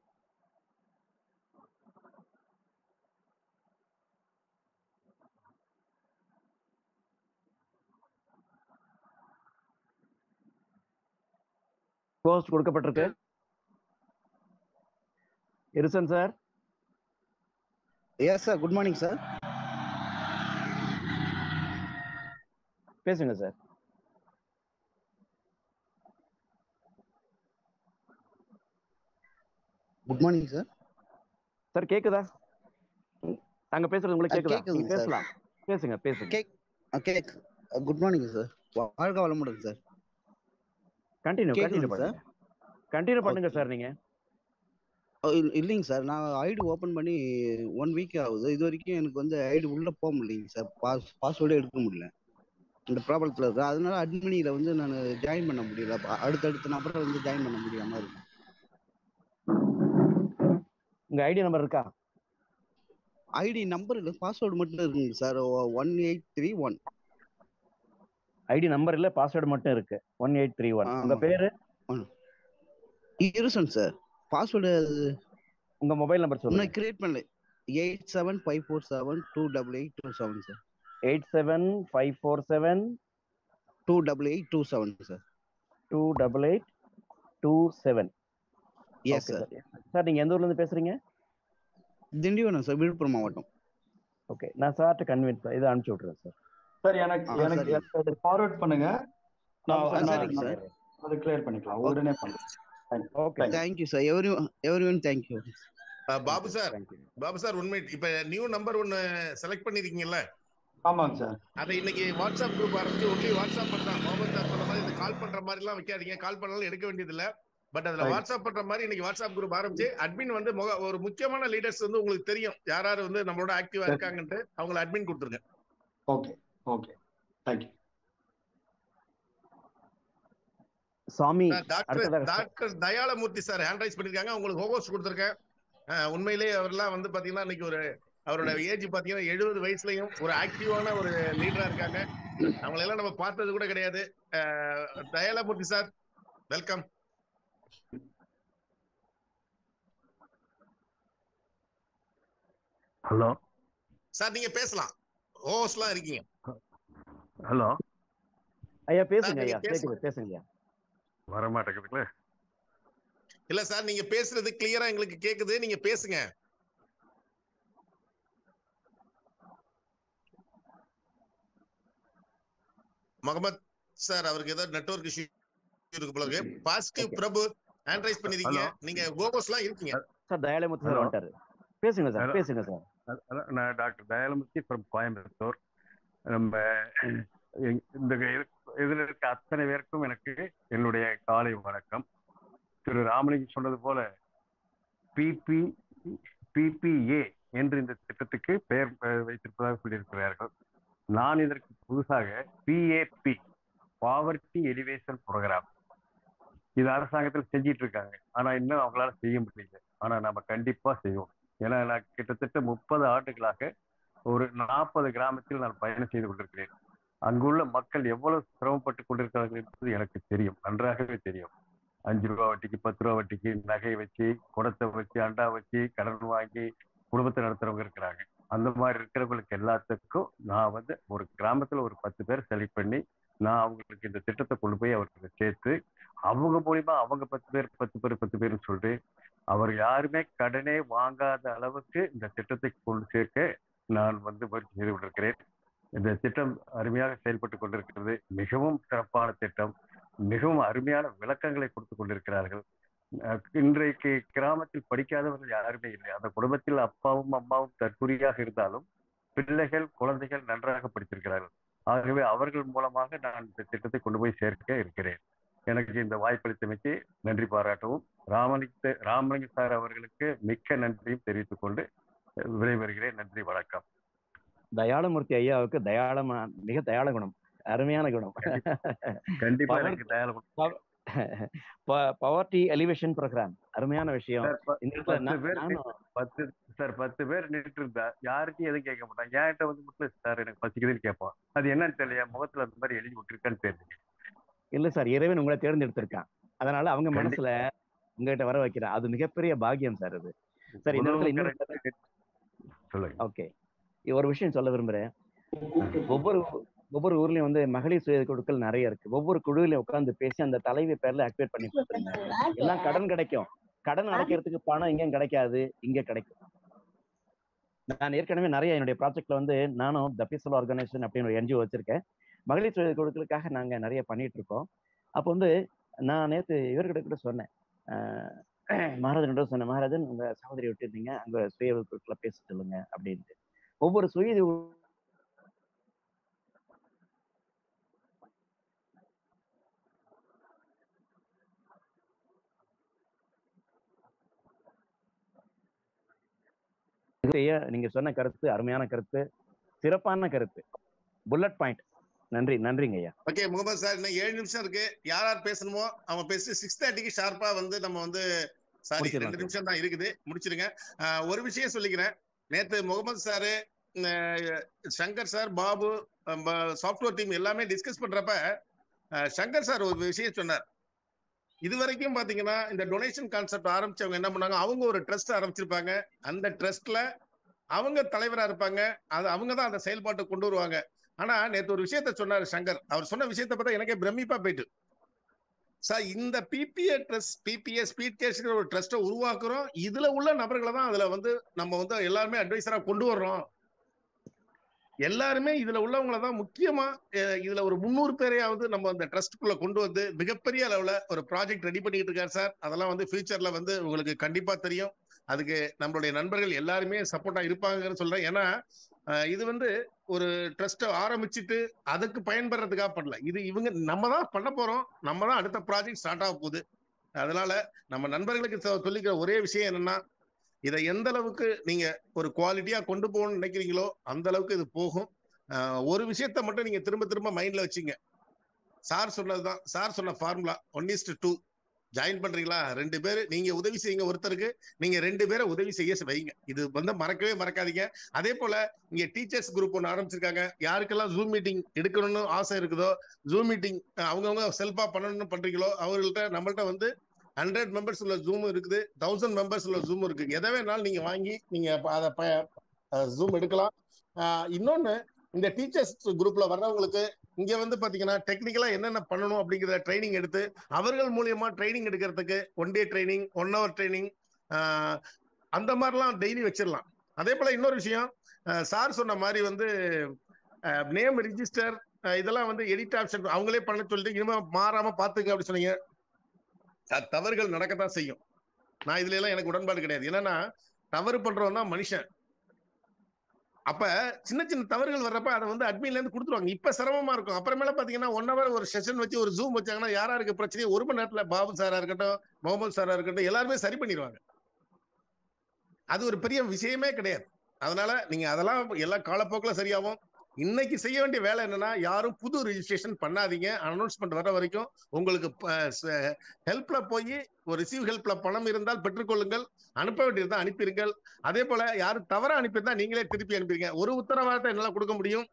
போஸ்ட் கொடுக்கப்பட்டிருக்கு. இருசன் sir. Yes sir, good morning sir. பேசுங்க sir. Good morning sir. Sir கேக்குதா? நாங்க பேசுறது உங்களுக்கு கேக்குதா? கேக்குதுங்க சார். பேசலாம், பேசுங்க. Good morning sir. வாழ்க வளமுடன் சார். கண்டினியூ கேக்குதுங்க சார்? பண்ணுங்க. கண்டினியூ பண்ணுங்க ஓகே. சார் நீங்க. இல்லைங்க சார். நான் ஐடி ஓப்பன் பண்ணி 1 வீக் ஆகுது. இது வரைக்கும் எனக்கு வந்து ஐடி உள்ள போக முடியலைங்க சார். பாஸ்வேர்டே எடுக்க முடியல. இந்த ப்ராப்ளத்துல இருக்கு. அதனால அட்மினில வந்து நான் ஜாயின் பண்ண முடியல. அடுத்தடுத்த நபரை வந்து ஜாயின் பண்ண முடியாம இருக்கு. உங்க ஐடி நம்பர் இருக்கா? ஐடி நம்பர் இல்ல, பாஸ்வேர்டு மட்டும் இருக்குங்க சார். 1831. ஐடி நம்பர் இல்ல, பாஸ்வேர்டு மட்டும் இருக்கு. 1831. உங்க பேரு? இருசன் சார். பாஸ்வேர்டு உங்க மொபைல் நம்பர் சொல்லுங்க. இன்னும் கிரியேட் பண்ணல. 8754728827 sir. 875472 28827 sir. 28827. Yes sir. Sir நீங்க எந்த ஊர்ல இருந்து பேசுறீங்க? திண்டிவனம் சார், விழுப்புரம் மாவட்டம். ஓகே, நான் சார்ட்ட கன்வின்ஸ் இதை அனுப்பிச்சு விட்றேன் சார். சார் எனக்கு அது ஃபார்வர்ட் பண்ணுங்க. நான் சரிங்க சார். அதை கிளியர் பண்ணிக்கலாம். உடனே பண்ணுங்க. Okay, thank you sir. Everyone thank you. Babu sir one minute. இப்ப நியூ நம்பர் ஒன்னு செலக்ட் பண்ணிருக்கீங்கல்ல? ஆமாங்க சார். அதை இன்னைக்கு வாட்ஸ்அப் குரூப் ஆரம்பிச்சு ஒன்லி வாட்ஸ்அப் பண்றேன். முகமது சார் சொன்ன மாதிரி இந்த கால் பண்ற மாதிரி எல்லாம் வைக்காதீங்க. கால் பண்ணாலும் எடுக்க வேண்டியது இல்ல. பட் அதுல வாட்ஸ்அப் பண்ற மாதிரி இன்னைக்கு வாட்ஸ்அப் குரூப் ஆரம்பிச்சு அட்மின் வந்து ஒரு முக்கியமான லீடர்ஸ் வந்து உங்களுக்கு தெரியும் யார் யார் வந்து நம்மளோட ஆக்டிவா இருக்காங்கன்ட்டு அவங்களை அட்மின் கொடுத்துருங்க. Okay okay, thank you. சாமி டாக்டர் தயாளமூர்த்தி சார் ஹேண்ட் ரைஸ் பண்ணிருக்காங்க. உங்களுக்கு ஹோகோஸ் கொடுத்துருக்கேன். உண்மையிலேயே அவர்லாம் வந்து பாத்தீங்கன்னா இன்னைக்கு அவரோட ஏஜ் பாத்தீங்கன்னா 70 வயசுலயும் ஒரு ஆக்டிவான ஒரு லீடரா இருக்காங்க. அவங்களெல்லாம் நம்ம பார்த்தது கூட கிடையாது. தயாளமூர்த்தி சார் வெல்கம். ஹலோ சார், நீங்க பேசலாம். ஹோஸ்ட்லாம் இருக்கீங்க. ஹலோ ஐயா பேசுங்க. ஐயா கேக்குது, பேசுங்க ஐயா. வர மாட்டேங்குதுங்களே. இல்ல சார், நீங்க பேசுறது கிளியரா எங்களுக்கு கேக்குது. நீங்க பேசுங்க. முகமது சார் அவருக்கு ஏதாவது நெட்வொர்க் இஷ்யூ இருக்கு போல இருக்கு. பாசிட்டிவ் பிரபு ஹேண்ட் ரைஸ் பண்ணிருக்கீங்க. நீங்க கோகோஸ்லாம் இருக்கீங்க. சார் தயாளமூர்த்தி சார் வந்துட்டாரு. பேசுங்க சார், பேசுங்க சார். நான் டாக்டர் தயாளமூர்த்தி ஃப்ரம் கோயம்புத்தூர். நம்ம இந்த இதுல இருக்க அத்தனை பேருக்கும் எனக்கு என்னுடைய காலை வணக்கம். திரு ராமலிங்கம் சொன்னது போல பிபிஏ என்று இந்த திட்டத்துக்கு பெயர் வைத்திருப்பதாக சொல்லியிருக்கிறார்கள். நான் இதற்கு புதுசாக PAP பாவர்ட்டி எலிவேஷன் ப்ரோக்ராம், இது அரசாங்கத்தில் செஞ்சிட்டு இருக்காங்க. ஆனா இன்னும் அவங்களால செய்ய முடியல. ஆனா நம்ம கண்டிப்பா செய்வோம். ஏன்னா நான் கிட்டத்தட்ட 30 ஆண்டுகளாக ஒரு 40 கிராமத்தில் நான் பயணம் செய்து கொண்டிருக்கிறேன். அங்குள்ள மக்கள் எவ்வளவு சிரமப்பட்டு கொண்டிருக்கிறார்கள் என்பது எனக்கு தெரியும், நன்றாகவே தெரியும். 5 ரூபா வட்டிக்கு 10 ரூபா வட்டிக்கு நகை வச்சு, குடத்தை வச்சு, அண்டா வச்சு கடன் வாங்கி குடும்பத்தை நடத்துறவங்க இருக்கிறாங்க. அந்த மாதிரி இருக்கிறவங்களுக்கு எல்லாத்துக்கும் நான் வந்து ஒரு கிராமத்துல ஒரு 10 பேர் செலக்ட் பண்ணி நான் அவங்களுக்கு இந்த திட்டத்தை கொண்டு போய் அவர்களுக்கு சேர்த்து அவங்க மூலியமா அவங்க 10 பேர்னு சொல்லிட்டு அவர் யாருமே கடனே வாங்காத அளவுக்கு இந்த திட்டத்தை கொண்டு சேர்க்க நான் வந்து முயற்சி செய்து கொண்டிருக்கிறேன். இந்த திட்டம் அருமையாக செயல்பட்டு கொண்டிருக்கிறது. மிகவும் சிறப்பான திட்டம். மிகவும் அருமையான விளக்கங்களை கொடுத்து கொண்டிருக்கிறார்கள். இன்றைக்கு கிராமத்தில் படிக்காதவர்கள் யாருமே இல்லை. அந்த குடும்பத்தில் அப்பாவும் அம்மாவும் தற்குறியாக இருந்தாலும் பிள்ளைகள் குழந்தைகள் நன்றாக படித்திருக்கிறார்கள். ஆகவே அவர்கள் மூலமாக நான் இந்த திட்டத்தை கொண்டு போய் சேர்க்க இருக்கிறேன். எனக்கு இந்த வாய்ப்பளித்தமைக்கு நன்றி பாராட்டவும் ராமலிங்க சார் அவர்களுக்கு மிக்க நன்றியும் தெரிவித்துக் கொண்டு விடைபெறுகிறேன். நன்றி, வணக்கம். தயாளமூர்த்தி ஐயாவுக்கு மிக தயாள குணம், அருமையான குணம். கண்டிப்பா எனக்கு தயாள குணம். பவர்ட்டி எலிவேஷன் ப்ரோக்ராம் அருமையான விஷயம். 10 பேர் நின்று இருந்தா யாருக்கும் எதுவும் கேட்க மாட்டாங்க. என்கிட்ட வந்து மட்டும் சார் எனக்கு பசிக்குதுன்னு கேட்போம். அது என்னன்னு தெரியல, முகத்துல அந்த மாதிரி எழுதி விட்டுருக்கான்னு தெரியல. இல்ல சார், இறைவன் உங்களை தேர்ந்தெடுத்திருக்கான். அதனால அவங்க மனசுல உங்ககிட்ட வர வைக்கிறேன். அது மிகப்பெரிய பாக்கியம் சார். அது சார் இந்த இடத்துல ஓகே, ஒரு விஷயம் சொல்ல விரும்புறேன். ஒவ்வொரு ஊர்லயும் வந்து மகளிர் சுய குழுக்கள் நிறைய இருக்கு. ஒவ்வொரு குழுவிலையும் உட்கார்ந்து பேசி அந்த தலைவி பேர்ல ஆக்டிவேட் பண்ணி கொடுத்துருங்க. எல்லாம் கடன் கிடைக்கும். கடன் அடைக்கிறதுக்கு பணம் எங்கேயும் கிடைக்காது, இங்க கிடைக்கும். நான் ஏற்கனவே நிறைய என்னுடைய ப்ராஜெக்ட்ல வந்து நானும் த பீஸ்ஃபுல் ஆர்கனைசேஷன் அப்படின்னு ஒரு NGO வச்சிருக்கேன். மகளிர் சுய குழுக்களுக்காக நாங்க நிறைய பண்ணிட்டு இருக்கோம். அப்போ வந்து நான் நேற்று இவர்கிட்ட கூட சொன்னேன், மகாராஜன் சொன்னேன், மகாராஜன் உங்க சகோதரி விட்டுருந்தீங்க, அங்க சுய குழுக்களை பேச சொல்லுங்க அப்படின்ட்டு. ஒவ்வொரு சுய நன்றி ஐயா, நீங்க சொன்ன கருத்து அருமையான கருத்து, சிறப்பான கருத்து, புல்லட் பாயிண்ட். நன்றி, நன்றிங்க ஐயா. ஓகே முகமது சார், இன்னும் 7 நிமிஷம் இருக்கு. யார் யார் பேசணுமோ அவங்க பேசி 6:30க்கு ஷார்ப்பா வந்து நம்ம வந்து சாரி 2 நிமிஷம் தான் இருக்குது, முடிச்சிருங்க. ஒரு விஷயம் சொல்லிக்கிறேன். நேத்து Muhammad sir, Shankar sir, Babu, software team எல்லாமே டிஸ்கஸ் பண்றப்ப சங்கர் சார் ஒரு விஷயம் சொன்னார். இது வரைக்கும் பாத்தீங்கன்னா இந்த டொனேஷன் கான்செப்ட் ஆரம்பிச்சவங்க என்ன பண்ணாங்க, அவங்க ஒரு ட்ரஸ்ட் ஆரம்பிச்சிருப்பாங்க. அந்த ட்ரஸ்ட்ல அவங்க தலைவரா இருப்பாங்க, அது அவங்க தான் அந்த செயல்பாட்டை கொண்டு வருவாங்க. ஆனா நேத்து ஒரு விஷயத்த சொன்னாரு சங்கர். அவர் சொன்ன விஷயத்த பார்த்தா எனக்கே பிரமிப்பா போயிட்டு, சார் இந்த பிபிஎஸ் ஸ்பீட் கேஷ் ஒரு ட்ரஸ்ட்டை உருவாக்குறோம், இதுல உள்ள நபர்களை தான் அதுல வந்து நம்ம வந்து எல்லாருமே அட்வைசரா கொண்டு வர்றோம். எல்லாருமே இதுல உள்ளவங்களை தான் முக்கியமா இதுல ஒரு 300 பேரையாவது நம்ம அந்த ட்ரஸ்ட்குள்ள கொண்டு வந்து மிகப்பெரிய அளவுல ஒரு ப்ராஜெக்ட் ரெடி பண்ணிட்டு இருக்காரு சார். அதெல்லாம் வந்து ஃபியூச்சர்ல வந்து உங்களுக்கு கண்டிப்பா தெரியும். அதுக்கு நம்மளுடைய நண்பர்கள் எல்லாருமே சப்போர்ட்டா இருப்பாங்கன்னு சொல்றேன். ஏன்னா இது வந்து ஒரு ட்ரஸ்ட்டை ஆரம்பிச்சுட்டு அதுக்கு பயன்படுறதுக்காக பண்ணல, இது இவங்க நம்ம தான் பண்ண போறோம், நம்ம தான் அடுத்த ப்ராஜெக்ட் ஸ்டார்ட் ஆக போகுது. அதனால நம்ம நண்பர்களுக்கு சொல்லிக்கிற ஒரே விஷயம் என்னன்னா, இதை எந்த அளவுக்கு நீங்க ஒரு குவாலிட்டியா கொண்டு போகணும்னு நினைக்கிறீங்களோ அந்த அளவுக்கு இது போகும். ஒரு விஷயத்த மட்டும் நீங்க திரும்ப திரும்ப மைண்ட்ல வச்சுங்க. சார் சொன்னதுதான், சார் சொன்ன ஃபார்முலா 1:2 ஜாயின் பண்றீங்களா, 2 பேர் நீங்க உதவி செய்யுங்க, ஒருத்தருக்கு நீங்க 2 பேரை உதவி செய்ய வைங்க. இது வந்து மறக்கவே மறக்காதீங்க. அதே போல இங்க டீச்சர்ஸ் குரூப் ஒன்று ஆரம்பிச்சிருக்காங்க. யாருக்கெல்லாம் ஜூம் மீட்டிங் எடுக்கணும்னு ஆசை இருக்குதோ, ஜூம் மீட்டிங் அவங்கவுங்க செல்ஃபா பண்ணணும்னு பண்றீங்களோ அவங்கள்ட்ட நம்மள்ட்ட வந்து 100 மெம்பர்ஸ் உள்ள ஜூம் இருக்குது, 1000 மெம்பர்ஸ் உள்ள ஜூம் இருக்கு. எதை வேணாலும் நீங்க வாங்கி நீங்க அதை ஜூம் எடுக்கலாம். இன்னொன்னு, இந்த டீச்சர்ஸ் குரூப்ல வர்றவங்களுக்கு இங்க வந்து பாத்தீங்கன்னா டெக்னிக்கலா என்னென்ன பண்ணணும் அப்படிங்கிற ட்ரைனிங் எடுத்து அவர்கள் மூலியமா ட்ரைனிங் எடுக்கிறதுக்கு 1 டே ட்ரைனிங், 1 hour ட்ரைனிங், அந்த மாதிரிலாம் டெய்லி வச்சிடலாம். அதே போல இன்னொரு விஷயம், சார் சொன்ன மாதிரி வந்து நேம் ரிஜிஸ்டர் இதெல்லாம் வந்து எடிட் ஆப்ஷன் அவங்களே பண்ண சொல்லிட்டு இனிமே மாறாம பாத்துங்க அப்படி சொன்னீங்க. தவறுகள் நடக்கத்தான் செய்யும். நான் இதுல எல்லாம் எனக்கு உடன்பாடு கிடையாது. என்னன்னா தவறு பண்றவன் தான் மனுஷன். அப்ப சின்ன சின்ன தவறுகள் வர்றப்ப அதை வந்து அட்மின்ல இருந்து கொடுத்துருவாங்க. இப்ப சிரமமா இருக்கும். அப்புறமேல பாத்தீங்கன்னா 1 hour ஒரு செஷன் வச்சு ஒரு ஜூம் வச்சாங்கன்னா யாராருக்கு பிரச்சனையும் 1 மணி நேரத்துல பாபு சாரா இருக்கட்டும், முகமது சாரா இருக்கட்டும், எல்லாருமே சரி பண்ணிடுவாங்க. அது ஒரு பெரிய விஷயமே கிடையாது. அதனால நீங்க அதெல்லாம் எல்லாம் காலப்போக்கில் சரியாகும். இன்னைக்கு செய்ய வேண்டிய வேலை என்னன்னா, யாரும் புது ரெஜிஸ்ட்ரேஷன் பண்ணாதீங்க. அனௌன்ஸ்மெண்ட் வர வரைக்கும் உங்களுக்கு ஹெல்ப்ல போய் ஒரு ரிசீவ் ஹெல்ப்ல பணம் இருந்தால் பெற்றுக்கொள்ளுங்கள், அனுப்ப வேண்டியதுதான் அனுப்பிடுங்கள். அதே போல யாரும் தவறா அனுப்பியிருந்தா நீங்களே திருப்பி அனுப்பிடுங்க. ஒரு உத்தரவாதத்தை என்னால கொடுக்க முடியும்,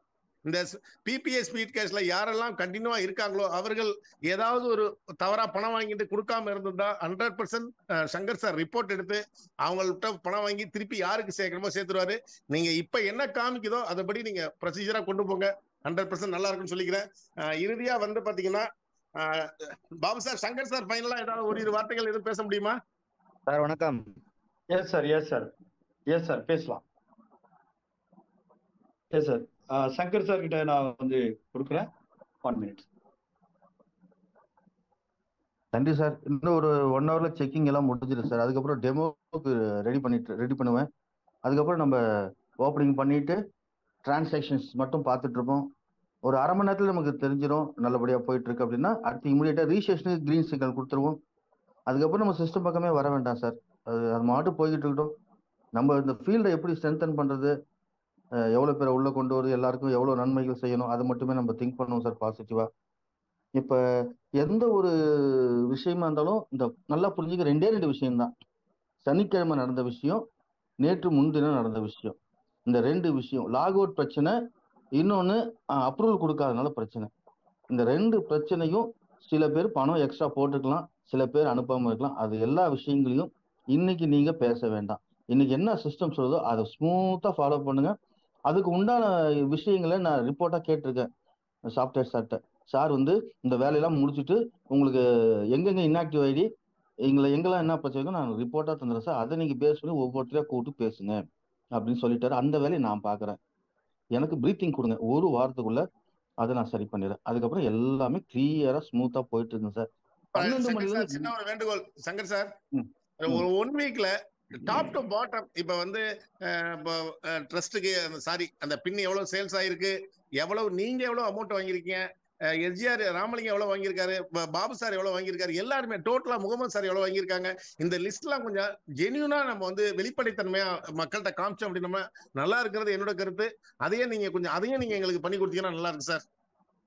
இந்த பிபிஎஸ் ஸ்பீட் கேஷ்ல யாரெல்லாம் கண்டினியூவா இருக்காங்களோ அவர்கள் ஏதாவது ஒரு தவறா பணம் வாங்கிட்டு கொடுக்காம இருந்திருந்தா 100% சங்கர் சார் ரிப்போர்ட் எடுத்து அவங்கள்ட்ட பணம் வாங்கி திருப்பி யாருக்கு சேர்க்கணுமோ சேர்த்துருவாரு. நீங்க இப்ப என்ன காமிக்குதோ அதுபடி நீங்க ப்ரொசீஜரா கொண்டு போங்க, 100% நல்லா இருக்குன்னு சொல்லிக்கிறேன். இறுதியா வந்து பாத்தீங்கன்னா பாபு சார், சங்கர் சார் ஃபைனலா ஏதாவது ஒரு 2 வார்த்தைகள் எதுவும் பேச முடியுமா சார்? வணக்கம். Yes sir, yes sir, yes sir, பேசலாம். எஸ் சார், சங்கர் சார் கிட்ட நான் வந்து கொடுக்குறேன். 1 minute. நன்றி சார். இன்னும் ஒரு 1 hourல செக்கிங் எல்லாம் முடிஞ்சிடும் சார். அதுக்கப்புறம் டெமோக்கு ரெடி பண்ணுவேன். அதுக்கப்புறம் நம்ம ஓப்பனிங் பண்ணிட்டு டிரான்சாக்ஷன்ஸ் மட்டும் பார்த்துட்டு இருப்போம். ஒரு 1/2 மணி நேரத்தில் நமக்கு தெரிஞ்சிடும் நல்லபடியா போயிட்டு இருக்கு அப்படின்னா அடுத்து இமீடியட்டா ரீசேஷனுக்கு கிரீன் சிக்னல் கொடுத்துருவோம். அதுக்கப்புறம் நம்ம சிஸ்டம் பக்கமே வர வேண்டாம் சார். அது மாட்டு போய்கிட்டு இருக்கட்டும். நம்ம இந்த ஃபீல்டை எப்படி ஸ்ட்ரென்தன் பண்றது, எவ்வளோ பேரை உள்ள கொண்டு வருது, எல்லாருக்கும் எவ்வளோ நன்மைகள் செய்யணும், அதை மட்டுமே நம்ம திங்க் பண்ணுவோம் சார் பாசிட்டிவா. இப்போ எந்த ஒரு விஷயமா இருந்தாலும் இந்த நல்லா புரிஞ்சுக்க 2 விஷயம்தான். சனிக்கிழமை நடந்த விஷயம், நேற்று முன்தினம் நடந்த விஷயம். இந்த 2 விஷயம், லாக் அவுட் பிரச்சனை, இன்னொன்று அப்ரூவல் கொடுக்காதனால பிரச்சனை. இந்த 2 பிரச்சனையும் சில பேர் பணம் எக்ஸ்ட்ரா போட்டுக்கலாம், சில பேர் அனுப்பாமல் இருக்கலாம். அது எல்லா விஷயங்களையும் இன்னைக்கு நீங்க பேச வேண்டாம். இன்னைக்கு என்ன சிஸ்டம் சொல்லுதோ அதை ஸ்மூத்தா ஃபாலோ பண்ணுங்க. அதுக்கு உண்டான விஷயங்களை நான் ரிப்போர்ட்டா கேட்டிருக்கேன் சாஃப்ட்வேர் சார்ட்ட. சார் வந்து இந்த வேலையெல்லாம் முடிச்சுட்டு உங்களுக்கு எங்கெங்க இன்ஆக்டிவ் ஐடி எங்கெல்லாம் என்ன பிரச்சனை நான் ரிப்போர்ட்டா தந்துடுறேன் சார், அதை நீங்க பேஸ் பண்ணி ஒவ்வொருத்தரையா கூப்பிட்டு பேசுங்க அப்படின்னு சொல்லிட்டாரு. அந்த வேலையை நான் பாக்குறேன். எனக்கு பிரீத்திங் கொடுங்க, 1 வாரத்துக்குள்ள அதை நான் சரி பண்ணிடுறேன். அதுக்கப்புறம் எல்லாமே கிளியரா ஸ்மூத்தா போயிட்டு இருக்குங்க சார். 12 மணில சின்ன ஒரு வேண்டுகோள் சங்கர் சார், ஒரு 1 வீக்ல டாப் டு பாட்டம் இப்ப வந்து ட்ரஸ்ட்டுக்கு சாரி அந்த பின் எவ்வளவு சேல்ஸ் ஆயிருக்கு, நீங்க எவ்வளவு அமௌண்ட் வாங்கிருக்கீங்க, எஸ்ஜிஆர் ராமலிங்கம் எவ்வளவு வாங்கியிருக்காரு, பாபு சார் எவ்வளவு வாங்கியிருக்காரு, எல்லாருமே டோட்டலா முகமது சார் எவ்வளவு வாங்கியிருக்காங்க. இந்த லிஸ்ட் எல்லாம் கொஞ்சம் ஜென்யூனா நம்ம வந்து வெளிப்படைத்தன்மையா மக்கள்கிட்ட காமிச்சோம் அப்படின்னா நல்லா இருக்கிறது என்னோட கருத்து. அதையும் நீங்க எங்களுக்கு பண்ணி கொடுத்தீங்கன்னா நல்லா இருக்கு சார்.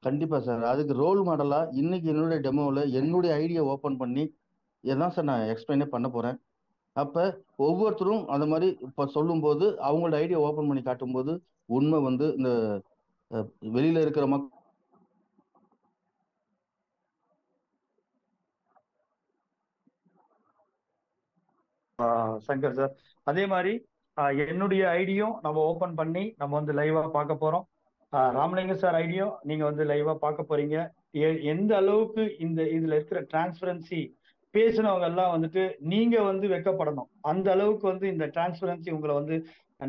கண்டிப்பா சார். அதுக்கு ரோல் மாடலா இன்னைக்கு என்னுடைய டெமோவில் என்னுடைய ஐடியா ஓப்பன் பண்ணி இதான் சார் நான் எக்ஸ்பிளைனே பண்ண போறேன். அப்ப ஒவ்வொருத்தரும் அந்த மாதிரி இப்ப சொல்லும்போது அவங்களோட ஐடியா ஓப்பன் பண்ணி காட்டும்போது உண்மை வந்து இந்த வெளியில இருக்கிற சங்கர் சார் அதே மாதிரி என்னுடைய ஐடியும் நம்ம ஓபன் பண்ணி நம்ம வந்து லைவா பார்க்க போறோம். ராமலிங்க சார் ஐடியா நீங்க வந்து லைவா பார்க்க போறீங்க. எந்த அளவுக்கு இதுல இருக்கிற டிரான்ஸ்பரன்சி பேசினவங்க எல்லாம் வந்துட்டு நீங்க வந்து வெக்கப்படணும். அந்த அளவுக்கு வந்து இந்த டிரான்ஸ்பரன்சி உங்களை வந்து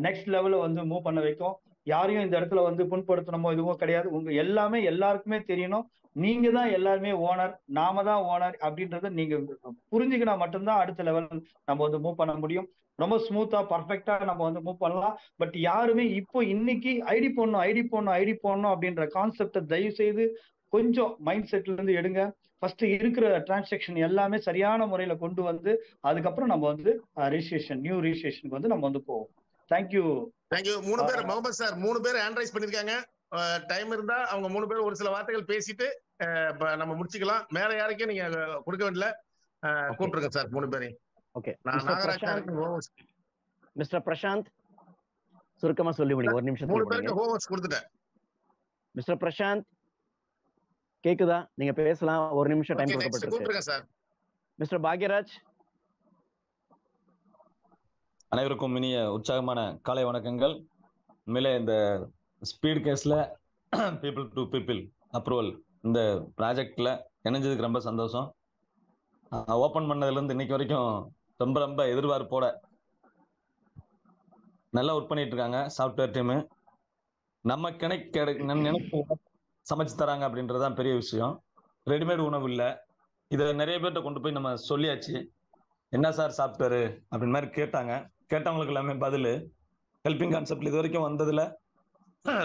நெக்ஸ்ட் லெவல்ல வந்து மூவ் பண்ண வைக்கும். யாரையும் இந்த இடத்துல வந்து புண்படுத்தணுமோ எதுவும் கிடையாது. உங்க எல்லாமே எல்லாருக்குமே தெரியணும். நீங்க தான் எல்லாருமே ஓனர், நாம தான் ஓனர் அப்படின்றத நீங்க புரிஞ்சுக்கினா மட்டும்தான் அடுத்த லெவல் நம்ம வந்து மூவ் பண்ண முடியும். ரொம்ப ஸ்மூத்தா பர்ஃபெக்டா நம்ம வந்து மூவ் பண்ணலாம். பட் யாருமே இப்போ இன்னைக்கு ஐடி போடணும் அப்படின்ற கான்செப்டை தயவு செய்து கொஞ்சம் மைண்ட் செட்ல இருந்து எடுங்க. ஃபர்ஸ்ட் இருக்கிற டிரான்சாக்ஷன் எல்லாமே சரியான முறையில கொண்டு வந்து அதுக்கப்புறம் நம்ம வந்து நியூ ரிஜிஸ்ட்ரேஷனுக்கு வந்து நம்ம வந்து போவோம். தேங்க்யூ. 3 பேர் முகமது சார் 3 பேர் ஹேண்ட் ரைஸ் பண்ணிருக்காங்க. டைம் இருந்தா அவங்க 3 பேர் ஒரு சில வார்த்தைகள் பேசிட்டு நம்ம முடிச்சுக்கலாம். மேல யாருக்கே நீங்க கொடுக்க வேண்டிய கூப்பிட்டுருங்க சார் 3 பேரையும். ஓகே மிஸ்டர் பிரசாந்த் சுருக்கமா சொல்லி முடிங்க. ஒரு நிமிஷம் 3 பேருக்கு ஹோம்வொர்க்ஸ் கொடுத்துட்டேன். மிஸ்டர் பிரசாந்த் கேக்குதா? நீங்க பேசலாம். ஒரு நிமிஷம் டைம் கொடுக்கப்பட்டிருக்கு சார். மிஸ்டர் பாக்யராஜ். அனைவருக்கும் இனிய உற்சாகமான காலை வணக்கங்கள். உண்மையிலே இந்த ஸ்பீட் கேஸ்ல பீப்புள் டு பீப்புள் அப்ரூவல் இந்த ப்ராஜெக்ட்ல இணைஞ்சதுக்கு ரொம்ப சந்தோஷம். ஓப்பன் பண்ணதுல இருந்து இன்னைக்கு வரைக்கும் ரொம்ப ரொம்ப எதிர்பார்ப்போட நல்லா ஒர்க் பண்ணிட்டு இருக்காங்க சாஃப்ட்வேர் டீமு. நம்ம நினைப்பு சமைச்சு தராங்க அப்படின்றதான் பெரிய விஷயம். ரெடிமேட் உணவு இல்லை. இதை நிறைய பேர்கிட்ட கொண்டு போய் நம்ம சொல்லியாச்சு. என்ன சார் சாஃப்ட்வேரு அப்படின்னு மாதிரி கேட்டவங்களுக்கு எல்லாமே பதில் ஹெல்பிங் கான்செப்ட்ல இது வரைக்கும் வந்ததுல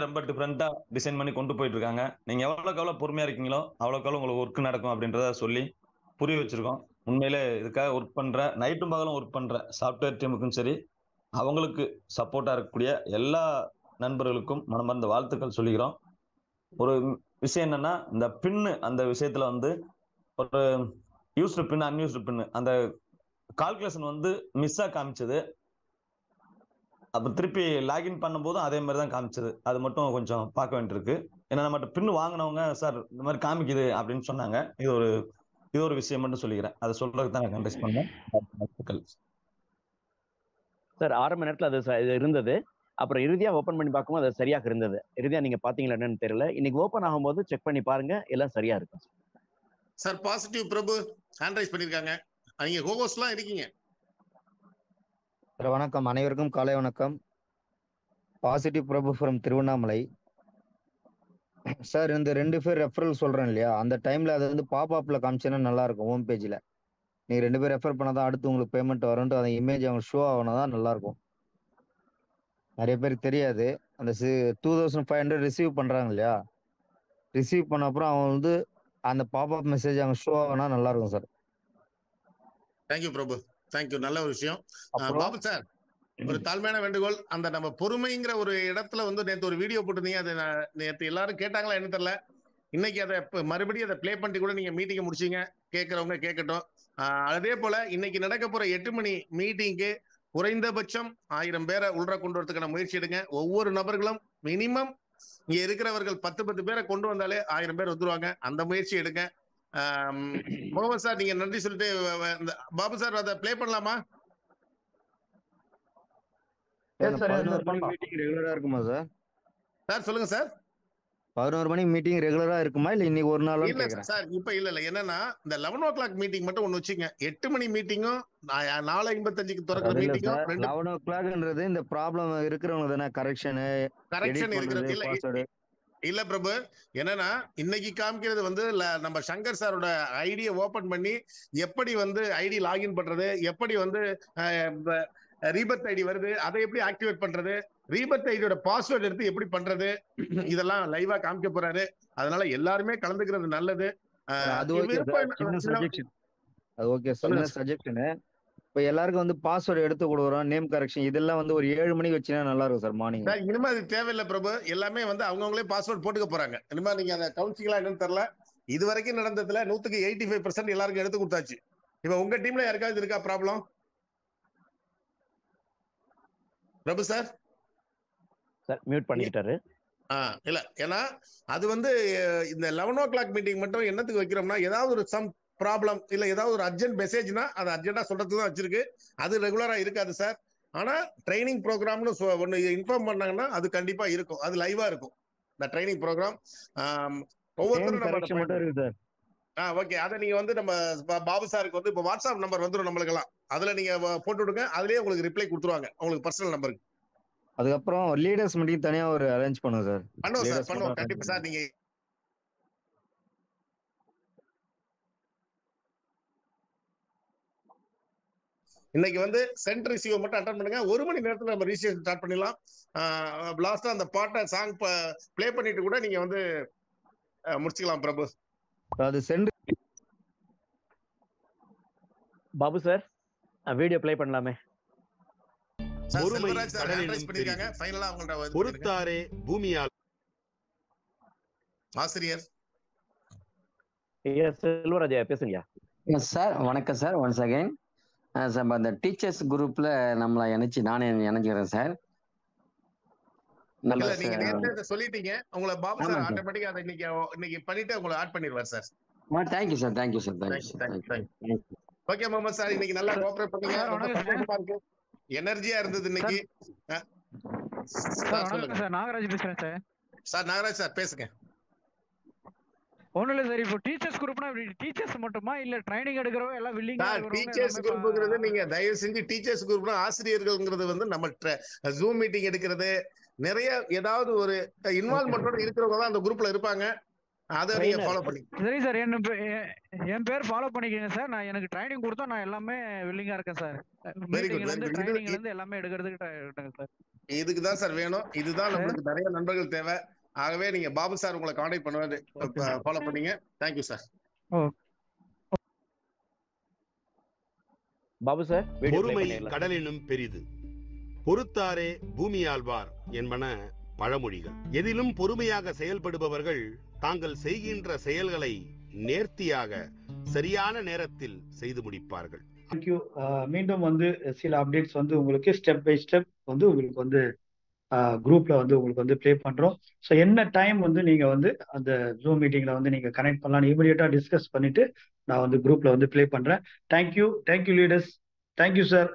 ரொம்ப டிஃப்ரெண்டா டிசைன் பண்ணி கொண்டு போயிட்டு இருக்காங்க. நீங்க எவ்வளோக்கு எவ்வளோ பொறுமையா இருக்கீங்களோ அவ்வளோக்கு உங்களுக்கு ஒர்க் நடக்கும் அப்படின்றத சொல்லி புரிய வச்சிருக்கோம். உண்மையிலே இதுக்காக ஒர்க் பண்ற நைட்டும் பகலும் ஒர்க் பண்ற சாஃப்ட்வேர் டீமுக்கும் சரி அவங்களுக்கு சப்போர்ட்டா இருக்கக்கூடிய எல்லா நண்பர்களுக்கும் மனமார்ந்த வாழ்த்துக்கள் சொல்லிக்கிறோம். ஒரு விஷயம் என்னன்னா இந்த பின்னு அந்த விஷயத்துல வந்து ஒரு யூஸ்டு பின் அன்யூஸ்டு பின்னு அந்த கால்குலேஷன் வந்து மிஸ்ஸா காமிச்சது. அப்ப திருப்பி லாகின் பண்ணும்போது அதே மாதிரி தான் காமிச்சது. அது மட்டும் கொஞ்சம் பார்க்க வேண்டியிருக்கு. ஏன்னா நம்ம பின்னு வாங்கினவங்க சார் இந்த மாதிரி காமிக்குது அப்படின்னு சொன்னாங்க. இது ஒரு விஷயம் மட்டும் சொல்லிக்கிறேன். அதை சொல்றதுக்கு தான் நான் கண்டெஸ்ட் பண்ணேன் சார். ஆரம்ப நேரத்தில் அது இருந்தது. அப்புறம் இறுதியா ஓப்பன் பண்ணி பார்க்கும்போது அது சரியாக இருந்தது. இறுதியா நீங்க பாத்தீங்களா என்னன்னு தெரியல. இன்னைக்கு ஓப்பன் ஆகும்போது செக் பண்ணி பாருங்க, எல்லாம் சரியா இருக்கும் சார். பாசிட்டிவ் பிரபு ஹேண்ட் ரைஸ் பண்ணிருக்காங்க. நீங்க ஹோஸ்ட்லாம் இருக்கீங்க. சார் வணக்கம், அனைவருக்கும் காலை வணக்கம். Positive Prabhu from Tiruvannamalai. Sir இந்த 2 பேர் ரெஃபரல் சொல்றேன் இல்லையா, அந்த டைம்ல அது வந்து பாப்அப்ல காமிச்சேன்னா நல்லா இருக்கும். ஹோம் பேஜ்ல நீங்க 2 பேர் ரெஃபர் பண்ணாதான் அடுத்து உங்களுக்கு பேமெண்ட் வரும்ட்டு அந்த இமேஜ் அவங்க ஷோ ஆகணும் நல்லா இருக்கும். நிறைய பேருக்கு தெரியாது. அந்த 2500 ரிசீவ் பண்றாங்க இல்லையா, ரிசீவ் பண்ண அப்புறம் அவங்க வந்து அந்த பாப்அப் மெசேஜ் அவங்க ஷோ ஆகுனா நல்லா இருக்கும் சார். தேங்க்யூ பிரபு, தேங்க்யூ. நல்ல ஒரு விஷயம். பாபு சார் ஒரு தாழ்மையான வேண்டுகோள். அந்த நம்ம பொறுமைங்கிற ஒரு இடத்துல வந்து நேற்று ஒரு வீடியோ போட்டிருந்தீங்க. அது நேற்று எல்லாரும் கேட்டாங்களா என்ன தெரியல. இன்னைக்கு அதை மறுபடியும் அதை பிளே பண்ணி கூட நீங்க மீட்டிங்கை முடிச்சீங்க. கேட்கறவங்க கேட்கட்டும். அதே போல இன்னைக்கு நடக்க போற 8 மணி மீட்டிங்க்கு குறைந்தபட்சம் 1000 பேரை உள்ள கொண்டு வரதுக்கான முயற்சி எடுங்க. ஒவ்வொரு நபர்களும் மினிமம் இங்க இருக்கிறவர்கள் 10 பேரை கொண்டு வந்தாலே 1000 பேர் வந்துருவாங்க. அந்த முயற்சி எடுங்க. முகமது சார் நீங்க நன்றி சொல்லிட்டு பாபு சார் அதை பிளே பண்ணலாமா? 11 மணி மீட்டிங் ரெகுலரா இருக்குமா சார்? சார் சொல்லுங்க சார். 11 மணி மீட்டிங் ரெகுலரா இருக்குமா இல்ல இன்னைக்கு ஒரு நாள்? இல்ல சார், இப்ப இல்ல. என்னன்னா இந்த 11 o'clock மீட்டிங் மட்டும் ஒண்ணு வச்சுங்க. 8 மணி மீட்டிங்கும் 4:55க்கு திறக்கிற மீட்டிங்கும் 11 o'clockன்றது இந்த ப்ராப்ளம் இருக்கிறவங்க தானே கரெக்ஷன் இருக்கிறது. இல்ல பிரபு, என்னன்னா இன்னைக்கு காமிக்கிறது வந்து நம்ம சங்கர் சாரோட ஐடியை ஓபன் பண்ணி எப்படி வந்து ஐடி லாகின் பண்றது, எப்படி வந்து ரீபர்த் ஐடி வருது, அதை எப்படி ஆக்டிவேட் பண்றது, ரீபர்த் ஐடியோட பாஸ்வேர்டு எடுத்து எப்படி பண்றது இதெல்லாம் லைவா காமிக்க போறாரு. அதனால எல்லாருமே கலந்துக்கிறது நல்லது. அது ஓகே சார். சின்ன சஜஷன். அது ஓகே சின்ன சஜஷன். இப்ப எல்லாருக்கும் வந்து பாஸ்வேர்டு எடுத்து கொடுக்குறோம், நேம் கரெக்ஷன் இதெல்லாம் வந்து ஒரு 7 மணிக்கு வச்சீங்கன்னா நல்லா இருக்கும் சார் மார்னிங். இனிமே அது தேவையில்லை பிரபு. எல்லாமே வந்து அவங்கவுங்களே பாஸ்வேர்ட் போட்டுக்க போறாங்க. இனிமே நீங்க அந்த கவுன்சிலா என்னன்னு தெரியல. இது வரைக்கும் நடந்ததுல 185% எல்லாருக்கும் எடுத்து கொடுத்தாச்சு. இப்ப உங்க டீம்ல யாருக்காவது இருக்கா ப்ராப்ளம்? பிரபு சார் மியூட் பண்ணிட்டாரு. இல்ல, ஏன்னா அது வந்து இந்த 11 o'clock மீட்டிங் மட்டும் என்னத்துக்கு வைக்கிறோம்னா, ஏதாவது ஒரு சம் ப்ராப்ளம் இல்ல ஏதாவது ஒரு அர்ஜென்ட் மெசேஜ்னா அது அர்ஜென்டா சொல்றதுக்கு தான் வச்சிருக்கு. அது ரெகுலரா இருக்காது சார். ஆனா ட்ரைனிங் ப்ரோக்ராம்னு ஒன்னு இன்ஃபார்ம் பண்ணாங்கன்னா அது கண்டிப்பா இருக்கும். அது லைவா இருக்கும் இந்த ட்ரைனிங் ப்ரோக்ராம். ஒவ்வொருத்தரும் ஓகே, அதை நீங்க வந்து நம்ம பாபு சாருக்கு வந்து இப்போ வாட்ஸ்அப் நம்பர் வந்துடும் நம்மளுக்கு எல்லாம். அதுல நீங்க போட்டு விடுங்க, அதுலயே உங்களுக்கு ரிப்ளை கொடுத்துருவாங்க உங்களுக்கு பர்சனல் நம்பருக்கு. அதுக்கப்புறம் லீடர்ஸ் மீட்டிங் தனியா ஒரு அரேஞ்ச் பண்ணுவோம் சார். பண்ணுவோம் கண்டிப்பா சார். நீங்க இன்னைக்கு வந்து சென்ட் ரிசீவ் மட்டும் அட்டன் பண்ணுங்க. 1 மணி நேரத்துல நம்ம ரிஜிஸ்ட்ரேஷன் ஸ்டார்ட் பண்ணிடலாம். லாஸ்டா அந்த பாட்டை சாங் ப்ளே பண்ணிட்டு கூட நீங்க வந்து முடிச்சுக்கலாம் பிரபு. அது sent Babu sir video play பண்ணலாமே. பொறுத்தாரே பூமியால் ஆசிரியர் செல்வராஜா பேசுங்க சார். வணக்கம் சார். ஒன்ஸ் அகைன் சார் அந்த டீச்சர்ஸ் குரூப்ல நம்மள நானே இணைஞ்சுக்கிறேன் சார். நீங்க நேரத்தை சொல்லிட்டீங்க. உங்களை பாபு சார் ஆட்டோமேட்டிக்கா அதை இன்னைக்கு பண்ணிட்டு உங்களை ஆட் பண்ணிடுவார் sir. Thank you sir. Thank you sir. Thank you. Okay Muhammad sir, இன்னைக்கு நல்லா கோஆபரேட் பண்ணீங்க. எனர்ஜியா இருந்தது இன்னைக்கு. சார் நாகராஜ் பேசுறேன் சார். சார் நாகராஜ் சார் பேசுங்க. ஒண்ணும் இல்ல சார், இப்போ டீச்சர்ஸ் குரூப்னா டீச்சர்ஸ் மட்டுமா இல்ல ட்ரைனிங் எடுக்கிறவங்க எல்லாம் வில்லிங்கா இருக்கறவங்க? டீச்சர்ஸ் குரூப்ங்கிறது நீங்க தயவு செஞ்சு டீச்சர்ஸ் குரூப்னா ஆசிரியர்கள்ங்கிறது வந்து நம்ம ஜூம் மீட்டிங் எடுக்கிறது நிறைய ஏதாவது ஒரு இன்வால்வ்மென்ட்டோட இருக்கிறவங்க தான் அந்த குரூப்ல இருப்பாங்க. அதை நீங்க ஃபாலோ பண்ணி. சரி சார், என் பேர் ஃபாலோ பண்ணிக்கங்க சார். நான் எனக்கு ட்ரைனிங் கொடுத்தா நான் எல்லாமே வில்லிங்கா இருக்கேன் சார். மீட்டிங்ல இருந்து ட்ரைனிங்ல இருந்து எல்லாமே எடுக்கிறதுக்கு இருக்கேன் சார். இதுக்கு தான் சார் வேணும். இதுதான் நம்மளுக்கு நிறைய நண்பர்கள் தேவை. ஆகவே நீங்க பாபு சார் உங்களை கான்டாக்ட் பண்ணுவாரு. ஃபாலோ பண்ணீங்க. Thank you sir. பாபு சார் பொறுமை கடலினும் பெரிது, பொறுத்தாரே பூமியாழ்வார் என்பன பழமொழிகள். எதிலும் பொறுமையாக செயல்படுபவர்கள் தாங்கள் செய்கின்ற செயல்களை நேர்த்தியாக சரியான நேரத்தில் செய்து முடிப்பார்கள். தேங்க்யூ. மீண்டும் வந்து சில அப்டேட்ஸ் வந்து உங்களுக்கு ஸ்டெப் பை ஸ்டெப் வந்து உங்களுக்கு வந்து குரூப்ல வந்து உங்களுக்கு வந்து ப்ளே பண்றோம். ஸோ என்ன டைம் வந்து நீங்க வந்து அந்த ஜூம் மீட்டிங்ல வந்து நீங்க கனெக்ட் பண்ணலாம் இமீடியட்டா டிஸ்கஸ் பண்ணிட்டு நான் வந்து குரூப்ல வந்து ப்ளே பண்றேன். Thank you leaders. Thank you sir.